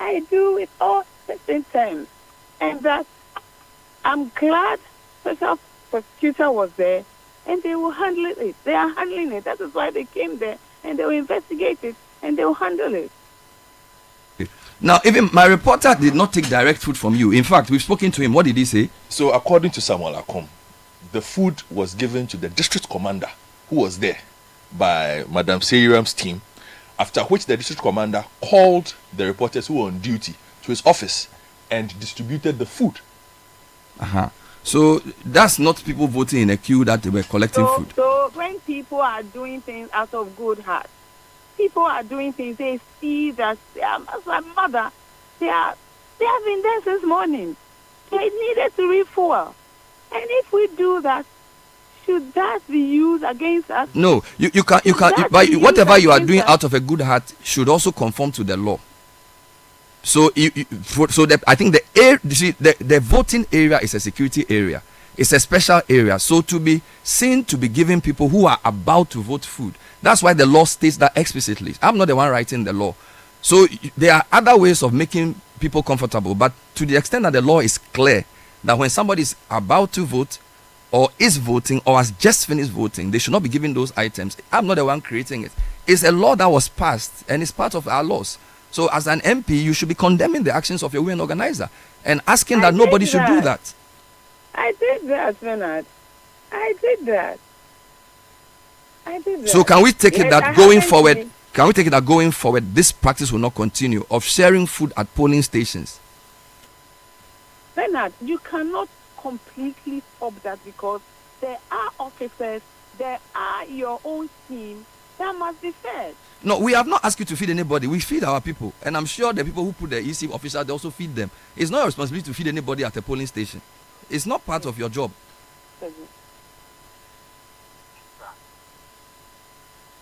I do it all at the same time. And that I'm glad special prosecutor was there and they will handle it. They are handling it. That is why they came there and they will investigate it and they will handle it. Now, even my reporter did not take direct food from you. In fact, we've spoken to him. What did he say? So according to Samuel Akom, the food was given to the district commander who was there by Madam Seyram's team, after which the district commander called the reporters who were on duty to his office and distributed the food. So that's not people voting in a queue that they were collecting food. So when people are doing things out of good heart, people are doing things, they see that as my mother, they have been there since morning. They needed to refuel. And if we do that, should that be used against us? No, you can't. Whatever you are doing out of a good heart should also conform to the law. So, I think the voting area is a security area. It's a special area. So to be seen to be giving people who are about to vote food, that's why the law states that explicitly. I'm not the one writing the law. So there are other ways of making people comfortable, but to the extent that the law is clear that when somebody is about to vote or is voting or has just finished voting, they should not be given those items. I'm not the one creating it. It's a law that was passed and it's part of our laws. So as an MP, you should be condemning the actions of your women organizer and asking that nobody should do that. I did that, Bernard. I did that. So can we take it that going forward, this practice will not continue of sharing food at polling stations? Bernard, you cannot completely stop that because there are officers, there are your own team that must be fed. No, we have not asked you to feed anybody. We feed our people. And I'm sure the people who put the EC officers, they also feed them. It's not your responsibility to feed anybody at a polling station. It's not part of your job.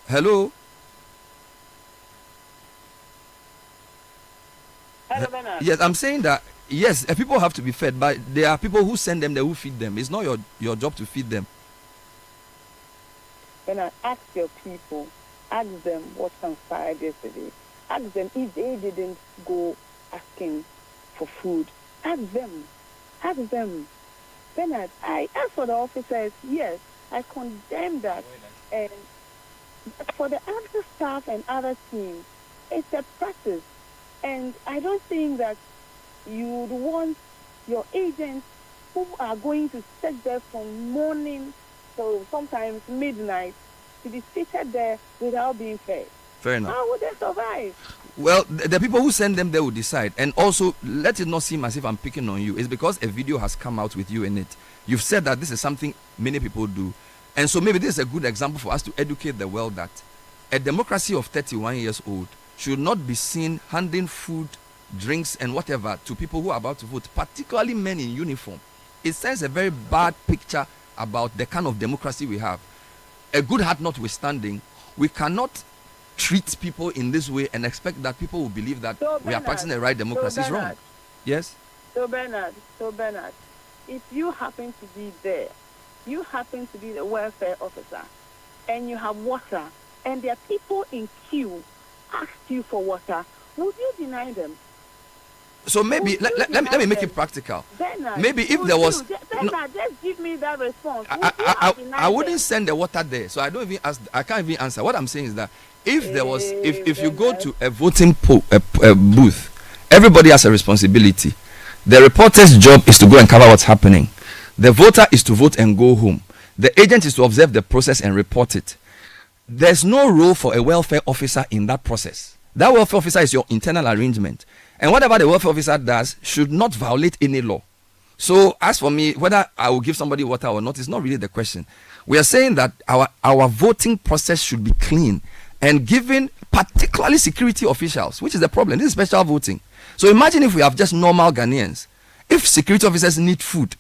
Hello? Hello, Bernard. Yes, I'm saying that, yes, people have to be fed, but there are people who send them, they who feed them. It's not your job to feed them. Bernard, ask your people. Ask them what transpired yesterday. Ask them if they didn't go asking for food. Ask them. Ask them. Bernard, I asked for the officers. Yes, I condemn that. And for the other staff and other teams, it's a practice. And I don't think that you would want your agents who are going to sit there from morning till sometimes midnight to be seated there without being fed. Fair enough. How would they survive? Well, the people who send them there will decide. And also, let it not seem as if I'm picking on you. It's because a video has come out with you in it. You've said that this is something many people do. And so maybe this is a good example for us to educate the world that a democracy of 31 years old should not be seen handing food, drinks, and whatever to people who are about to vote, particularly men in uniform. It sends a very bad picture about the kind of democracy we have. A good heart notwithstanding, we cannot treat people in this way and expect that people will believe that we are practicing the right democracy. Is wrong. Yes? So Bernard, if you happen to be there, you happen to be the welfare officer, and you have water, and there are people in queue asked you for water, would you deny them? So maybe let me make it practical. Bernard, maybe if there was Bernard, just give me that response. I wouldn't send the water there, so I can't even answer. What I'm saying is that if there was if you go to a voting booth, everybody has a responsibility. The reporter's job is to go and cover what's happening. The voter is to vote and go home. The agent is to observe the process and report it. There's no role for a welfare officer in that process. That welfare officer is your internal arrangement. And whatever the welfare officer does should not violate any law. So as for me, whether I will give somebody water or not is not really the question. We are saying that our voting process should be clean and given particularly security officials, which is the problem. This is special voting. So imagine if we have just normal Ghanaians. If security officers need food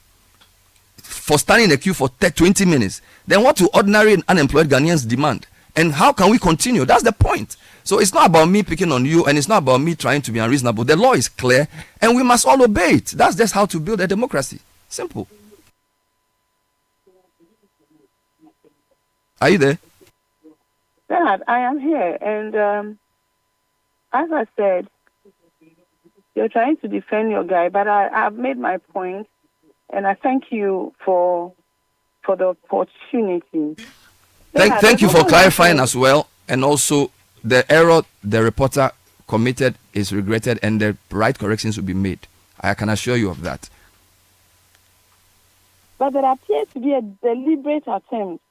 for standing in the queue for 20 minutes, then what do ordinary unemployed Ghanaians demand? And how can we continue? That's the point. So it's not about me picking on you, and it's not about me trying to be unreasonable. The law is clear, and we must all obey it. That's just how to build a democracy. Simple. Are you there? Dad, I am here, and as I said, you're trying to defend your guy, but I've made my point, and I thank you for the opportunity. Thank you for clarifying as well, and also the error the reporter committed is regretted, and the right corrections will be made. I can assure you of that. But there appears to be a deliberate attempt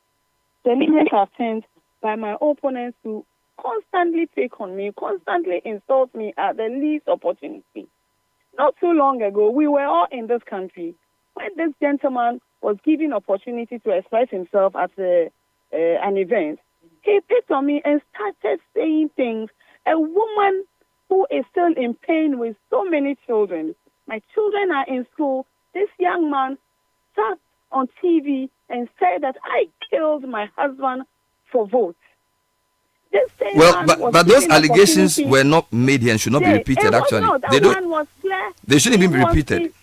by my opponents to constantly pick on me, constantly insult me at the least opportunity. Not too long ago, we were all in this country when this gentleman was given opportunity to express himself at an event. He picked on me and started saying things. A woman who is still in pain with so many children. My children are in school. This young man sat on TV and said that I killed my husband for votes. Well, but those allegations were not made here and should not be repeated. Actually, they shouldn't even be repeated.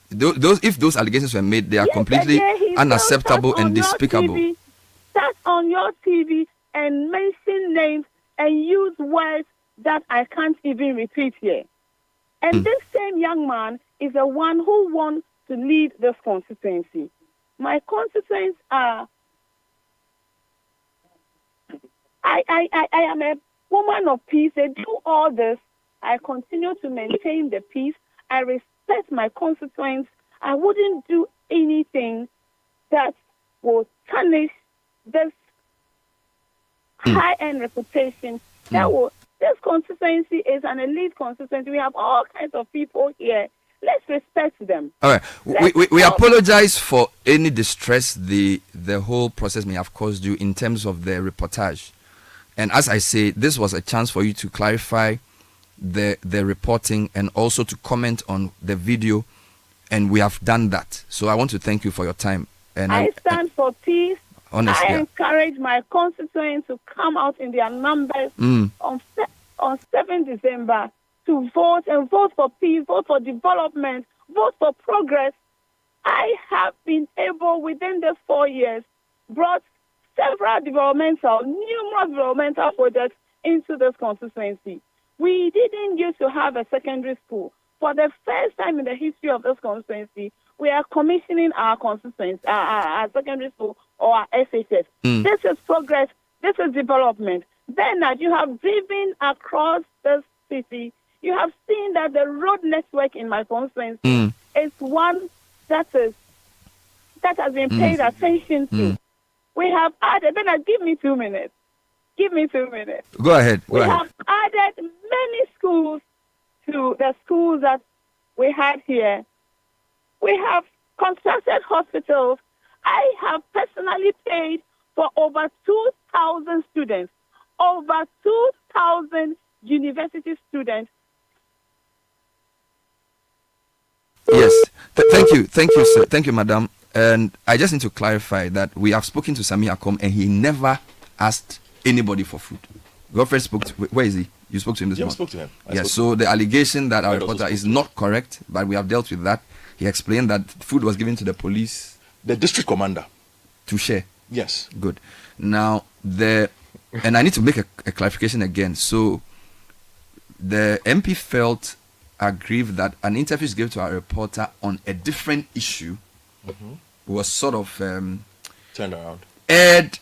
If those allegations were made, they are completely unacceptable and despicable. Sat on your TV and mention names and use words that I can't even repeat here. And this same young man is the one who wants to lead this constituency. My constituents are. I am a woman of peace. I do all this. I continue to maintain the peace. I respect my constituents. I wouldn't do anything that will tarnish this high-end reputation. This constituency is an elite constituency. We have all kinds of people here. Let's respect them. All right. We apologize for any distress the whole process may have caused you in terms of the reportage. And as I say, this was a chance for you to clarify the reporting and also to comment on the video, and we have done that. So I want to thank you for your time. And I stand for peace. Honestly, I encourage my constituents to come out in their numbers on 7 December to vote and vote for peace, vote for development, vote for progress. I have been able within these 4 years brought numerous developmental projects into this constituency. We didn't used to have a secondary school. For the first time in the history of this constituency, we are commissioning our constituency, our secondary school or our SHS. This is progress. This is development. Then that you have driven across this city, you have seen that the road network in my constituency is one that has been paid attention to. We have added, give me 2 minutes. Go ahead. We have added many schools to the schools that we had here. We have constructed hospitals. I have personally paid for over 2,000 students, over 2,000 university students. Yes. Thank you, sir. Thank you, madam. And I just need to clarify that we have spoken to Sami Akom and he never asked anybody for food. Godfrey spoke to, where is he? You spoke to him this morning? I spoke to him. Yes, so the allegation that our reporter is not correct, but we have dealt with that. He explained that food was given to the police. The district commander. To share. Yes. Good. Now, and I need to make a clarification again. So, the MP felt aggrieved that an interview is given to our reporter on a different issue was sort of turned around, aired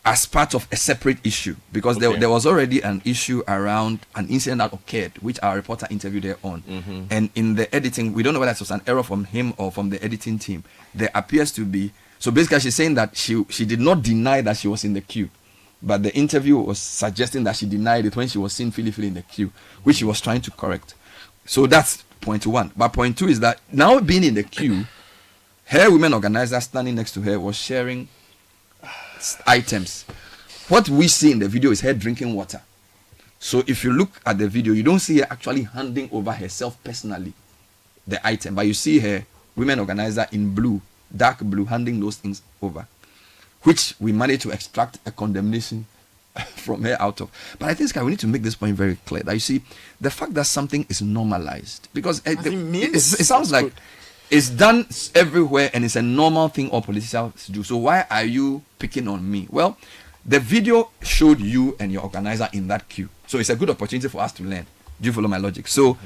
as part of a separate issue, because there was already an issue around an incident that occurred, which our reporter interviewed her on. And in the editing, we don't know whether it was an error from him or from the editing team. There appears to be. So basically, she's saying that she did not deny that she was in the queue, but the interview was suggesting that she denied it when she was seen Philly in the queue, which she was trying to correct. So that's point one. But point two is that now being in the queue, her women organizer standing next to her was sharing items. What we see in the video is her drinking water. So if you look at the video, you don't see her actually handing over herself personally the item, but you see her women organizer in blue, dark blue, handing those things over, which we managed to extract a condemnation from her out of. But I think we need to make this point very clear, that you see the fact that something is normalized, because it sounds like it's done everywhere and it's a normal thing all politicians do. So why are you picking on me? Well, the video showed you and your organizer in that queue. So it's a good opportunity for us to learn. Do you follow my logic? So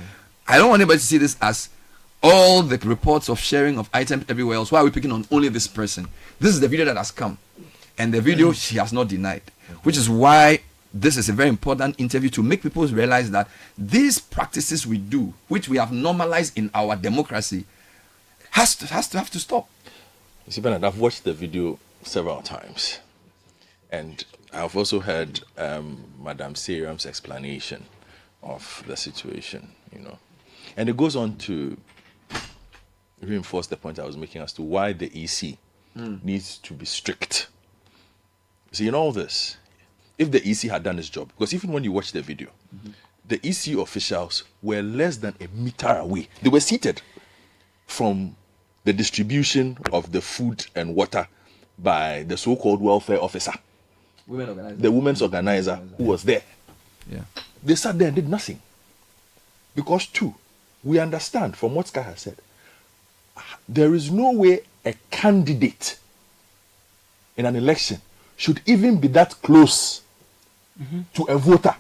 I don't want anybody to see this as all the reports of sharing of items everywhere else. Why are we picking on only this person? This is the video that has come. And the video she has not denied. Which is why this is a very important interview, to make people realize that these practices we do, which we have normalized in our democracy, has to stop. You see, Bernard, I've watched the video several times, and I've also heard Madam Siriam's explanation of the situation, and it goes on to reinforce the point I was making as to why the EC needs to be strict. See, in all this, if the EC had done its job, because even when you watch the video, the EC officials were less than a meter away. They were seated from the distribution of the food and water by the so-called welfare officer, the women's organizer who was there. Yeah. They sat there and did nothing. Because we understand from what Sky has said, there is no way a candidate in an election should even be that close to a voter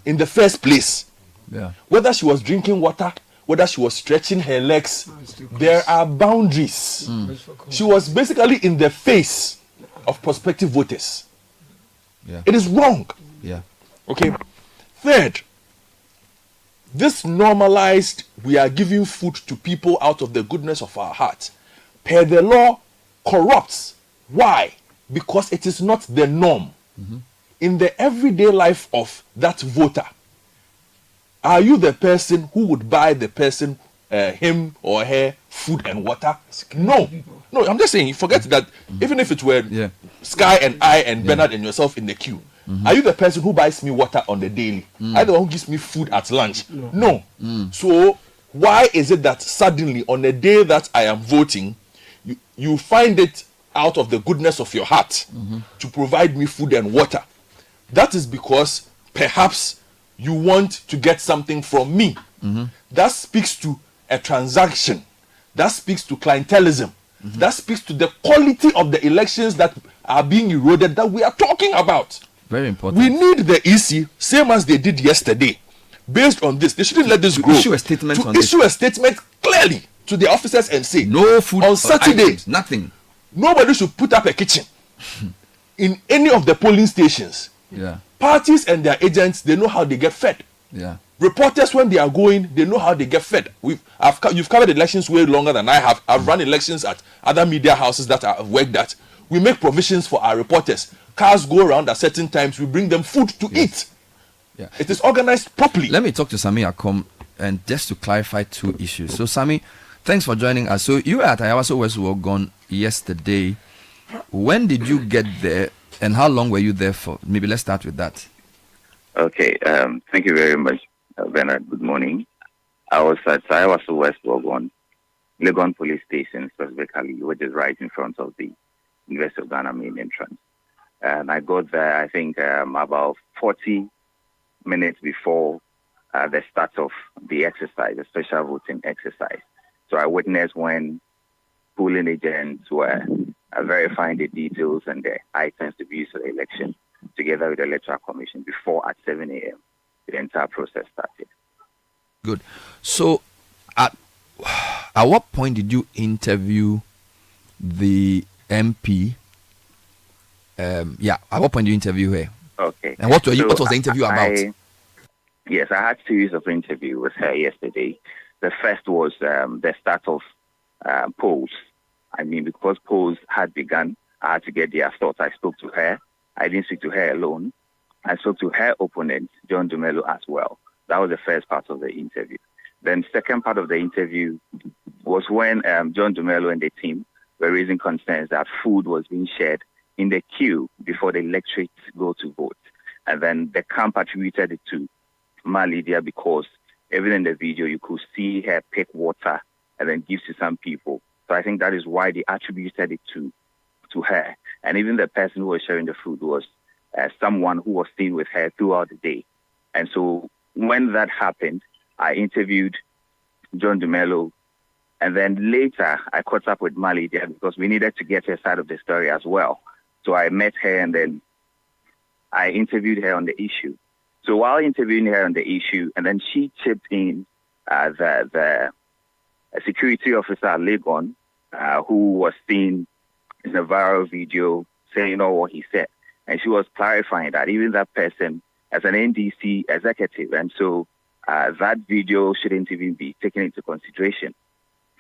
in the first place. Yeah. Whether she was drinking water, whether she was stretching her legs. There are boundaries. She was basically in the face of prospective voters. Yeah. It is wrong. Yeah. Okay. Third, this normalized, we are giving food to people out of the goodness of our heart, per the law, corrupts. Why? Because it is not the norm. In the everyday life of that voter, are you the person who would buy the person, him or her, food and water? No. No, I'm just saying, forget that. Even if it were Sky and I and Bernard and yourself in the queue, are you the person who buys me water on the daily? Are you the one who gives me food at lunch? No. So why is it that suddenly on the day that I am voting, you find it out of the goodness of your heart to provide me food and water? That is because perhaps you want to get something from me. That speaks to a transaction. That speaks to clientelism. That speaks to the quality of the elections that are being eroded that we are talking about. Very important. We need the EC, same as they did yesterday. Based on this, they shouldn't let this go. Issue a statement to issue a statement clearly to the officers and say, no food on Saturday, items, nothing. Nobody should put up a kitchen in any of the polling stations. Yeah. Parties and their agents, they know how they get fed. Yeah. Reporters, when they are going, they know how they get fed. You've covered elections way longer than I have. I've run elections at other media houses that I've worked at. We make provisions for our reporters. Cars go around at certain times. We bring them food to eat. Yeah. It is organized properly. Let me talk to Sami Akom and just to clarify two issues. So, Sami, thanks for joining us. So, you were at Ayawaso West Wogon yesterday. When did you get there and how long were you there for? Maybe let's start with that. Okay. Thank you very much, Bernard. Good morning. I was at Ayawaso West Wogon, Legon Police Station specifically, which is right in front of the University of Ghana main entrance. And I got there, I think, about 40 minutes before the start of the exercise, the special voting exercise. So I witnessed when polling agents were verifying the details and the items to be used for the election, together with the Electoral Commission, before at 7 a.m. the entire process started. Good. So at what point did you interview the MP? At what point did you interview her? Okay. And what was the interview about? Yes, I had a series of interviews with her yesterday. The first was the start of polls. I mean, because polls had begun, I had to get their thoughts. I spoke to her. I didn't speak to her alone. I spoke to her opponent, John Dumelo, as well. That was the first part of the interview. Then second part of the interview was when John Dumelo and the team were raising concerns that food was being shared in the queue before the electorate go to vote. And then the camp attributed it to Lydia because even in the video you could see her pick water and then give to some people. So I think that is why they attributed it to her. And even the person who was sharing the food was someone who was seen with her throughout the day. And so when that happened, I interviewed John Dumelo. And then later I caught up with Lydia because we needed to get her side of the story as well. So I met her and then I interviewed her on the issue. So while interviewing her on the issue, and then she chipped in the security officer at Legon, who was seen in a viral video saying all what he said. And she was clarifying that even that person as an NDC executive, and so that video shouldn't even be taken into consideration.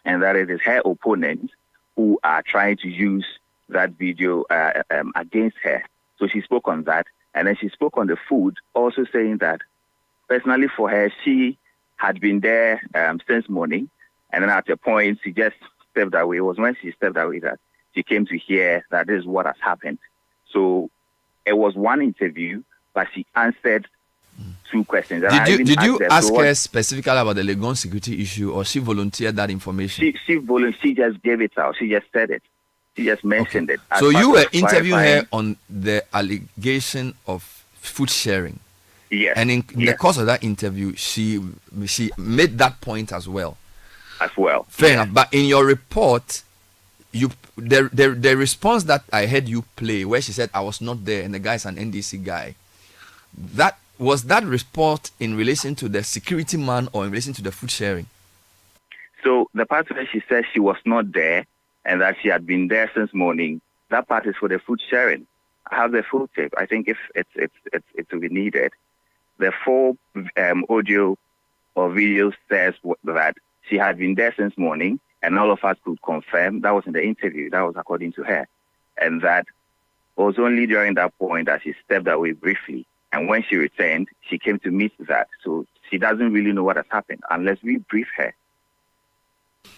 And that it is her opponents who are trying to use that video against her. So she spoke on that. And then she spoke on the food, also saying that personally for her, she had been there since morning. And then at a point, she just stepped away. It was when she stepped away that she came to hear that this is what has happened. So it was one interview, but she answered two questions. Did you ask her specifically about the Legon security issue, or she volunteered that information? She just gave it out. She just said it. She just mentioned it. So you were interviewing her on the allegation of food sharing. Yes. And in the course of that interview, she made that point as well. Fair enough. But in your report, the response that I heard you play, where she said I was not there and the guy's an NDC guy, that report in relation to the security man or in relation to the food sharing? the part where she says she was not there and that she had been there since morning, that part is for the food sharing. I have the full tape. I think if it will be needed. The full audio or video says that she had been there since morning, and all of us could confirm. That was in the interview. That was according to her. And that it was only during that point that she stepped away briefly. And when she returned, she came to meet that. So she doesn't really know what has happened unless we brief her.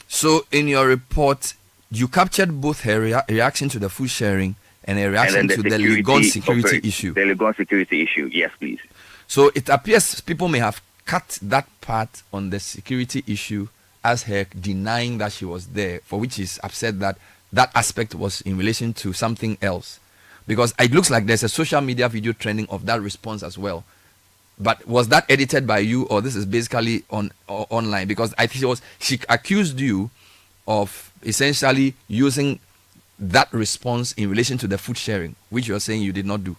So in your report, you captured both her reaction to the food sharing and a reaction to the Legon security issue. The Legon security issue, yes, please. So it appears people may have cut that part on the security issue as her denying that she was there, for which is upset that that aspect was in relation to something else. Because it looks like there's a social media video trending of that response as well. But was that edited by you, or this is basically online? Because I think she accused you of essentially using that response in relation to the food sharing, which you're saying you did not do.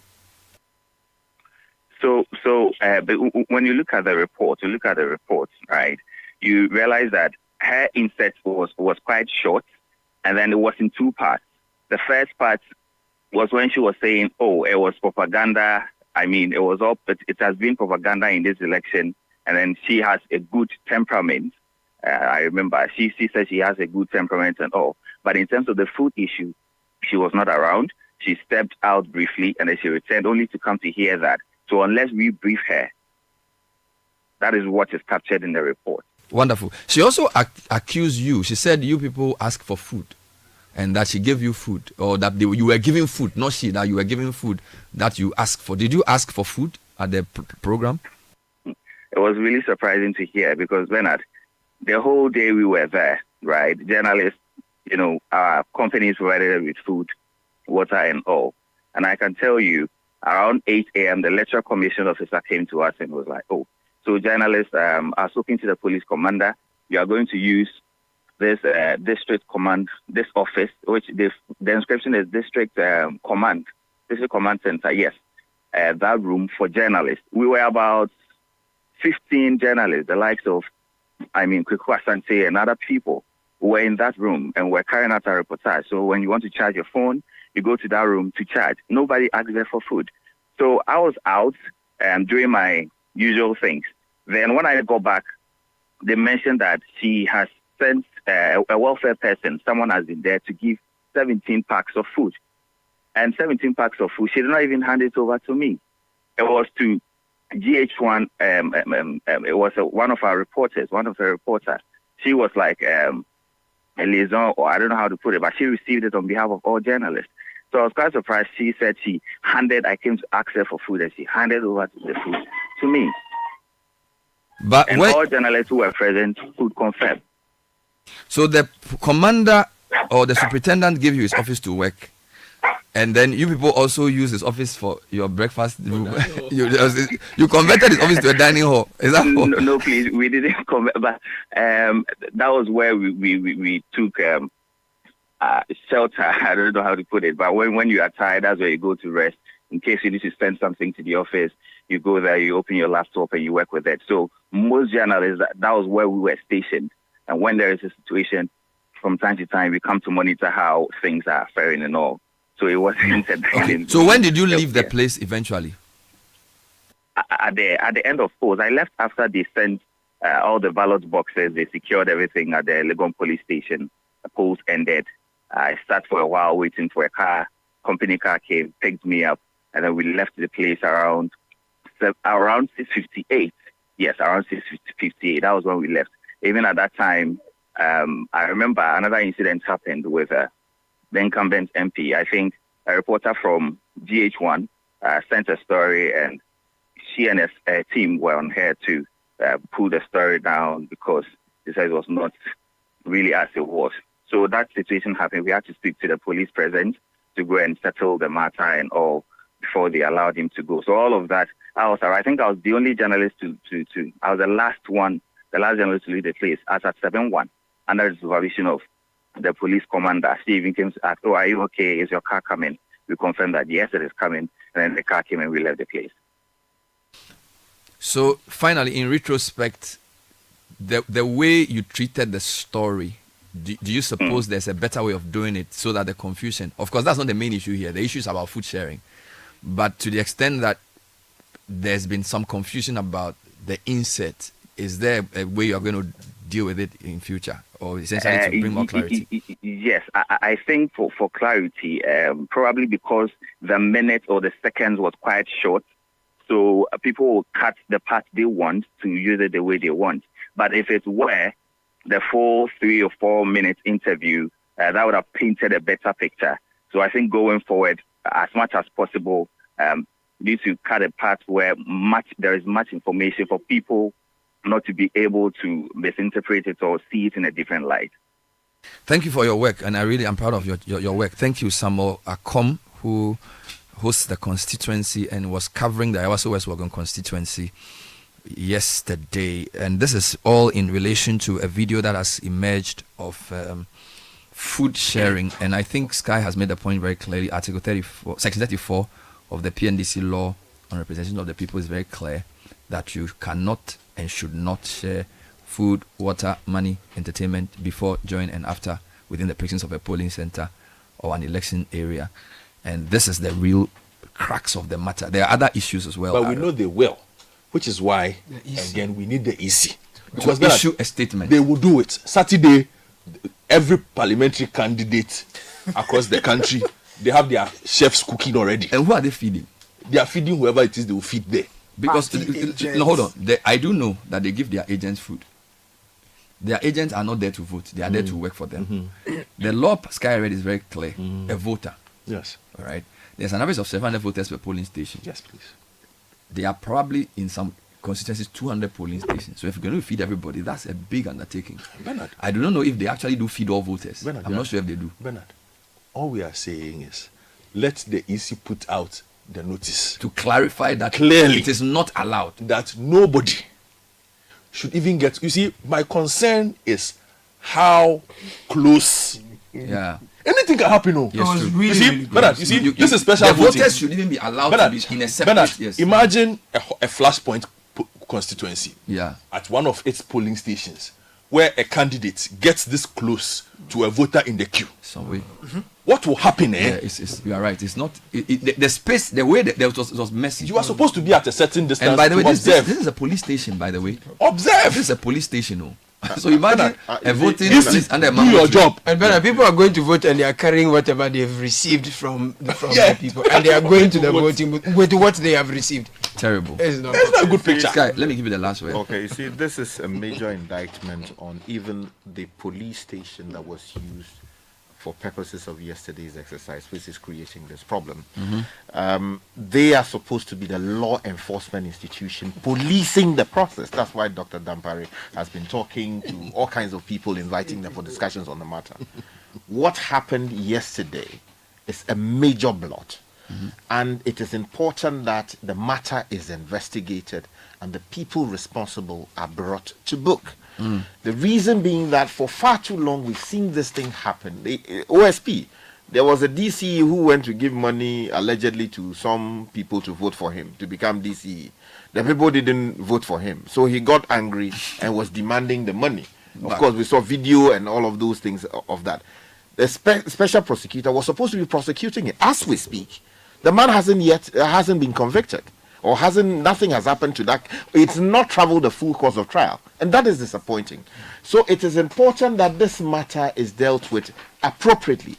But when you look at the report, right, you realize that her inset was quite short, and then it was in two parts. The first part was when she was saying, "Oh, it was propaganda. I mean, it has been propaganda in this election," and then she has a good temperament. I remember she said she has a good temperament and all, but in terms of the food issue, she was not around. She stepped out briefly, and then she returned only to come to hear that. So unless we brief her, that is what is captured in the report. Wonderful. She also accused you. She said you people ask for food, and that she gave you food, or that you were giving food, not she, that you were giving food that you asked for. Did you ask for food at the program? It was really surprising to hear, because Bernard, the whole day we were there, right? Journalists, our companies provided us with food, water, and all. And I can tell you, around 8 a.m., the electoral commission officer came to us and was like, "Oh, so journalists are speaking to the police commander. You are going to use this district command, this office, which the inscription is district command center." Yes, that room for journalists. We were about 15 journalists, the likes of, Kweku Asante and other people were in that room and were carrying out a reportage. So when you want to charge your phone, you go to that room to charge. Nobody asked there for food. So I was out doing my usual things. Then when I got back, they mentioned that she has sent a welfare person, someone has been there to give 17 packs of food. And 17 packs of food, she did not even hand it over to me. It was to GH1, it was one of our reporters, one of the reporters. She was like a liaison, or I don't know how to put it, but she received it on behalf of all journalists. So I was quite surprised. She said I came to ask her for food, and she handed over the food to me. But all journalists who were present could confirm. So the commander or the superintendent gave you his office to work, and then you people also use his office for your breakfast room. You converted his office to a dining hall. Is that no, please, we didn't convert, but that was where we took shelter. I don't know how to put it, but when you are tired, that's where you go to rest. In case you need to send something to the office, you go there, you open your laptop, and you work with it. So most journalists, that was where we were stationed. And when there is a situation, from time to time, we come to monitor how things are faring and all. So it wasn't. Okay. So when did you leave the place eventually? At the end of polls, I left after they sent all the ballot boxes. They secured everything at the Legon police station. The polls ended. I sat for a while waiting for a car. Company car came, picked me up, and then we left the place around 6:58. Yes, around 6:58. That was when we left. Even at that time, I remember another incident happened with the incumbent MP. I think a reporter from GH1 sent a story, and she and her team were on her to pull the story down because they said it was not really as it was. So that situation happened. We had to speak to the police present to go and settle the matter and all before they allowed him to go. So all of that, I think I was the only journalist I was the last journalist to leave the place at 7:1 under the supervision of the police commander. She even came to ask, "Oh, are you okay? Is your car coming?" We confirmed that yes, it is coming. And then the car came and we left the place. So finally, in retrospect, the way you treated the story, do you suppose there's a better way of doing it so that the confusion, of course, that's not the main issue here. The issue is about food sharing. But to the extent that there's been some confusion about the insert, is there a way you're going to deal with it in future, or essentially to bring more clarity? Yes, I think for clarity, probably because the minute or the seconds was quite short, so people will cut the part they want to use it the way they want. But if it were the full 3 or 4 minute interview, that would have painted a better picture. So I think going forward, as much as possible, need to cut a part where there is much information for people not to be able to misinterpret it or see it in a different light. Thank you for your work, and I really am proud of your work. Thank you, Samuel Akom, who hosts the constituency and was covering the Ayawaso West Wagon constituency yesterday. And this is all in relation to a video that has emerged of food sharing. And I think Sky has made the point very clearly. Article 34, Section 34 of the PNDC law on representation of the people is very clear that you cannot and should not share food, water, money, entertainment before, during, and after within the precincts of a polling center or an election area. And this is the real crux of the matter. There are other issues as well. But we know they will, which is why, again, we need the EC. Because they issue a statement. They will do it. Saturday, every parliamentary candidate across the country, they have their chefs cooking already. And who are they feeding? They are feeding whoever it is they will feed there. Because, no, hold on. I do know that they give their agents food. Their agents are not there to vote. They are there to work for them. The law Sky read is very clear. A voter. Yes. All right. There's an average of 700 voters per polling station. Yes, please. There are probably in some constituencies 200 polling stations. So if you're going to feed everybody, that's a big undertaking. Bernard, I do not know if they actually do feed all voters. Bernard, I'm not sure if they do. Bernard, all we are saying is let the EC put out the notice to clarify that clearly it is not allowed, that nobody should even get. You see, my concern is how close. Yeah. Anything can happen. No. Yes, true. You see, Bernard, you see, this is special the voting. voters should even be allowed to be in a separate. Bernard, yes. imagine a flashpoint constituency. Yeah. At one of its polling stations, where a candidate gets this close to a voter in the queue. Some way. What will happen? Yeah, you are right. It's not the space. The way that it was messy. You are supposed to be at a certain distance. And by the way, this observe. is a police station. By the way, observe. This is a police station. No. So imagine a voting under a do your job. And Bernard, people are going to vote and they are carrying whatever they've received from the people, and they are going to the voting booth with what they have received. Terrible. It's not a good picture. Sky, let me give you the last word. Okay, you see, this is a major indictment on even the police station that was used for purposes of yesterday's exercise, which is creating this problem. They are supposed to be the law enforcement institution policing the process. That's why Dr. Dampare has been talking to all kinds of people, inviting them for discussions on the matter. What happened yesterday is a major blot. And it is important that the matter is investigated and the people responsible are brought to book. The reason being that for far too long we've seen this thing happen. The OSP, there was a DCE who went to give money allegedly to some people to vote for him to become DCE. The people didn't vote for him, so he got angry and was demanding the money. Of course, we saw video and all of those things of that. The special prosecutor was supposed to be prosecuting it as we speak. The man hasn't been convicted, or nothing has happened to that. It's not traveled the full course of trial, and that is disappointing. So it is important that this matter is dealt with appropriately.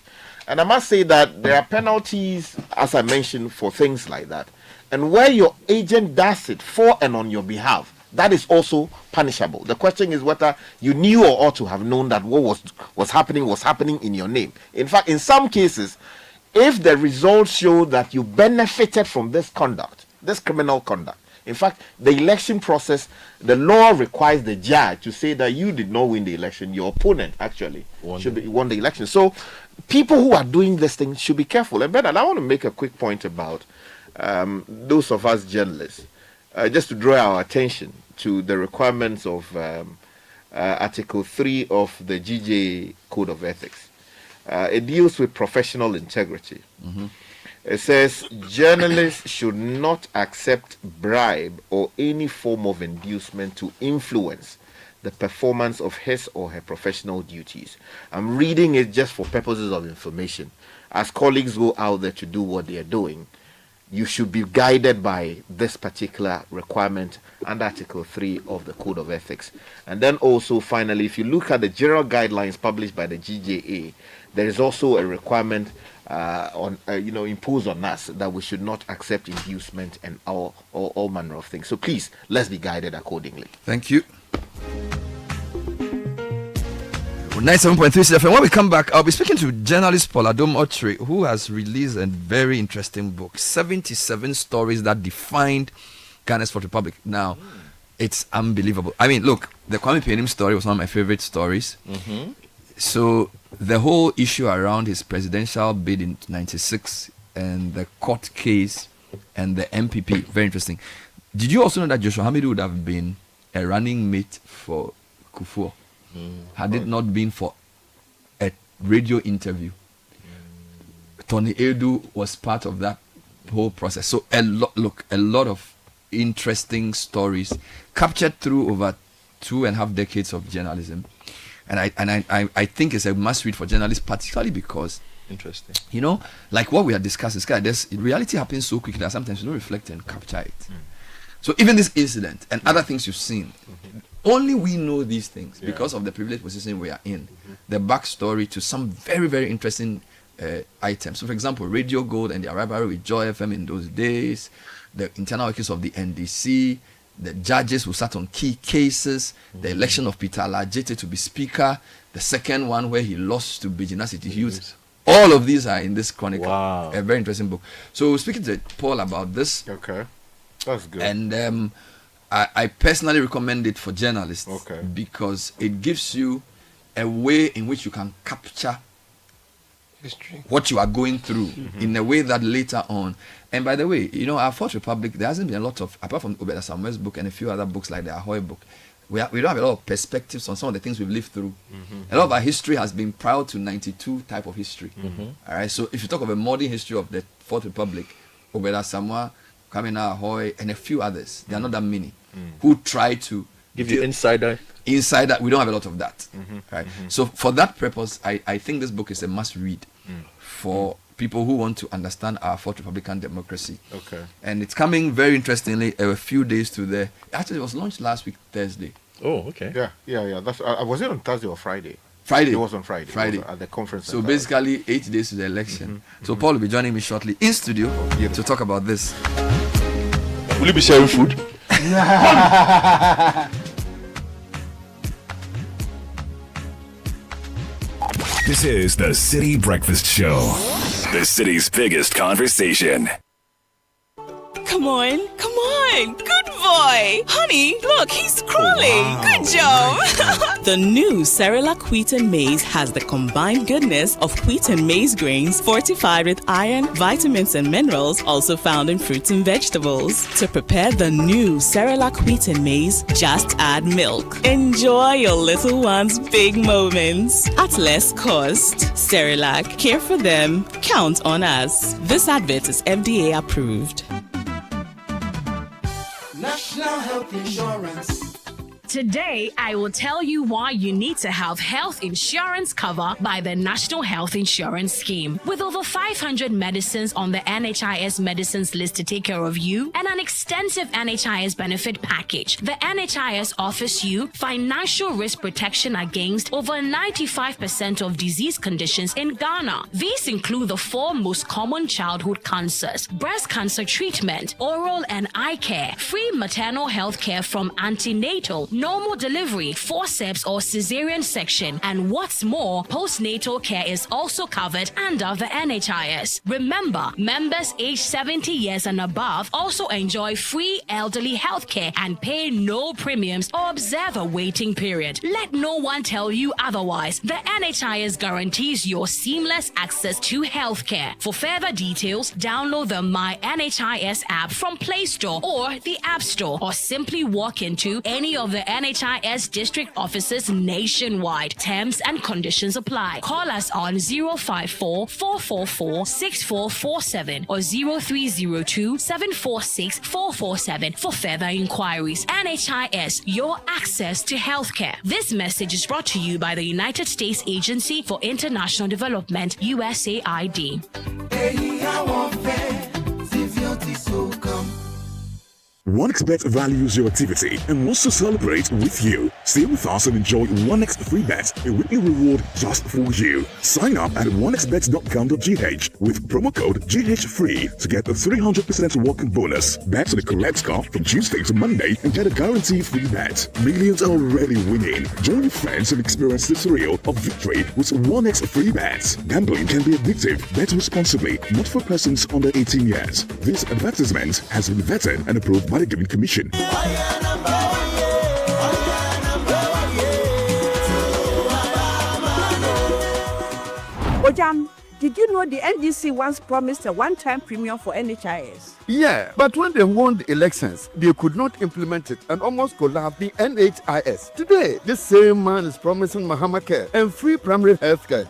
And I must say that there are penalties, as I mentioned, for things like that. And where your agent does it for and on your behalf, that is also punishable. The question is whether you knew or ought to have known that what was happening in your name. In fact, in some cases, if the results show that you benefited from this conduct, this criminal conduct, in fact, the election process, the law requires the judge to say that you did not win the election, your opponent actually won the election. So people who are doing this thing should be careful. And I want to make a quick point about those of us journalists, just to draw our attention to the requirements of Article 3 of the GJ Code of Ethics. It deals with professional integrity. It says journalists should not accept bribe or any form of inducement to influence, the performance of his or her professional duties. I'm reading it just for purposes of information. As colleagues go out there to do what they are doing, you should be guided by this particular requirement under Article 3 of the Code of Ethics. And then also, finally, if you look at the general guidelines published by the GJA, there is also a requirement imposed on us that we should not accept inducement and all manner of things. So please, let's be guided accordingly. Thank you. 97.3 FM. When we come back, I'll be speaking to journalist Paul Adom Otri, who has released a very interesting book, 77 Stories That Defined Ghana's Fourth Republic. Now, it's unbelievable. I mean, look, the Kwame Penim story was one of my favorite stories. Mm-hmm. So, the whole issue around his presidential bid in 96 and the court case and the MPP, very interesting. Did you also know that Joshua Hamidu would have been a running mate for Kufuor? Had it not been for a radio interview, Tony Edu was part of that whole process. So a lot of interesting stories captured through over 2.5 decades of journalism, and I think it's a must read for journalists, particularly because interesting. You know, like what we are discussing, reality happens so quickly that sometimes you don't reflect and capture it. So even this incident and other things you've seen, only we know these things because of the privileged position we are in. The backstory to some very, very interesting items. So, for example, Radio Gold and the rivalry with Joy FM in those days, the internal workings of the NDC, the judges who sat on key cases, the election of Peter Alajete to be speaker, the second one where he lost to Bijina City Hughes. All of these are in this chronicle. Wow. A very interesting book. So, speaking to Paul about this. Okay. That's good. And I personally recommend it for journalists because it gives you a way in which you can capture history, what you are going through in a way that later on. And by the way, you know, our Fourth Republic, there hasn't been a lot of, apart from Obeda Samuel's book and a few other books like the Ahoy book, we don't have a lot of perspectives on some of the things we've lived through. A lot of our history has been prior to 92 type of history. All right, so if you talk of a modern history of the Fourth Republic, Obeda Samuel, Kamina Ahoy, and a few others, there are not that many, who try to give you insider. We don't have a lot of that. Right? So for that purpose, I think this book is a must read for people who want to understand our Fourth Republican democracy. Okay. And it's coming very interestingly a few days to the... Actually, it was launched last week, Thursday. Oh, okay. Yeah. That's was it on Thursday or Friday? Friday. It was on Friday. It was at the conference. So basically, 8 days to the election. So Paul will be joining me shortly in studio to talk about this. Will you be sharing food? This is the Citi Breakfast Show, the city's biggest conversation. Come on. Good boy. Honey, look, he's crawling. Wow. Good job. The new Cerelac Wheat and Maize has the combined goodness of wheat and maize grains fortified with iron, vitamins, and minerals also found in fruits and vegetables. To prepare the new Cerelac Wheat and Maize, just add milk. Enjoy your little one's big moments at less cost. Cerelac, care for them, count on us. This advert is FDA approved. National Health Insurance. Today, I will tell you why you need to have health insurance cover by the National Health Insurance Scheme. With over 500 medicines on the NHIS medicines list to take care of you and an extensive NHIS benefit package, the NHIS offers you financial risk protection against over 95% of disease conditions in Ghana. These include the 4 most common childhood cancers: breast cancer treatment, oral and eye care, free maternal health care from antenatal, normal delivery, forceps or cesarean section, and what's more, postnatal care is also covered under the NHIS. Remember, members aged 70 years and above also enjoy free elderly health care and pay no premiums or observe a waiting period. Let no one tell you otherwise. The NHIS guarantees your seamless access to health care. For further details, download the My NHIS app from Play Store or the App Store, or simply walk into any of the NHIS district offices nationwide. Terms and conditions apply. Call us on 054 444 6447 or 0302 746 447 for further inquiries. NHIS, your access to healthcare. This message is brought to you by the United States Agency for International Development, USAID. OneXBet values your activity and wants to celebrate with you. Stay with us and enjoy OneX Free Bet, a weekly reward just for you. Sign up at onexbet.com.gh with promo code GHFREE to get a 300% welcome bonus. Bet on the correct score from Tuesday to Monday and get a guaranteed free bet. Millions are already winning. Join your friends and experience the thrill of victory with OneX Free Bet. Gambling can be addictive. Bet responsibly. Not for persons under 18 years. This advertisement has been vetted and approved by the Gaming Commission. Ojam, did you know the NDC once promised a one-time premium for NHIS? Yeah, but when they won the elections, they could not implement it and almost collapsed the NHIS. Today, this same man is promising Mahama Care and free primary health care.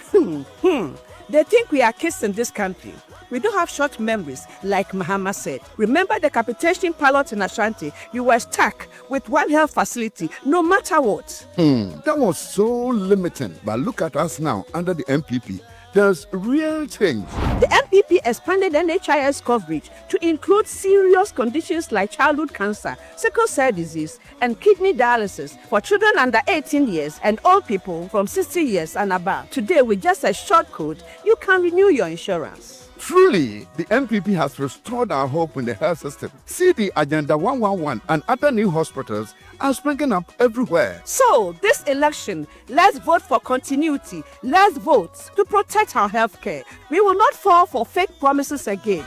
They think we are kids in this country. We don't have short memories, like Mahama said. Remember the capitation pilot in Ashanti? You were stuck with one health facility, no matter what. That was so limiting. But look at us now under the MPP. There's real change. The MPP expanded NHIS coverage to include serious conditions like childhood cancer, sickle cell disease, and kidney dialysis for children under 18 years and old people from 60 years and above. Today, with just a short code, you can renew your insurance. Truly, the MPP has restored our hope in the health system. See, the Agenda 111 and other new hospitals are springing up everywhere. So, this election, let's vote for continuity. Let's vote to protect our health care. We will not fall for fake promises again.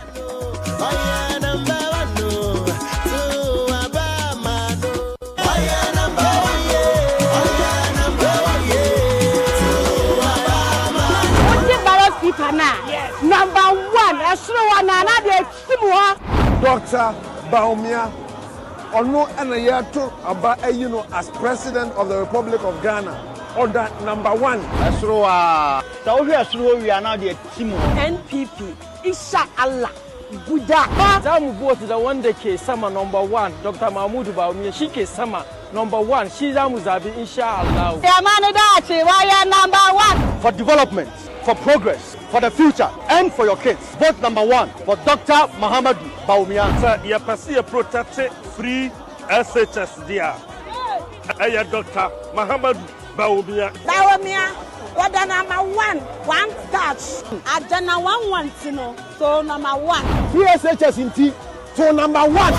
Yes. Number one, Dr. Baumia, Ono Anayato Aba Eyino as President of the Republic of Ghana. Order number one. Asroa. We are now the team. NPP. Isha Allah. Buddha. Zamu vote the one that case Sama number one. Dr. Mahmoud Baumia. She case Sama number one. She Zamuzabi. Inshallah. Why number one? For development, for progress, for the future, and for your kids. Vote number one for Dr. Mahamadou Baumia. Sir, you pursue protect free SHS there. Hey, Dr. Mahamadou Baumia. Baumia. What the number one touch. At the number one, so number one. PSHS in T, so number one.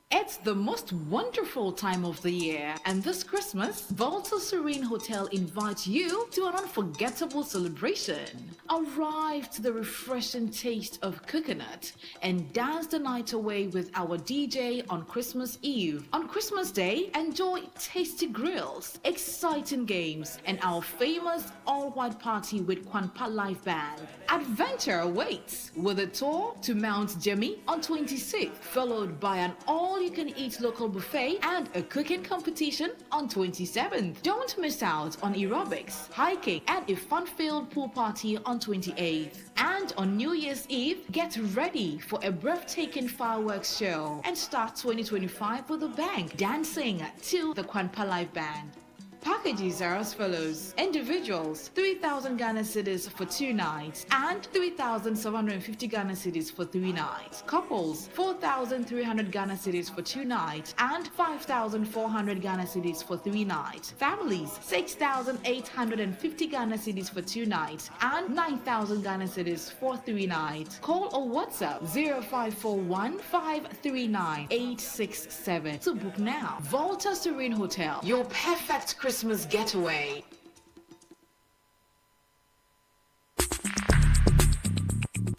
It's the most wonderful time of the year, and this Christmas, Volta Serene Hotel invites you to an unforgettable celebration. Arrive to the refreshing taste of coconut and dance the night away with our DJ on Christmas Eve. On Christmas Day, enjoy tasty grills, exciting games, and our famous all-white party with Kwanpa Live Band. Adventure awaits with a tour to Mount Jemmy on 26th, followed by an all-you-can-eat local buffet and a cooking competition on 27th. Don't miss out on aerobics, hiking, and a fun-filled pool party on 28th. And on New Year's Eve, get ready for a breathtaking fireworks show and start 2025 with a bang, dancing to the Kwanpa Live Band. Packages are as follows. Individuals, 3,000 Ghana cedis for 2 nights and 3,750 Ghana cedis for 3 nights. Couples, 4,300 Ghana cedis for 2 nights and 5,400 Ghana cedis for 3 nights. Families, 6,850 Ghana cedis for 2 nights and 9,000 Ghana cedis for 3 nights. Call or WhatsApp 0541 539 867 to book now. Volta Serene Hotel, your perfect Christmas getaway.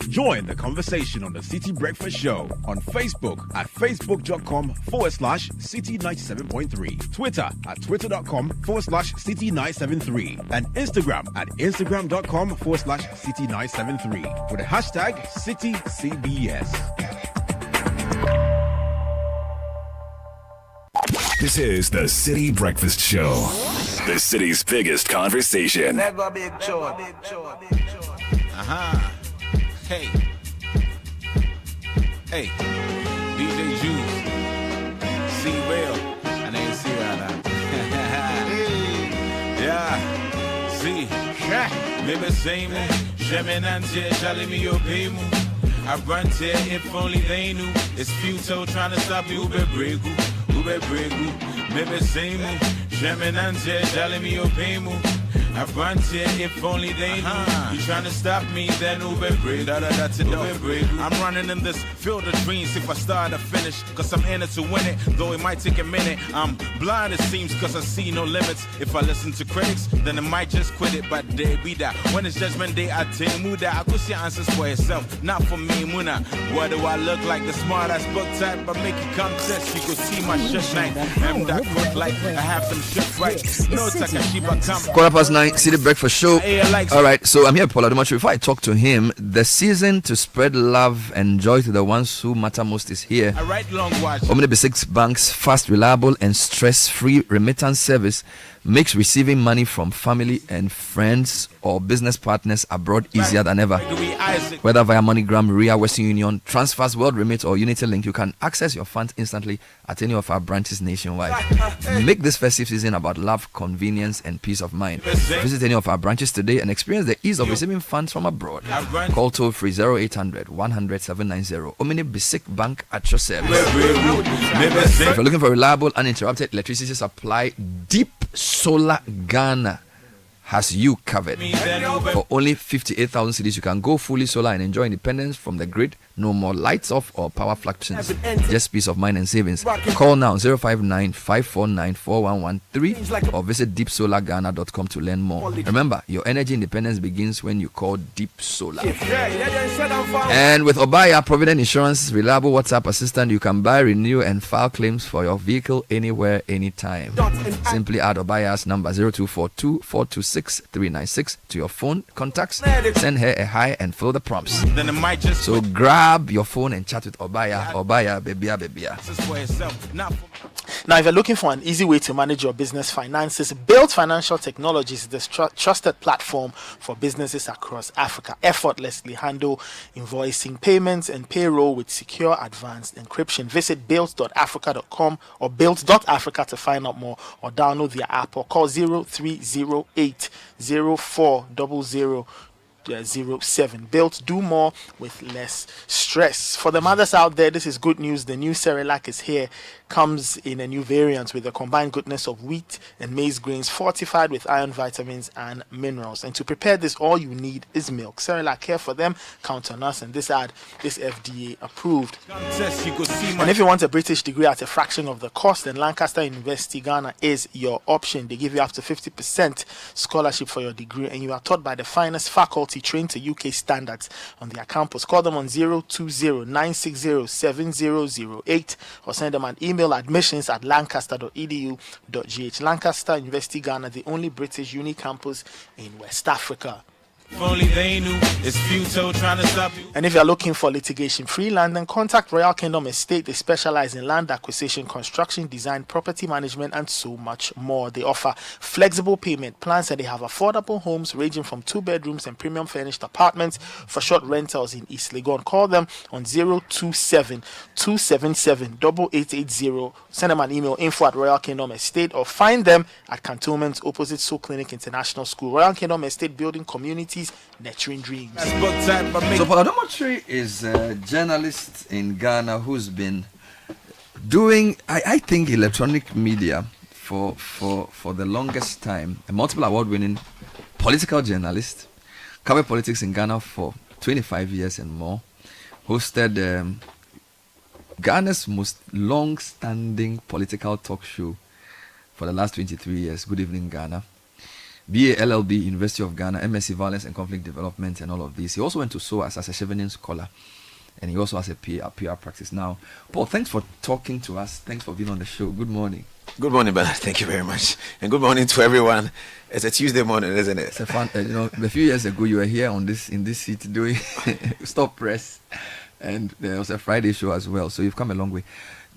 Join the conversation on the Citi Breakfast Show on Facebook at facebook.com/Citi97.3, Twitter at twitter.com/Citi973, and Instagram at instagram.com/Citi973 with the hashtag CitiCBS. This is the City Breakfast Show, the city's biggest conversation. Never big show. Hey. Hey. DJ Juice. See real. I didn't see right now. Yeah. See. Maybe same. Shemin and Charlie me your paymu. I run there if only they knew. It's futile trying to stop you. Ube bregu. Maybe same. Shemin and Charlie me your paymu. I run here if only they knew. You trying to stop me, then Uber break. I'm running in this field of dreams if I start to finish. Cause I'm in it to win it, though it might take a minute. I'm blind it seems cause I see no limits. If I listen to critics, then I might just quit it. But they be that. When it's judgment day, I tell you that I could see answers for yourself, not for me, Muna. What do I look like? The smart ass book type, but make you come test. You could see my shit night. I'm that quick like I have some shit right. No Takashiba come. 9:15, City Breakfast Show. All right, so I'm here with Paul Adomacho. Before I talk to him, the season to spread love and joy to the ones who matter most is here. Omni Basics Bank's fast, reliable, and stress-free remittance service makes receiving money from family and friends or business partners abroad easier than ever. Whether via MoneyGram, Ria, Western Union, Transfers, World Remit, or Unity Link, you can access your funds instantly at any of our branches nationwide. Make this festive season about love, convenience, and peace of mind. Visit any of our branches today and experience the ease of receiving funds from abroad. Call toll-free 0800 100 790. Omni Basic Bank at your service. If you're looking for reliable, uninterrupted electricity supply, Deep Solar Ghana has you covered. For only 58,000 cedis, you can go fully solar and enjoy independence from the grid. No more lights off or power fluctuations. Just peace of mind and savings. Call now 059 549 4113 or visit deepsolarghana.com to learn more. Remember, your energy independence begins when you call Deep Solar. And with Obaya Provident Insurance reliable WhatsApp assistant, you can buy, renew, and file claims for your vehicle anywhere, anytime. Simply add Obaya's number 0242 426 396 to your phone contacts. Send her a hi and follow the prompts. So grab your phone and chat with Obaya, baby. Now, if you're looking for an easy way to manage your business finances, Build Financial Technologies is the trusted platform for businesses across Africa. Effortlessly handle invoicing, payments, and payroll with secure advanced encryption. Visit build.africa.com or build.africa to find out more, or download their app or call 0308 0400 07. Built, do more with less stress. For the mothers out there, this is good news. The new Cerelac is here. Comes in a new variant with the combined goodness of wheat and maize grains, fortified with iron, vitamins, and minerals. And to prepare this, all you need is milk. Cerelac, care for them. Count on us. And this ad is FDA approved. And if you want a British degree at a fraction of the cost, then Lancaster University Ghana is your option. They give you up to 50% scholarship for your degree, and you are taught by the finest faculty trained to UK standards on their campus. Call them on 020 960 7008 or send them an email admissions at lancaster.edu.gh. Lancaster University Ghana, the only British uni campus in West Africa. If only they knew it's futile trying to stop you. And if you're looking for litigation-free land, then contact Royal Kingdom Estate. They specialize in land acquisition, construction, design, property management, and so much more. They offer flexible payment plans, and they have affordable homes ranging from 2 bedrooms and premium furnished apartments for short rentals in East Legon. Call them on 027 277 8880. Send them an email, info@Royal Kingdom Estate, or find them at Cantonment opposite Soul Clinic International School. Royal Kingdom Estate, building communities, nurturing dreams. So Paul Adomacho is a journalist in Ghana who's been doing, I think, electronic media for the longest time. A multiple award-winning political journalist, covered politics in Ghana for 25 years and more. Hosted Ghana's most long-standing political talk show for the last 23 years. Good Evening Ghana. BA LLB, University of Ghana, MSc Violence and Conflict Development, and all of this. He also went to SOAS as a Chevening scholar, and he also has a PR practice. Now, Paul, thanks for talking to us. Thanks for being on the show. Good morning. Good morning, Bernard. Thank you very much. And good morning to everyone. It's a Tuesday morning, isn't it? It's a fun, a few years ago, you were here in this seat doing Stop Press, and there was a Friday show as well. So you've come a long way.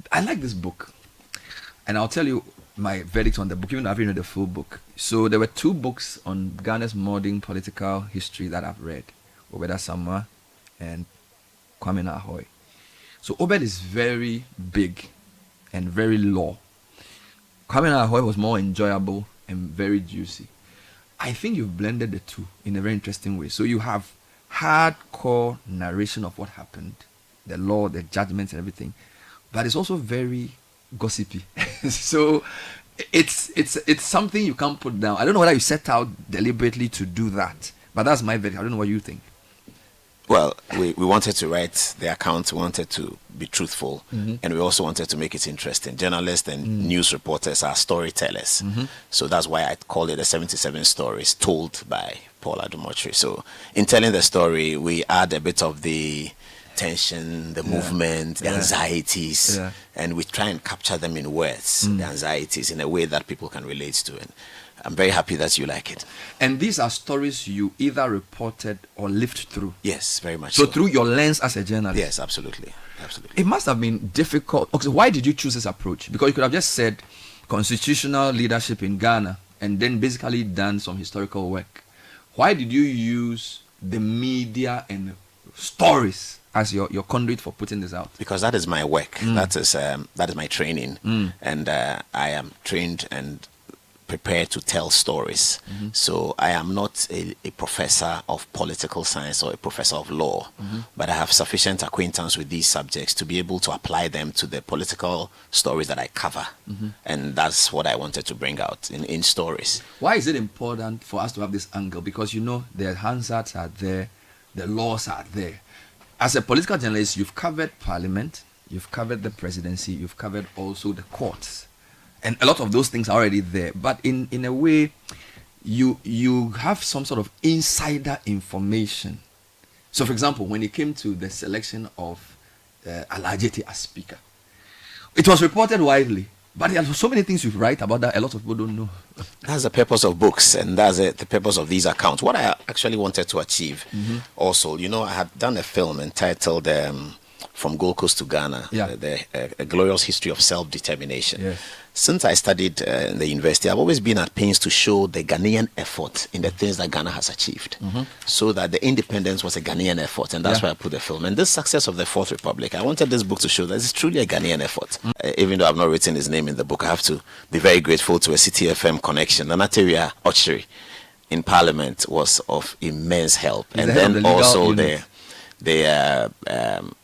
I like this book. And I'll tell you my verdict on the book, even though I haven't read the full book. So there were 2 books on Ghana's modern political history that I've read. Obed Asamoah and Kwame Nkrumah. So Obed is very big and very law. Kwame Nkrumah was more enjoyable and very juicy. I think you've blended the 2 in a very interesting way. So you have hardcore narration of what happened, the law, the judgments and everything, but it's also very gossipy. So it's something you can't put down. I don't know whether you set out deliberately to do that, but that's my verdict. I don't know what you think. Well, we wanted to write the account, we wanted to be truthful, Mm-hmm. and we also wanted to make it interesting. Journalists and news reporters are storytellers. Mm-hmm. So that's why I call it the 77 stories told by Paul Adumotri. So in telling the story, we add a bit of the tension, the movement, the anxieties, and we try and capture them in words, the anxieties, in a way that people can relate to. And I'm very happy that you like it. And these are stories you either reported or lived through. Yes, very much so. Through your lens as a journalist. Yes, absolutely. Absolutely. It must have been difficult. Okay, why did you choose this approach? Because you could have just said constitutional leadership in Ghana and then basically done some historical work. Why did you use the media and stories as your conduit for putting this out? Because that is my work. That is my training. And I am trained and prepared to tell stories. So I am not a professor of political science or a professor of law, but I have sufficient acquaintance with these subjects to be able to apply them to the political stories that I cover. And that's what I wanted to bring out in stories. Why is it important for us to have this angle? Because the Hansards are there, the laws are there. As a political journalist, you've covered parliament, you've covered the presidency, you've covered also the courts. And a lot of those things are already there. But in a way, you have some sort of insider information. So, for example, when it came to the selection of Alajeti as speaker, it was reported widely. But there are so many things you write about that a lot of people don't know. That's the purpose of books, and that's the purpose of these accounts. What I actually wanted to achieve also, I had done a film entitled From Gold Coast to Ghana, a glorious history of self-determination. Yes. Since I studied in the university, I've always been at pains to show the Ghanaian effort in the things that Ghana has achieved. So that the independence was a Ghanaian effort, and that's why I put the film. And this success of the Fourth Republic, I wanted this book to show that it's truly a Ghanaian effort. Even though I've not written his name in the book, I have to be very grateful to a Citi FM connection. Nanateria Ochiri in Parliament was of immense help. He's and then also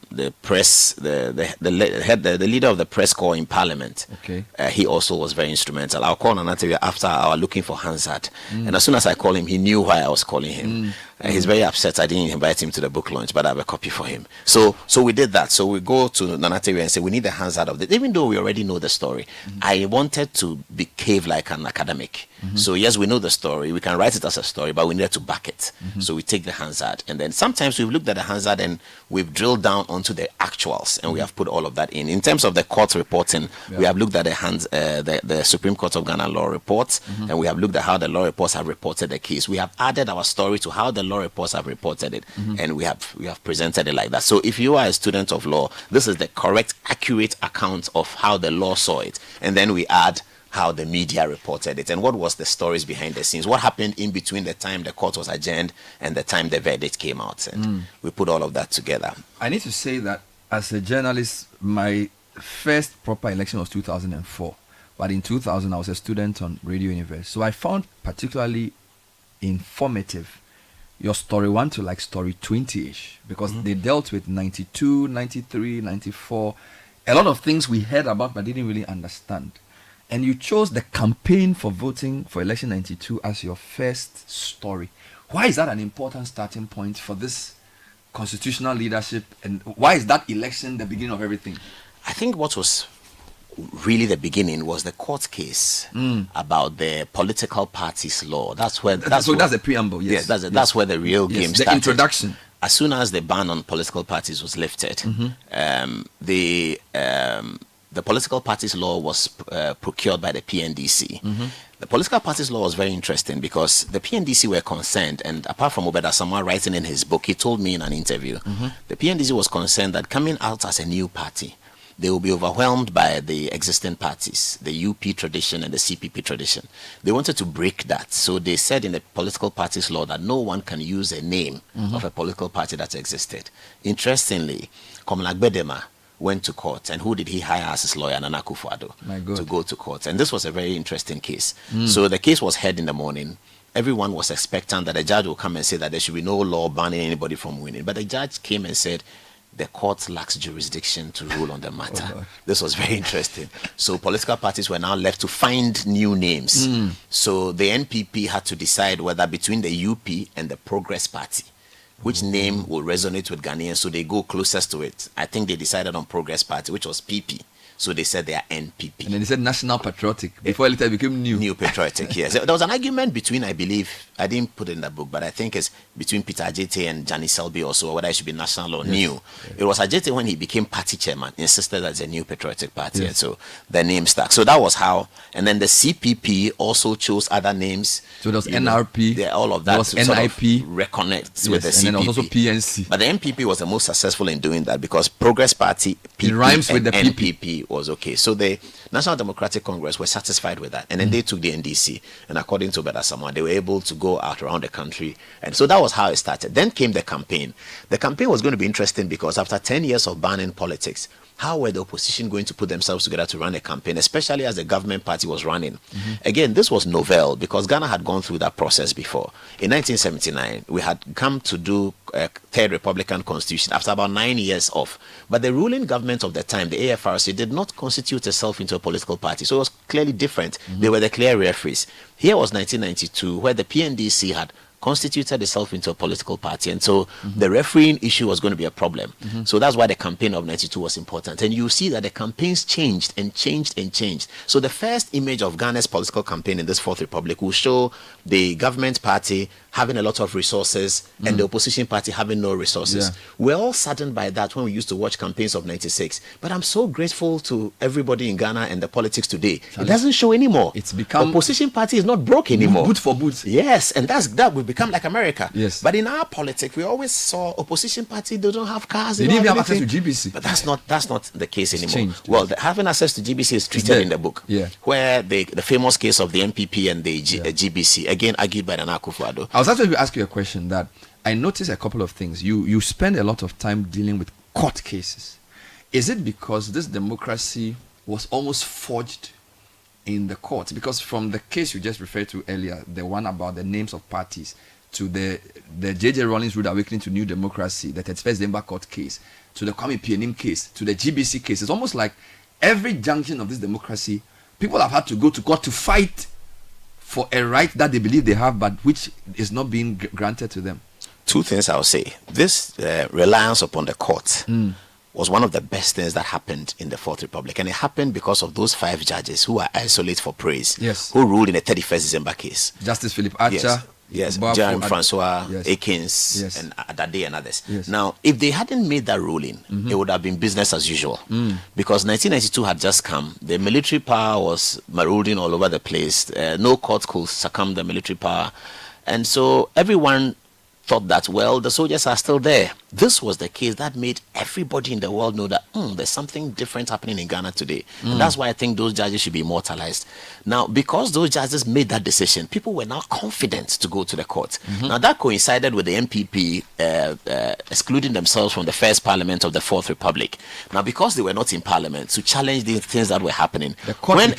the press, the leader of the press corps in Parliament. Okay. He also was very instrumental. I'll call Nanateria after our looking for Hansard, and as soon as I call him, he knew why I was calling him. He's very upset I didn't invite him to the book launch, but I have a copy for him. So we did that. So we go to Nanateria and say we need the Hansard of this, even though we already know the story. I wanted to behave like an academic. So yes, we know the story. We can write it as a story, but we need to back it. So we take the Hansard, and then sometimes we've looked at the Hansard and we've drilled down onto the actuals, and we have put all of that in. In terms of the court reporting, we have looked at the Supreme Court of Ghana law reports, and we have looked at how the law reports have reported the case. We have added our story to how the law reports have reported it, and we have presented it like that. So if you are a student of law, this is the correct, accurate account of how the law saw it, and then we add how the media reported it and what was the stories behind the scenes, what happened in between the time the court was adjourned and the time the verdict came out, and we put all of that together. I need to say that as a journalist, my first proper election was 2004, but in 2000 I was a student on Radio Universe, so I found particularly informative your story 1 to like story 20-ish, because they dealt with 92, 93, 94, a lot of things we heard about but didn't really understand. And you chose the campaign for voting for election 92 as your first story. Why is that an important starting point for this constitutional leadership, and why is that election the beginning of everything? I think what was really the beginning was the court case about the political parties law. That's the preamble. Yes, that's where the real game started. The introduction. As soon as the ban on political parties was lifted, the political parties law was procured by the PNDC. The political parties law was very interesting because the PNDC were concerned, and apart from Obed Asamoah writing in his book, he told me in an interview, the PNDC was concerned that coming out as a new party, they will be overwhelmed by the existing parties, the UP tradition and the CPP tradition. They wanted to break that. So they said in the political parties law that no one can use a name of a political party that existed. Interestingly, Komla Gbedema went to court, and who did he hire as his lawyer? Nana Akufo-Addo, to go to court. And this was a very interesting case. So the case was heard in the morning. Everyone was expectant that the judge will come and say that there should be no law banning anybody from winning. But the judge came and said the court lacks jurisdiction to rule on the matter. This was very interesting. So political parties were now left to find new names. So the NPP had to decide whether between the UP and the Progress Party, which name will resonate with Ghanaians, so they go closest to it. I think they decided on Progress Party, which was PP. So they said they are NPP. And then they said National Patriotic. Before later it became New. New Patriotic, yes. There was an argument between, I believe, I didn't put it in the book, but I think it's between Peter Ajete and Johnny Selby also, whether it should be National or New. Yes. It was Ajete when he became party chairman, insisted that it's a New Patriotic Party. Yes. And so the name stuck. So that was how. And then the CPP also chose other names. So there was NRP. All of that. There was NIP. Reconnect with the CPP. And then also PNC. But the NPP was the most successful in doing that because Progress Party, PP, it rhymes with the NPP was okay. So the National Democratic Congress were satisfied with that. And then they took the NDC. And according to Beda Samoa, they were able to go out around the country. And so that was how it started. Then came the campaign. The campaign was going to be interesting because after 10 years of banning politics, how were the opposition going to put themselves together to run a campaign, especially as the government party was running? Again, this was novel because Ghana had gone through that process before. In 1979, we had come to do a third Republican Constitution after about 9 years off. But the ruling government of the time, the AFRC, did not constitute itself into a political party. So it was clearly different. They were the clear referees. Here was 1992, where the PNDC had constituted itself into a political party, and so the refereeing issue was going to be a problem. So that's why the campaign of 92 was important. And you see that the campaigns changed and changed and changed. So the first image of Ghana's political campaign in this Fourth Republic will show the government party having a lot of resources and the opposition party having no resources. We're all saddened by that when we used to watch campaigns of 96. But I'm so grateful to everybody in Ghana and the politics today. It doesn't show anymore. It's become opposition party is not broke anymore. Boot for boot. Yes, and that we've become like America. Yes. But in our politics, we always saw opposition party, they don't have cars. They didn't even have access to GBC. But that's not the case anymore. Changed. Well, having access to GBC is treated in the book. Where the famous case of the MPP and the GBC, again argued by Nana Akufo-Addo. I was actually going to ask you a question that I noticed a couple of things. You spend a lot of time dealing with court cases. Is it because this democracy was almost forged in the courts? Because from the case you just referred to earlier, the one about the names of parties, to the J.J. Rawlings Rude Awakening to New Democracy, the 31st December court case, to the Kwame Pianim case, to the GBC case, it's almost like every junction of this democracy, people have had to go to court to fight for a right that they believe they have, but which is not being granted to them. Two things I'll say. This reliance upon the court was one of the best things that happened in the Fourth Republic. And it happened because of those 5 judges who are isolated for praise, who ruled in the 31st December case. Justice Philip Archer. Yes, Jeremy Francois, Akins, and Adade and others. Now, if they hadn't made that ruling, it would have been business as usual. Because 1992 had just come. The military power was marauding all over the place. No court could succumb the military power. And so everyone thought that, well, the soldiers are still there. This was the case that made everybody in the world know that there's something different happening in Ghana today. And that's why I think those judges should be immortalized. Now, because those judges made that decision, people were now confident to go to the court. Now, that coincided with the MPP excluding themselves from the first parliament of the Fourth Republic. Now, because they were not in parliament to challenge the things that were happening, when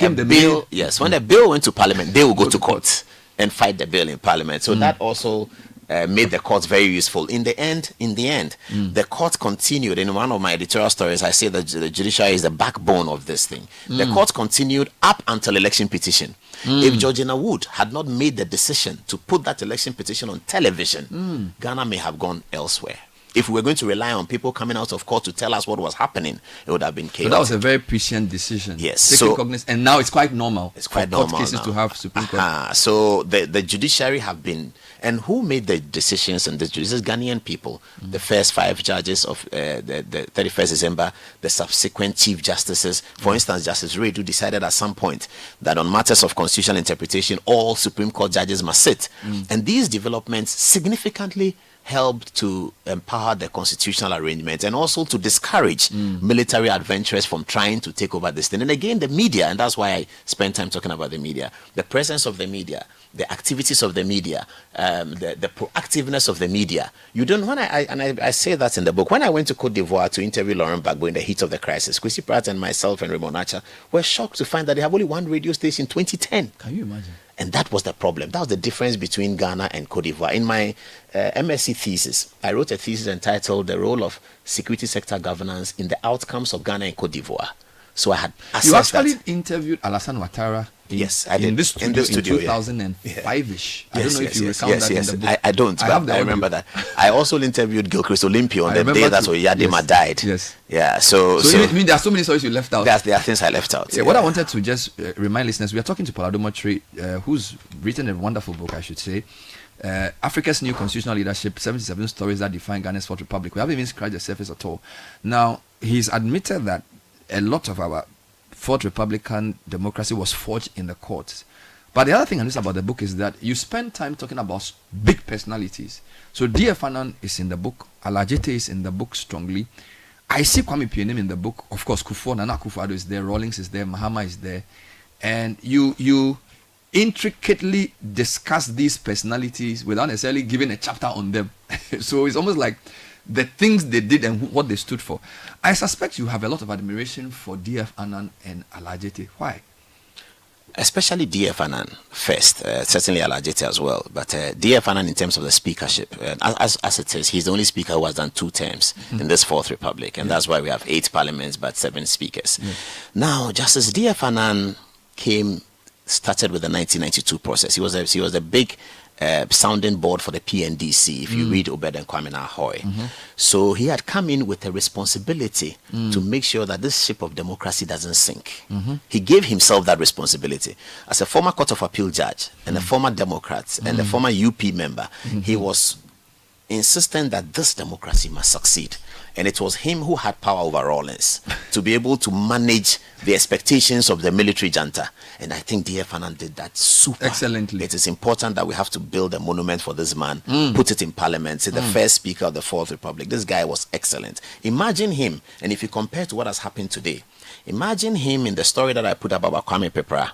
a bill went to parliament, they would go to court and fight the bill in parliament. So that also made the courts very useful. In the end, the court continued. In one of my editorial stories, I say that the judiciary is the backbone of this thing. The court continued up until election petition. If Georgina Wood had not made the decision to put that election petition on television, Ghana may have gone elsewhere. If we were going to rely on people coming out of court to tell us what was happening, it would have been chaotic. So that was a very prescient decision. Yes. And now it's quite normal. It's quite normal court cases now to have Supreme Court. So the judiciary have been, and who made the decisions? And this is Ghanaian people. The first 5 judges of the 31st December, the subsequent chief justices. For instance, Justice Redu decided at some point that on matters of constitutional interpretation, all Supreme Court judges must sit. And these developments significantly helped to empower the constitutional arrangement and also to discourage military adventurers from trying to take over this thing. And again, the media, and that's why I spend time talking about the media, the presence of the media, the activities of the media, the proactiveness of the media. You don't, when I say that in the book, when I went to Cote d'Ivoire to interview Laurent Gbagbo in the heat of the crisis, Kwesi Pratt and myself and Raymond Acha were shocked to find that they have only one radio station in 2010. Can you imagine? And that was the problem. That was the difference between Ghana and Cote d'Ivoire. In my MSc thesis, I wrote a thesis entitled The Role of Security Sector Governance in the Outcomes of Ghana and Cote d'Ivoire. So I had assessed You actually interviewed Alassane Ouattara in this studio in 2005-ish. I don't know if you recount that in the book. I don't, but I remember that. I also interviewed Gilchrist Olympio on the day that Oyadema died. Yes. Yeah, so you mean there are so many stories you left out? There are things I left out. Yeah, what I wanted to just remind listeners, we are talking to Paul Adomotri, who's written a wonderful book, I should say, Africa's New Constitutional Leadership, 77 Stories That Define Ghana's Fourth Republic. We haven't even scratched the surface at all. Now, he's admitted that a lot of our Fourth Republican democracy was forged in the courts. But the other thing I noticed about the book is that you spend time talking about big personalities. So D.F. Annan is in the book, Alajete is in the book strongly. I see Kwame Pienem in the book. Of course, Nana Akufo-Addo is there, Rawlings is there, Mahama is there. And you intricately discuss these personalities without necessarily giving a chapter on them. So it's almost like the things they did and what they stood for. I suspect you have a lot of admiration for D.F. Annan and Alajete. Why? Especially D.F. Annan first, certainly Alajete as well. But D.F. Annan in terms of the speakership, as it says, he's the only speaker who has done 2 terms in this Fourth Republic. And that's why we have 8 parliaments but 7 speakers. Now, Justice D.F. Annan started with the 1992 process. He was a big sounding board for the PNDC, if you read Obed and Kwame Ahoy. So he had come in with a responsibility to make sure that this ship of democracy doesn't sink. He gave himself that responsibility. As a former Court of Appeal judge and a former Democrat and a former UP member, he was insistent that this democracy must succeed. And it was him who had power over Rawlings to be able to manage the expectations of the military junta. And I think D.F. Annan did that super excellently. It is important that we have to build a monument for this man, put it in parliament, say the first speaker of the Fourth Republic. This guy was excellent. Imagine him, and if you compare to what has happened today, imagine him in the story that I put up about Kwame Pepra.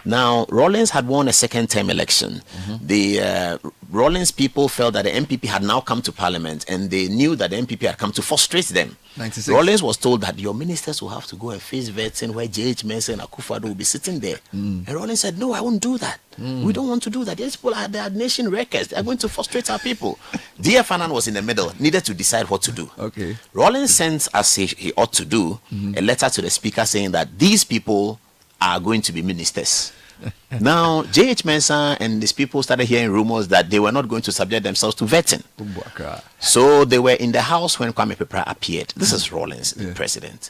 Now, Rawlings had won a second-term election. The Rawlings people felt that the MPP had now come to parliament, and they knew that the MPP had come to frustrate them. 96. Rawlings was told that your ministers will have to go and face vetting where J.H. Mensah and Akufo-Addo will be sitting there. And Rawlings said, no, I won't do that. We don't want to do that. These people are nation wreckers. They are going to frustrate our people. D.F. Annan was in the middle, needed to decide what to do. Okay. Rawlings sent, as he ought to do, a letter to the speaker saying that these people are going to be ministers. Now, J.H. Mensah and these people started hearing rumors that they were not going to subject themselves to vetting. So they were in the house when Kwame Pepra appeared. This is Rawlings, the president.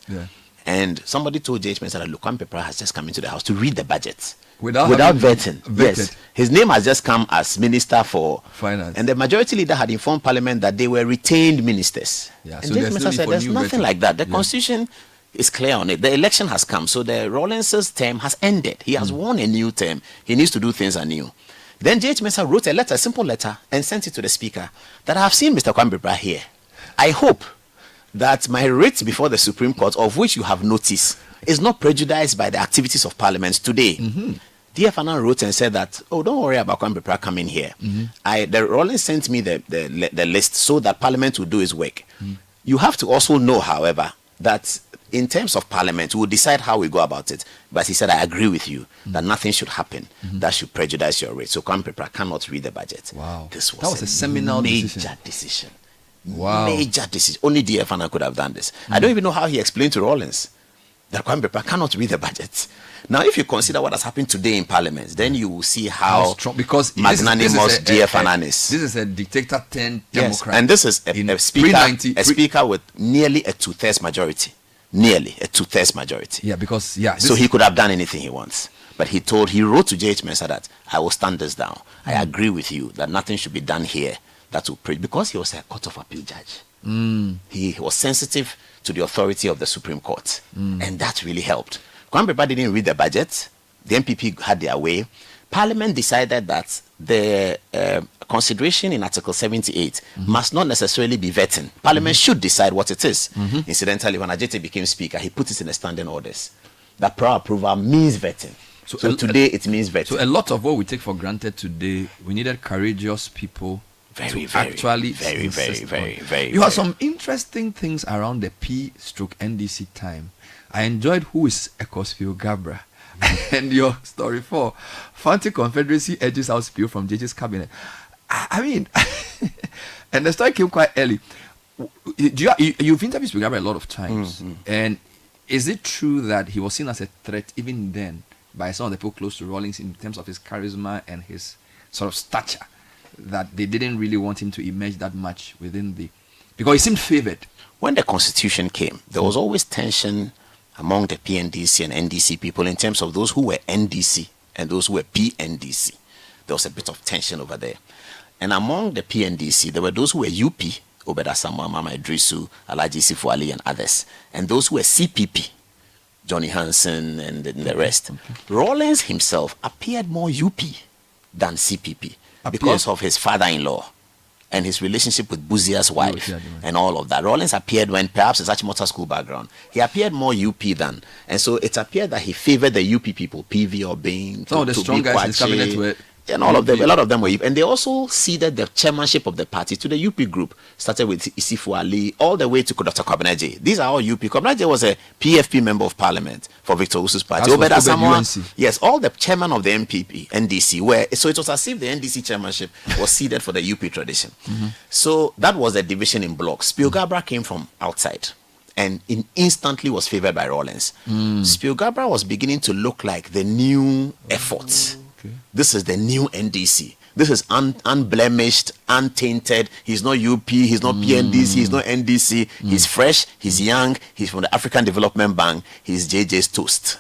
And somebody told J.H. Mensah that, look, Kwame Pepra has just come into the house to read the budget. Without vetting. Yes. His name has just come as Minister for Finance. And the majority leader had informed Parliament that they were retained ministers. And so J.H. Mensah said, there's nothing like that. The Constitution is clear on it. The election has come. So the Rawlings' term has ended. He has won a new term. He needs to do things anew. Then J.H. Mensah wrote a letter, a simple letter, and sent it to the speaker that I have seen Mr. Kwame Pepra here. I hope that my writ before the Supreme Court, of which you have noticed, is not prejudiced by the activities of Parliament today. D.F. Annan wrote and said that, oh, don't worry about Kwame Pepra coming here. The Rawlings sent me the list so that Parliament will do its work. You have to also know, however, that in terms of Parliament, we will decide how we go about it. But he said, I agree with you that nothing should happen that should prejudice your rate. So Kwame Pepra cannot read the budget. Wow. This was a seminal major decision. Wow. Major decision. Only D.F. Annan could have done this. I don't even know how he explained to Rawlings that Kwame Pepra cannot read the budget. Now, if you consider what has happened today in Parliament, then you will see how strong, because magnanimous D.F. Annan is. This is a dictator turned Democrat. And this is a speaker with nearly a 2/3 majority. Nearly a 2/3 majority. Yeah, because so he could have done anything he wants. But he wrote to J.H. Mensah that I will stand this down. I agree with you that nothing should be done here that will preach, because he was a Court of Appeal judge. He was sensitive to the authority of the Supreme Court, and that really helped. Kwame Pepra didn't read the budget. The MPP had their way, Parliament decided that the consideration in Article 78 must not necessarily be vetting. Parliament should decide what it is. Incidentally, when Ajete became Speaker, he put it in the standing orders. That prior approval means vetting. So today it means vetting. So a lot of what we take for granted today, we needed courageous people very. You have some interesting things around the P/NDC time. I enjoyed who is Ekosfio Gabra. And your story 4, Fanti Confederacy edges out Spew from JJ's cabinet. I mean, and the story came quite early. You've interviewed Spew Gabra a lot of times, and is it true that he was seen as a threat even then by some of the people close to Rawlings in terms of his charisma and his sort of stature, that they didn't really want him to emerge that much within because he seemed favored? When the Constitution came, there was always tension among the PNDC and NDC people in terms of those who were NDC and those who were PNDC. There was a bit of tension over there. And among the PNDC, there were those who were UP, Obeda Samuel, Mama Idrisu, Alaji Sifu Ali, and others. And those who were CPP, Johnny Hansen and the rest. Rawlings himself appeared more UP than CPP because of his father-in-law and his relationship with Buzia's wife and all of that. Rawlings appeared when perhaps his Achimota school background. He appeared more UP than. And so it appeared that he favored the UP people, PV or Bain. Some of the strong guys in his cabinet were... And all of them, a lot of them were UP. And they also ceded the chairmanship of the party to the UP group. Started with Isifu Ali, all the way to Dr. Kwabenaje. These are all UP. Kwabenaje was a PFP member of parliament for Victor Usu's party. Obeda Samuel, yes, all the chairman of the MPP, NDC, so it was as if the NDC chairmanship was ceded for the UP tradition. So that was the division in blocks. Spew Gabra came from outside and instantly was favored by Rawlings. Spew Gabra was beginning to look like the new effort. This is the new NDC. This is unblemished, untainted. He's not UP, he's not PNDC, he's not NDC. He's fresh, he's young, he's from the African Development Bank, he's JJ's toast.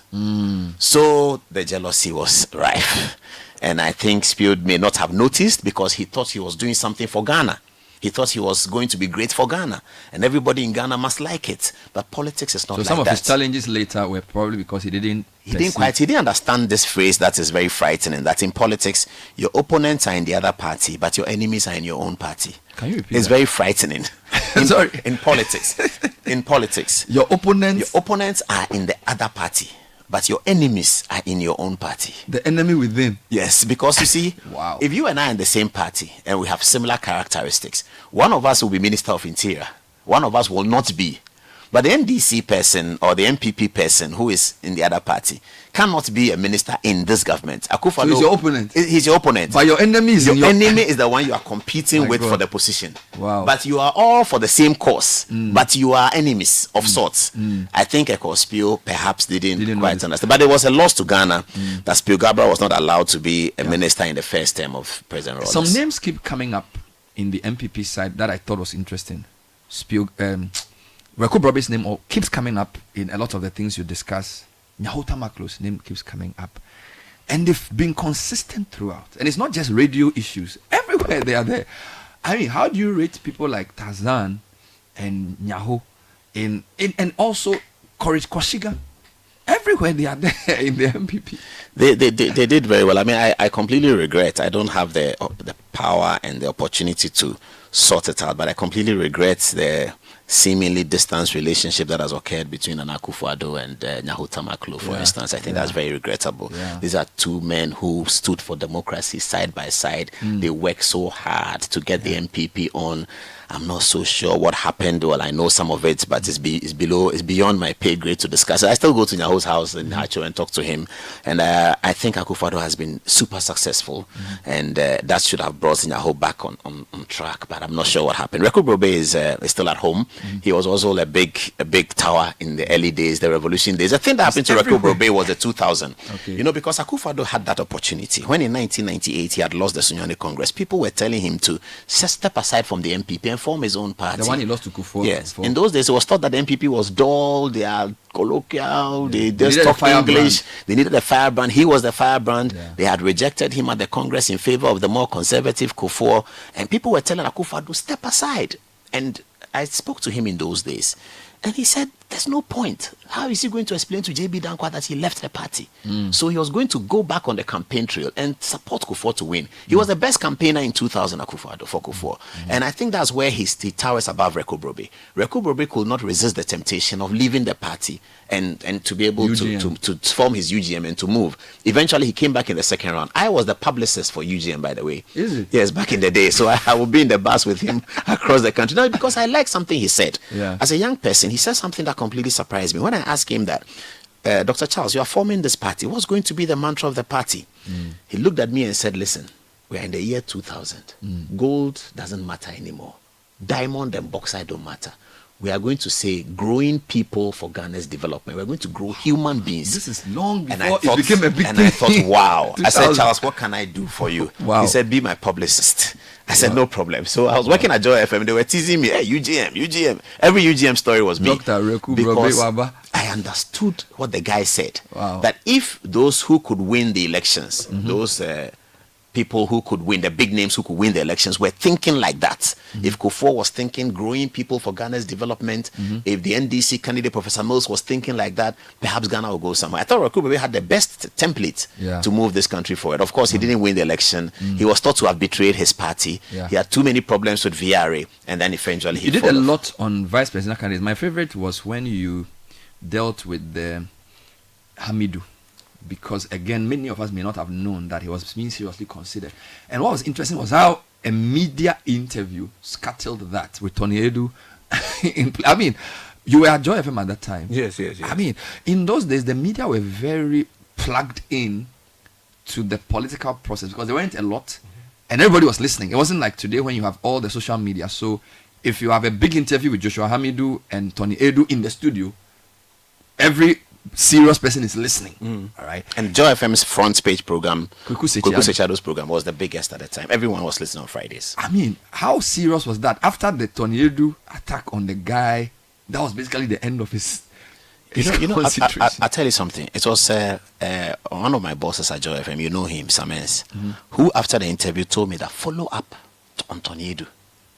So the jealousy was rife. And I think Spew may not have noticed because he thought he was doing something for Ghana. He thought he was going to be great for Ghana, and everybody in Ghana must like it. But politics is not like that. So some of his challenges later were probably because he didn't understand this phrase that is very frightening, that in politics, your opponents are in the other party, but your enemies are in your own party. Can you repeat It's very frightening. In politics, your opponents are in the other party, but your enemies are in your own party. The enemy within. Yes, because you see, if you and I are in the same party and we have similar characteristics, one of us will be Minister of Interior, one of us will not be. But the NDC person or the MPP person who is in the other party cannot be a minister in this government. Akufo-Addo, so he's your opponent. He's your opponent. But your enemy is the one you are competing with for the position. Wow. But you are all for the same cause. But you are enemies of sorts. I think Spew perhaps didn't quite understand. But there was a loss to Ghana that Spew Gabra was not allowed to be a minister in the first term of President Rawlings. Some names keep coming up in the MPP side that I thought was interesting. Reku Brobe's name keeps coming up in a lot of the things you discuss. Nyahota Maklo's name keeps coming up. And they've been consistent throughout. And it's not just radio issues. Everywhere they are there. I mean, how do you rate people like Tarzan and Nyaho and also Courage Koshiga? Everywhere they are there in the MPP. They did very well. I mean, I completely regret. I don't have the power and the opportunity to sort it out, but I completely regret the seemingly distant relationship that has occurred between Akufo-Addo and Nyahota Maklo, for instance. I think that's very regrettable. These are two men who stood for democracy side by side. They worked so hard to get the MPP on. I'm not so sure what happened. Well, I know some of it, but it's beyond my pay grade to discuss it. I still go to Nyaho's house in Hacho and talk to him. And I think Akufo-Addo has been super successful. And that should have brought Nyaho back on track. But I'm not sure what happened. Reku Brobe is still at home. He was also a big tower in the early days, the revolution days. The thing that happened to Reku Brobe was the 2000. You know, because Akufo-Addo had that opportunity. When in 1998 he had lost the Sunyani Congress, people were telling him to step aside from the MPP and form his own party. The one he lost to Kufuor. Yes. In those days, it was thought that the MPP was dull, they are colloquial, they just talk English. They needed a firebrand. He was the firebrand. They had rejected him at the Congress in favor of the more conservative Kufuor. And people were telling Akufo-Addo, step aside. And I spoke to him in those days. And he said, there's no point. How is he going to explain to JB Dankwa that he left the party? So he was going to go back on the campaign trail and support Kufuor to win. He was the best campaigner in 2000 for Kufuor. And I think that's where he towers above Reku Brobe. Reku Brobe could not resist the temptation of leaving the party and to be able to form his UGM and to move. Eventually, he came back in the second round. I was the publicist for UGM, by the way. Is it? Yes, back in the day. So I would be in the bus with him across the country. No, because I like something he said. Yeah. As a young person, he said something that completely surprised me. When I asked him that, Dr. Charles, you are forming this party. What's going to be the mantra of the party? He looked at me and said, listen, we are in the year 2000. Gold doesn't matter anymore. Diamond and bauxite don't matter. We are going to say growing people for Ghana's development. We're going to grow human beings. This is long before it became a big and thing. I thought, wow. I said, 2000. Charles, what can I do for you? Wow. He said, be my publicist. I said, no problem. So I was working at Joy FM. They were teasing me, hey, UGM. Every UGM story was me. Dr. Reku because Waba. I understood what the guy said. Wow. That if those who could win the elections, those people who could win, the big names who could win the elections, were thinking like that. If Kufuor was thinking growing people for Ghana's development, if the NDC candidate Professor Mills was thinking like that, perhaps Ghana will go somewhere. I thought Reku Brobe had the best template to move this country forward. Of course, he didn't win the election. He was thought to have betrayed his party. Yeah. He had too many problems with VRA, and then eventually he You did fell a off. lot on vice presidential candidates. My favorite was when you dealt with the Hamidu, because again, many of us may not have known that he was being seriously considered. And what was interesting was how a media interview scuttled that with Tony Edu. I mean, you were at Joy FM at that time. Yes. I mean, in those days, the media were very plugged in to the political process because there weren't a lot and everybody was listening. It wasn't like today when you have all the social media. So if you have a big interview with Joshua Hamidu and Tony Edu in the studio, every serious person is listening. All right. And Joy FM's front page program, Kweku Sechado's program, was the biggest at the time. Everyone was listening on Fridays. I mean, how serious was that? After the Tony Edu attack on the guy, that was basically the end of his I'll tell you something. It was one of my bosses at Joy FM, you know him, Samens, who after the interview told me that follow up on Tony Edu.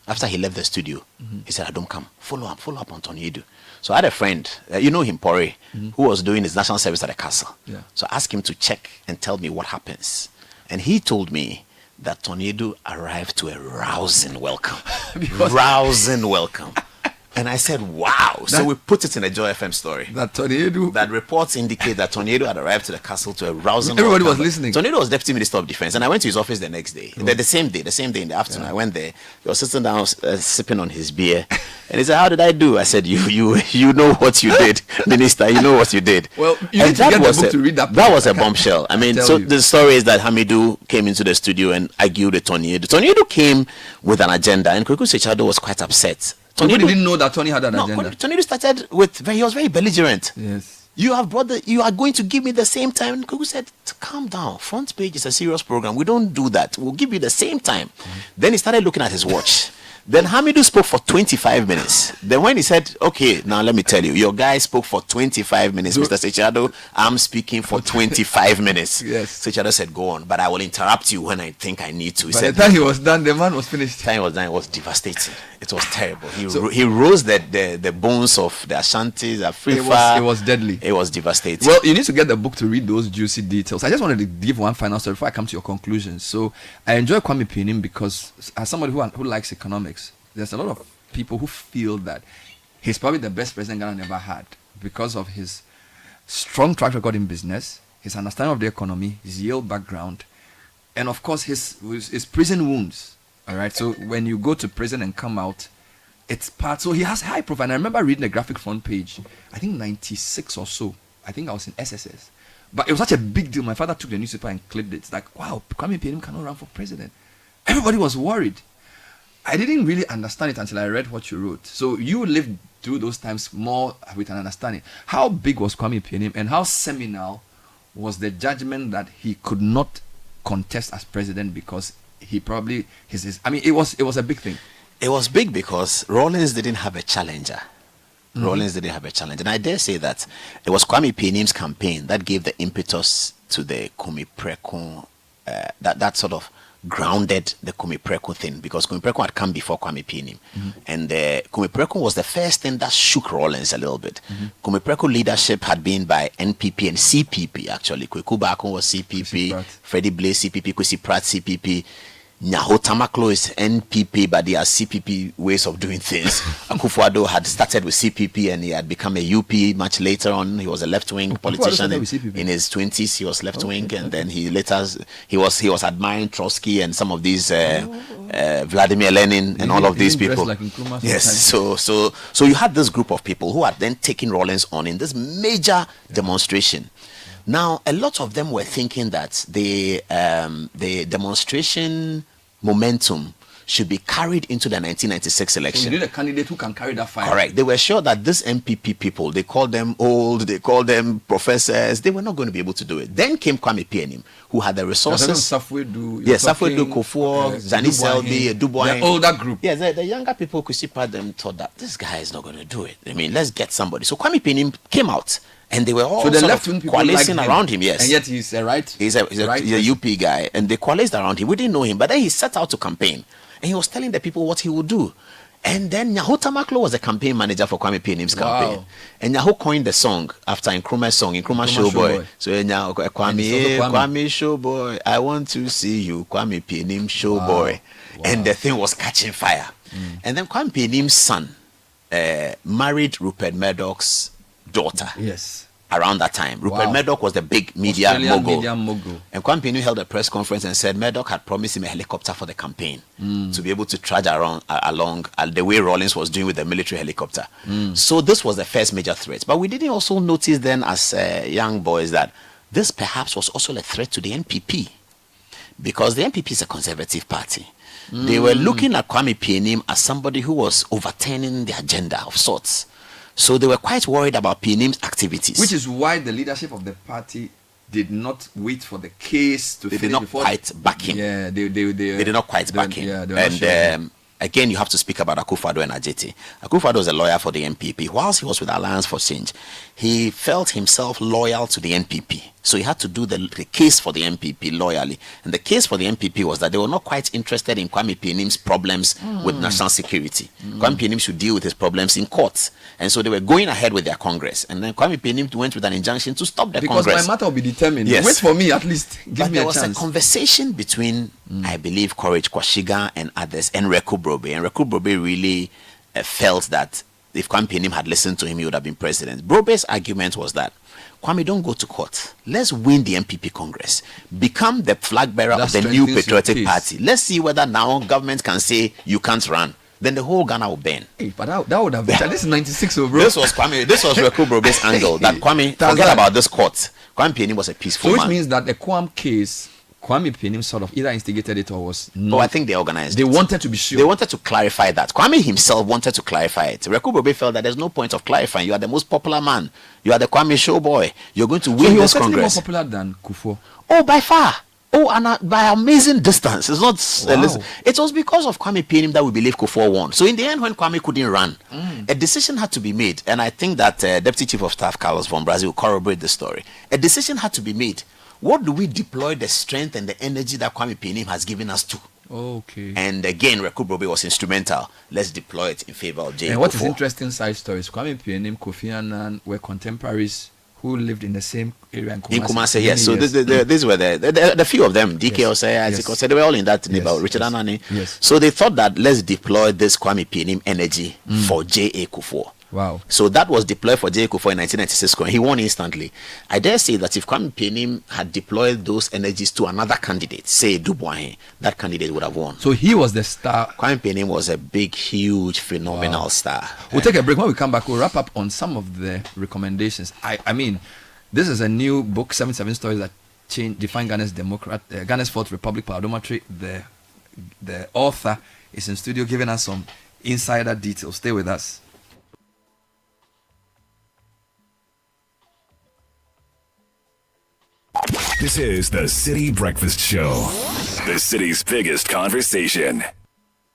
After he left the studio, he said, I don't come. Follow up on Tony Edu. So I had a friend, you know him, Pore, who was doing his national service at the castle. Yeah. So I asked him to check and tell me what happens. And he told me that Tony Edu arrived to a rousing welcome. Rousing welcome. And I said, wow. So we put it in a Joy FM story. That Tony Edu. That reports indicate that Tony Edu had arrived to the castle to a rousing Everybody welcome. was listening. Tony Edu was Deputy Minister of Defense. And I went to his office the next day. The same day in the afternoon. I went there. He was sitting down, sipping on his beer. And he said, how did I do? I said, you know what you did, Minister. You know what you did. Well, you need to get the book to read that. That was a bombshell. I mean, so the story is that Hamidu came into the studio and argued with Tony Edu. Tony Edu came with an agenda, and Kweku Sechado was quite upset. Tony didn't know that Tony had an agenda. Tony started with, he was very belligerent. Yes. You are going to give me the same time. Kuku said, calm down. Front page is a serious program. We don't do that. We'll give you the same time. Then he started looking at his watch. Then Hamidu spoke for 25 minutes. Then when he said, okay, now let me tell you, your guy spoke for 25 minutes, Mr. Sechado. I'm speaking for 25 minutes. Yes. Sechado said, go on, but I will interrupt you when I think I need to. By the time he was done, the man was finished. The time he was done, it was devastating. It was terrible. He rose the bones of the Ashantis, Afrifa. It was deadly. It was devastating. Well, you need to get the book to read those juicy details. I just wanted to give one final story before I come to your conclusions. So I enjoy Kwame Pinim because as somebody who likes economics, there's a lot of people who feel that he's probably the best president Ghana ever had because of his strong track record in business, his understanding of the economy, his Yale background, and of course his prison wounds. All right, so when you go to prison and come out, it's part. So he has high profile. And I remember reading the graphic front page, I think 96 or so. I think I was in SSS. But it was such a big deal. My father took the newspaper and clipped it. It's like, wow, Kwame Pinim cannot run for president. Everybody was worried. I didn't really understand it until I read what you wrote. So you lived through those times more with an understanding. How big was Kwame Pinim and how seminal was the judgment that he could not contest as president because he probably it was a big thing. It was big because Rawlings didn't have a challenger. Rawlings didn't have a challenge. And I dare say that it was Kwame Pinim's campaign that gave the impetus to the Kumi Preko, that sort of grounded the Kwame Preku thing, because Kwame Preku had come before Kwame Pianim. And Kwame Preku was the first thing that shook Rawlings a little bit. Kwame Preku leadership had been by NPP and CPP, actually. Kweku Bakun was CPP, Freddie Blaze CPP, Kwesi Pratt CPP, Nyaho Tamaklo is NPP, but they are CPP ways of doing things. Akufo-Addo had started with CPP and he had become a UP much later on. He was a left-wing politician in his 20s. He was left-wing, and then he was admiring Trotsky and some of these Vladimir Lenin and all of these people. Like yes, so you had this group of people who had then taken Rawlings on in this major demonstration. Now, a lot of them were thinking that the demonstration momentum should be carried into the 1996 election. So you need a candidate who can carry that fire. Correct. They were sure that this MPP people, they called them old, they called them professors, they were not going to be able to do it. Then came Kwame Pianim, who had the resources. Safwe Kufuor, Zani Selby, Dubois. The older group. Yes, the younger people, Kusipa, them thought that this guy is not going to do it. I mean, let's get somebody. So Kwame Pianim came out. And they were all so the left-wing people coalescing around him, yes. And yet he's a right. He's a UP guy, and they coalesced around him. We didn't know him, but then he set out to campaign, and he was telling the people what he would do. And then Nyaho Tamaklo was the campaign manager for Kwame Pianim's campaign, and Nyaho coined the song after Nkrumah's song, Nkrumah Showboy. So Nyaho Kwame Showboy, I want to see you, Kwame Pianim Showboy, and the thing was catching fire. And then Kwame Pianim's son married Rupert Murdoch's daughter. Yes. Around that time, Rupert Murdoch was the big media mogul. And Kwame Pianim held a press conference and said Murdoch had promised him a helicopter for the campaign to be able to trudge along the way Rawlings was doing with the military helicopter. So this was the first major threat. But we didn't also notice then as young boys that this perhaps was also a threat to the NPP, because the NPP is a conservative party. They were looking at Kwame Pianim as somebody who was overturning the agenda of sorts. So they were quite worried about Pianim's activities. Which is why the leadership of the party did not wait for the case to finish. They did not quite back him. Yeah, they did not quite back him. Yeah, and again, you have to speak about Akufo-Addo and Ajeti. Akufo-Addo was a lawyer for the NPP. Whilst he was with Alliance for Change, he felt himself loyal to the NPP. So he had to do the case for the NPP loyally. And the case for the NPP was that they were not quite interested in Kwame Pianim's problems with national security. Kwame Pianim should deal with his problems in courts. And so they were going ahead with their Congress. And then Kwame Pianim went with an injunction to stop the Congress. Because my matter will be determined. Yes. Wait for me at least. Give me a chance. There was a conversation between, I believe, Courage Kwashiga and others, and Reku Brobe. And Reku Brobe really felt that if Kwame Pianim had listened to him, he would have been president. Brobe's argument was that, Kwame, don't go to court. Let's win the NPP Congress. Become the flag bearer of the new patriotic party. Let's see whether now government can say you can't run. Then the whole Ghana will burn. Hey, but that would have been. This is 96, bro. This was Reku Brobe's angle. That Kwame, forget about this court. Kwame Pianim was a peaceful man. So which means that the Kwame case, Kwame Pianim sort of either instigated it or was not. Oh, I think they organized it. They wanted to be sure. They wanted to clarify that. Kwame himself wanted to clarify it. Reku Brobe felt that there's no point of clarifying. You are the most popular man. You are the Kwame Showboy. You're going to win this Congress. So he was more popular than Kufuor. Oh, by far. Oh, and by amazing distance. It's not. It was because of Kwame Pianim that we believe Kufuor won. So in the end, when Kwame couldn't run, a decision had to be made. And I think that Deputy Chief of Staff Carlos von Brazil will corroborate the story. A decision had to be made. What do we deploy the strength and the energy that Kwame Pianim has given us to? Okay. And again, Reku Brobe was instrumental. Let's deploy it in favor of J. And what is interesting side stories? Kwame Pianim, Kofi Annan were contemporaries who lived in the same area in Kumasi. Yes. So these were the few of them. DK Osei, they were all in that neighborhood. Richard Anani. Yes. So they thought that let's deploy this Kwame Pianim energy for J.A. Kufuor. Wow. So that was deployed for J.A. Kufuor in 1996, and he won instantly. I dare say that if Kwame Pianim had deployed those energies to another candidate, say Dubois, that candidate would have won. So he was the star. Kwame Pianim was a big, huge, phenomenal star. We'll take a break. When we come back, we'll wrap up on some of the recommendations. I mean, this is a new book, 77 Stories That Define Ghana's Ghana's Fourth Republic, Paradometry. The author is in studio giving us some insider details. Stay with us. This is the Citi Breakfast Show, the city's biggest conversation.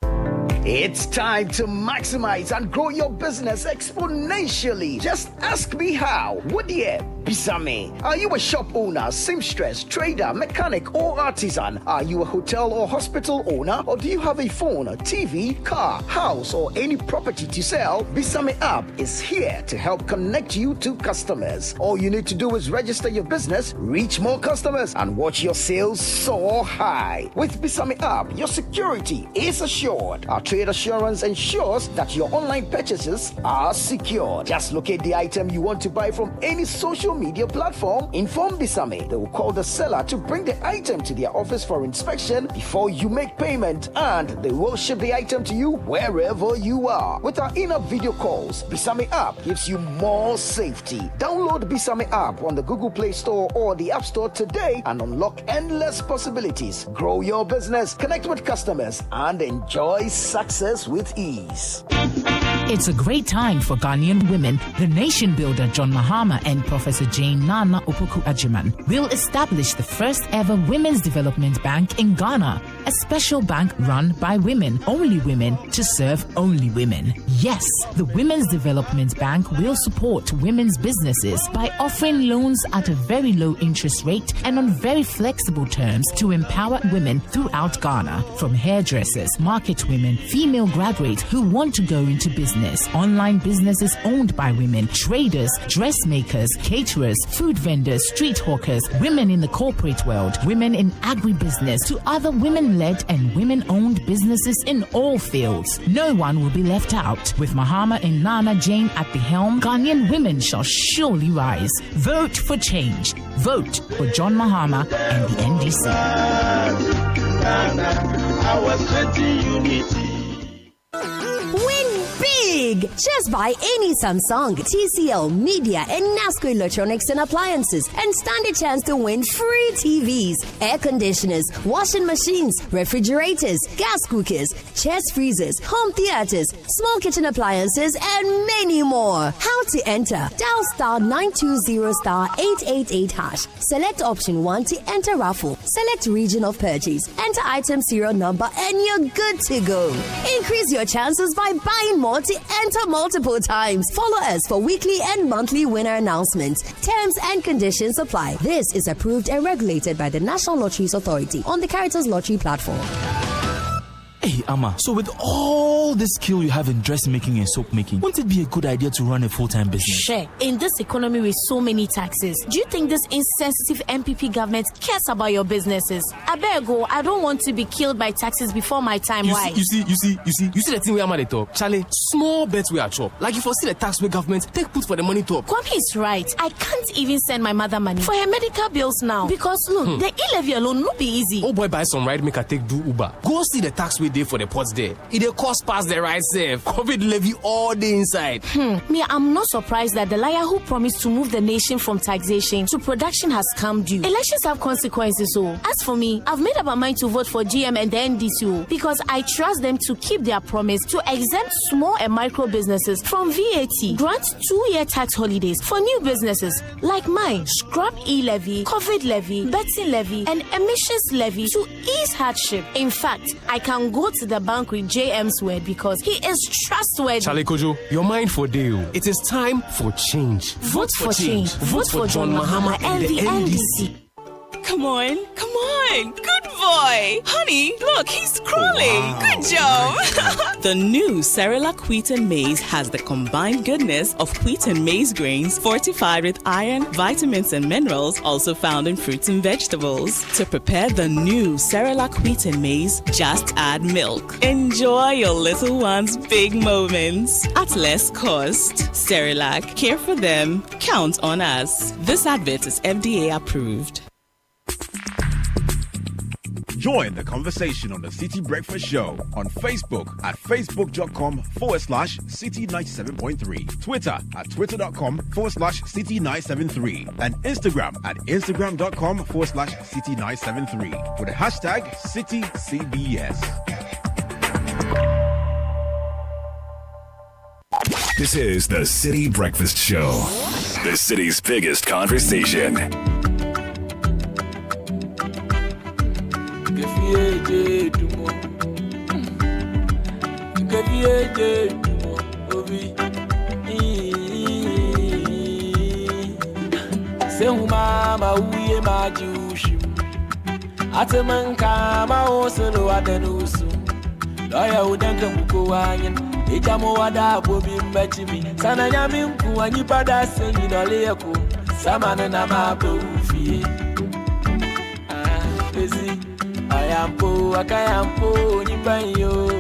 It's time to maximize and grow your business exponentially. Just ask me how. Would you? Bisame. Are you a shop owner, seamstress, trader, mechanic, or artisan? Are you a hotel or hospital owner? Or do you have a phone, a TV, car, house, or any property to sell? Bisame app is here to help connect you to customers. All you need to do is register your business, reach more customers, and watch your sales soar high. With Bisame app, your security is assured. Our trade assurance ensures that your online purchases are secure. Just locate the item you want to buy from any social media platform. Inform Bisame. They will call the seller to bring the item to their office for inspection before you make payment, and they will ship the item to you wherever you are. With our in-app video calls, Bisame app gives you more safety. Download Bisame app on the Google Play Store or the App Store today and unlock endless possibilities. Grow your business, connect with customers, and enjoy success with ease. It's a great time for Ghanaian women. The nation builder John Mahama and Professor Jane Nana Opoku Ajiman will establish the first ever Women's Development Bank in Ghana. A special bank run by women, only women, to serve only women. Yes, the Women's Development Bank will support women's businesses by offering loans at a very low interest rate and on very flexible terms to empower women throughout Ghana. From hairdressers, market women, female graduates who want to go into business, online businesses owned by women, traders, dressmakers, caterers, food vendors, street hawkers, women in the corporate world, women in agribusiness, to other women-led and women-owned businesses in all fields. No one will be left out. With Mahama and Nana Jane at the helm, Ghanaian women shall surely rise. Vote for change. Vote for John Mahama and the NDC. Our city unity. Win big! Just buy any Samsung, TCL, Media, and NASCO electronics and appliances and stand a chance to win free TVs, air conditioners, washing machines, refrigerators, gas cookers, chest freezers, home theaters, small kitchen appliances, and many more. How to enter? Dial *920*888#. Select option 1 to enter raffle. Select region of purchase. Enter item serial number and you're good to go. Increase your chances by buying more to enter multiple times. Follow us for weekly and monthly winner announcements. Terms and conditions apply. This is approved and regulated by the National Lotteries Authority on the Caritas Lottery platform. Hey, Amma, so with all the skill you have in dressmaking and soap making, wouldn't it be a good idea to run a full-time business? Sure. In this economy with so many taxes, do you think this insensitive MPP government cares about your businesses? I don't want to be killed by taxes before my time. Why? You see the thing we am at the top. Charlie, small bets we are chop. Like if you see the tax way government take put for the money top. Kwame is right. I can't even send my mother money for her medical bills now. Because look, the e-levy alone no be easy. Oh boy, buy some ride make I take do Uber. Go see the tax way day for the pots there. It dey cost past the right safe. COVID levy all day inside. Me, I'm not surprised that the liar who promised to move the nation from taxation to production has come due. Elections have consequences, so as for me, I've made up my mind to vote for GM and the NDC because I trust them to keep their promise to exempt small and micro businesses from VAT, grant 2-year tax holidays for new businesses like mine, scrap e-levy, COVID levy, betting levy, and emissions levy to ease hardship. In fact, I can go to the bank with JM's word because he is trustworthy. Charlie Kojo, your mind for deal. It is time for change. Vote for change. Vote for John Mahama and the NDC. Come on. Good boy. Honey, look, he's crawling. Wow. Good job. The new Cerelac Wheat and Maize has the combined goodness of wheat and maize grains fortified with iron, vitamins, and minerals also found in fruits and vegetables. To prepare the new Cerelac Wheat and Maize, just add milk. Enjoy your little one's big moments at less cost. Cerelac, care for them. Count on us. This advert is FDA approved. Join the conversation on the Citi Breakfast Show on Facebook at facebook.com/Citi97.3, Twitter at twitter.com/Citi973, and Instagram at instagram.com/Citi973 with the hashtag CitiCBS. This is the Citi Breakfast Show, the city's biggest conversation. Mama, we majushi. Atamanka, my osolo adenusu. Lawyer would then go wine. Ijamo wada bobi mbechimi. Sana yaminku anyipada sengi doleko. Samana na mabufi. Busy. Ayampo, akayampo, nipanyo.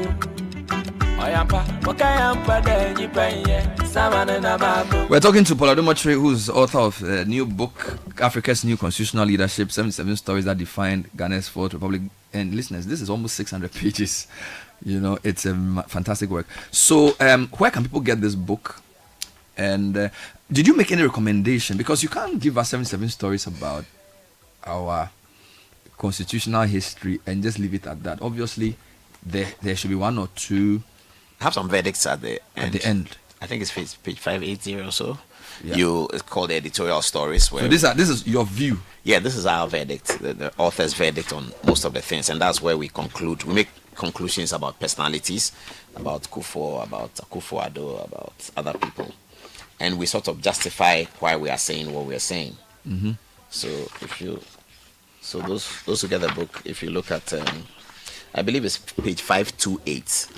Ayampa, wakayampa de nipanye. Samana na mabu. We're talking to Paul Adomotri, who's author of a new book, Africa's New Constitutional Leadership, 77 Stories That Defined Ghana's Fourth Republic. And listeners, this is almost 600 pages. You know, it's a fantastic work. So, where can people get this book? And did you make any recommendation? Because you can't give us 77 stories about our constitutional history and just leave it at that. Obviously, there should be one or two. I have some verdicts at the end. I think it's page 580 or so. Yeah. It's called editorial stories. Where so this is your view. Yeah, this is our verdict, the author's verdict on most of the things, and that's where we conclude. We make conclusions about personalities, about Kufuor, about Akufo-Addo, about other people, and we sort of justify why we are saying what we are saying. Mm-hmm. So those who get the book, if you look at, I believe it's page 528.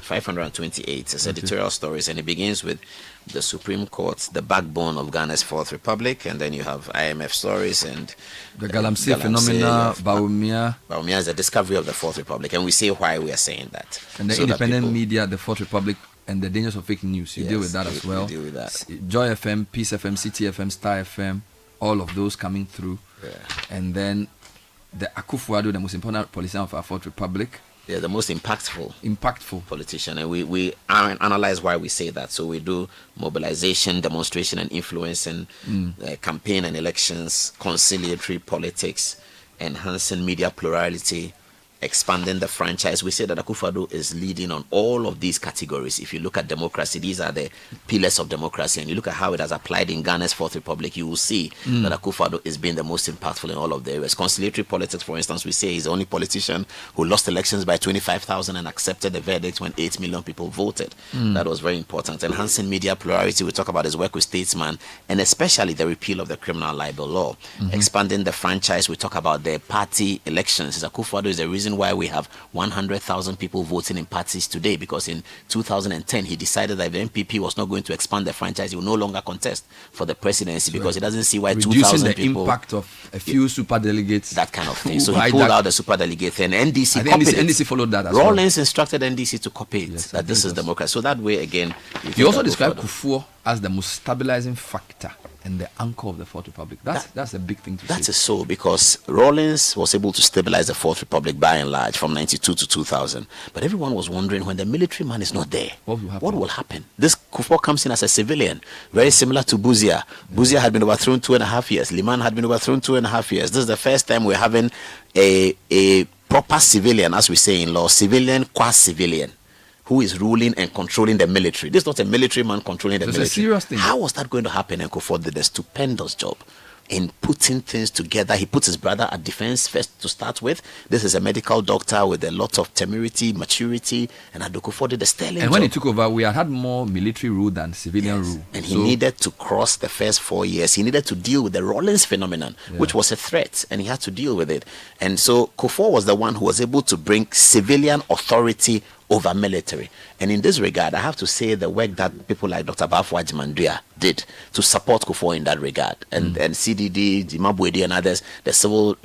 It's editorial stories, and it begins with the Supreme Court, the backbone of Ghana's Fourth Republic, and then you have IMF stories and the Galamsey phenomena. Bawumia is the discovery of the Fourth Republic, and we say why we are saying that. And the independent media, the Fourth Republic, and the dangers of fake news. You deal with that as well. We deal with that. Joy FM, Peace FM, Citi FM, Star FM, all of those coming through. Yeah. And then the Akufo-Addo, the most important politician of our Fourth Republic. Yeah, the most impactful politician, and we analyze why we say that. So we do mobilization, demonstration, and influence, and campaign and elections, conciliatory politics, enhancing media plurality, expanding the franchise. We say that Akufo-Addo is leading on all of these categories. If you look at democracy, these are the pillars of democracy, and you look at how it has applied in Ghana's Fourth Republic, you will see that Akufo-Addo is being the most impactful in all of the areas. Conciliatory politics, for instance, we say he's the only politician who lost elections by 25,000 and accepted the verdict when 8 million people voted. That was very important. Enhancing media plurality, we talk about his work with statesmen, and especially the repeal of the criminal libel law. Expanding the franchise, we talk about the party elections. Akufo-Addo is the reason why we have 100,000 people voting in parties today, because in 2010 he decided that if the MPP was not going to expand the franchise, he will no longer contest for the presidency, because he doesn't see why 2,000 people... the impact of a few super delegates. That kind of thing. So he pulled out the super delegate, and NDC copied it. NDC followed that as Rawlings instructed NDC to copy it, that this is democracy. So that way, again... You also described Kufuor as the most stabilizing factor and the anchor of the Fourth Republic. That's a big thing to say. That is so, because Rawlings was able to stabilize the Fourth Republic by and large from 92 to 2000. But everyone was wondering, when the military man is not there, what will happen? This Kufuor comes in as a civilian, very similar to Buzia. Buzia had been overthrown 2.5 years. Liman had been overthrown 2.5 years. This is the first time we're having a proper civilian, as we say in law, civilian qua civilian, who is ruling and controlling the military. This is not a military man controlling the military. It's a serious thing. How was that going to happen? And Kufuor did a stupendous job in putting things together. He put his brother at defense first to start with. This is a medical doctor with a lot of temerity, maturity, and Kufuor did a sterling job. And when he took over, we had more military rule than civilian rule. And he needed to cross the first 4 years. He needed to deal with the Rawlings phenomenon, which was a threat, and he had to deal with it. And so Kufuor was the one who was able to bring civilian authority over military. And in this regard, I have to say the work that people like Dr. Bafo Ajimandua did to support Kufuor in that regard, and CDD, Dimabwedi and others, the civil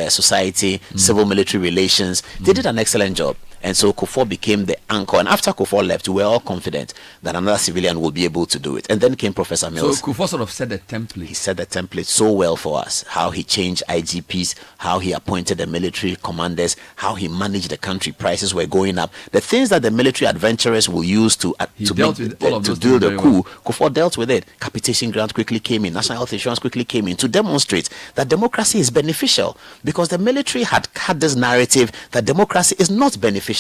society, civil military relations, they did an excellent job. And so Kufuor became the anchor. And after Kufuor left, we were all confident that another civilian would be able to do it. And then came Professor Mills. So Kufuor sort of set the template. He set the template so well for us. How he changed IGPs, how he appointed the military commanders, how he managed the country. Prices were going up. The things that the military adventurers will use to do the coup, Kufuor dealt with it. Capitation grant quickly came in. National health insurance quickly came in to demonstrate that democracy is beneficial, because the military had this narrative that democracy is not beneficial.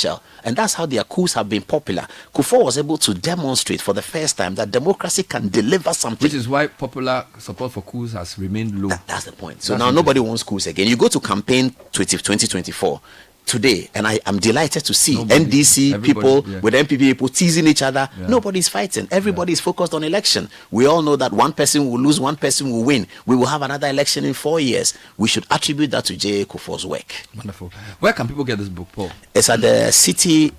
And that's how their coups have been popular. Kufuor was able to demonstrate for the first time that democracy can deliver something. Which is why popular support for coups has remained low. That's the point. So now nobody wants coups again. You go to campaign 2024, today, and I'm delighted to see NDC people with MPP people teasing each other. Yeah. Nobody's fighting. Everybody is focused on election. We all know that one person will lose, one person will win. We will have another election in 4 years. We should attribute that to J.A. Kufuor's work. Wonderful. Where can people get this book, Paul? It's at the Citi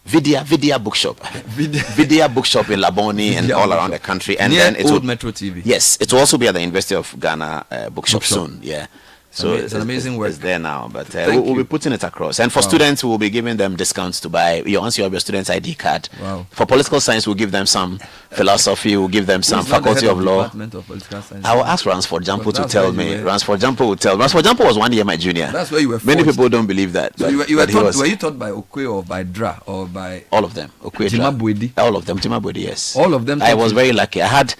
Vidya bookshop. Vidya bookshop in Laboni and all around the country. And near then Old Metro TV. Yes, it will also be at the University of Ghana bookshop soon. Yeah. So it's an amazing work. It's there now, but we'll be putting it across. And for students, we'll be giving them discounts to buy. Once you have your student's ID card. Wow. For political science, we'll give them some philosophy. We'll give them some faculty of law. I will ask Ransford Jampo to tell me. Ransford Jampo will tell. Ransford Jampo was 1 year my junior. That's where you were. Many people don't believe that. So you were taught, were you taught by Okwe or by Dra or by all of them? Okwe, Jima Bwedi. All of them. Jima Bwedi, yes. All of them. I was very lucky. I had.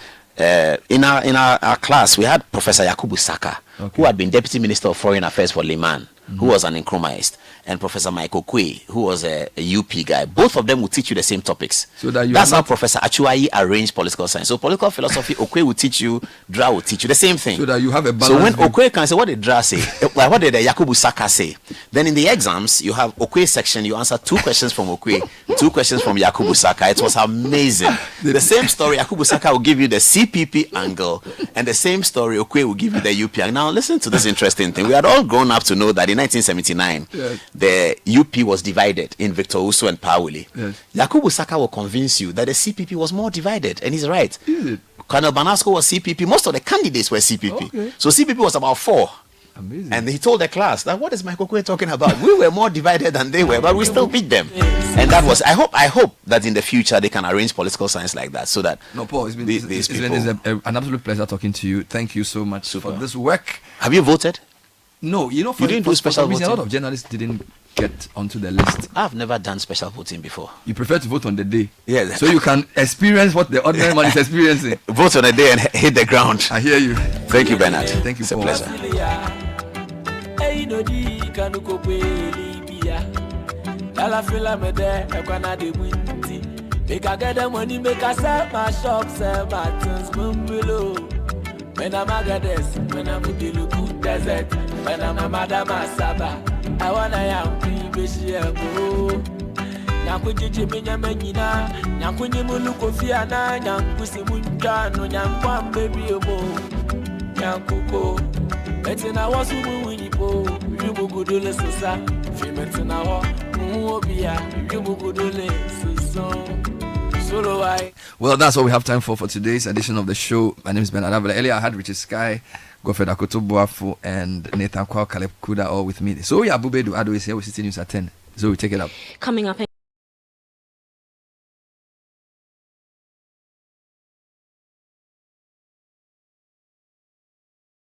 In our class, we had Professor Yakubu Saka, who had been Deputy Minister of Foreign Affairs for Liman, who was an Nkrumahist, and Professor Michael Kwe, who was a UP guy. Both of them would teach you the same topics. So that's how Professor Achuayi arranged political science. So political philosophy, Okwe will teach you, Dra will teach you the same thing. So that you have a balance. So when Okwe can say, what did Dra say? What did Yakubu Saka say? Then in the exams, you have Okwe section, you answer 2 questions from Okwe, 2 questions from Yakubu Saka. It was amazing. The same story, Yakubu Saka will give you the CPP angle, and the same story, Okwe will give you the UP angle. Now listen to this interesting thing. We had all grown up to know that in 1979, the UP was divided in Victor Uso and Pawuli. Yakubu Saka will convince you that the CPP was more divided, and he's right. Colonel Banasco was CPP. Most of the candidates were CPP. So CPP was about 4. Amazing. And he told the class that what is Michael Kwe talking about? We were more divided than they were, but we still beat them. And that was I hope that in the future they can arrange political science like that, so that Paul, it's been an absolute pleasure talking to you. Thank you so much for this work. Have you voted? No, you didn't do special voting. A lot of journalists didn't get onto the list. I've never done special voting before. You prefer to vote on the day? Yeah. So you can experience what the ordinary man is experiencing. Vote on the day and hit the ground. I hear you. Thank you, Bernard. Thank you, it's Paul. a pleasure. When I'm a goddess, when I'm with the good desert, when I'm a madam Saba, I wanna yam Bishabo. Nakuji Minyamina, Nakuni Mulukofiana, Yankusi Munkano, Yankwam baby obo, Yankuko. Betina was Winipo, Yubugudule Sosa, Fimetina, Muobia, Yubugudule Sosa. Well, that's all we have time for today's edition of the show. My name is Ben Adavale. Earlier, I had Richard Sky, Godfred Akoto Boafo, and Nathan Kwao Caleb Kuda all with me. So, yeah, Bubedu Ado is here with Citi News at 10. So, we take it up. Coming up.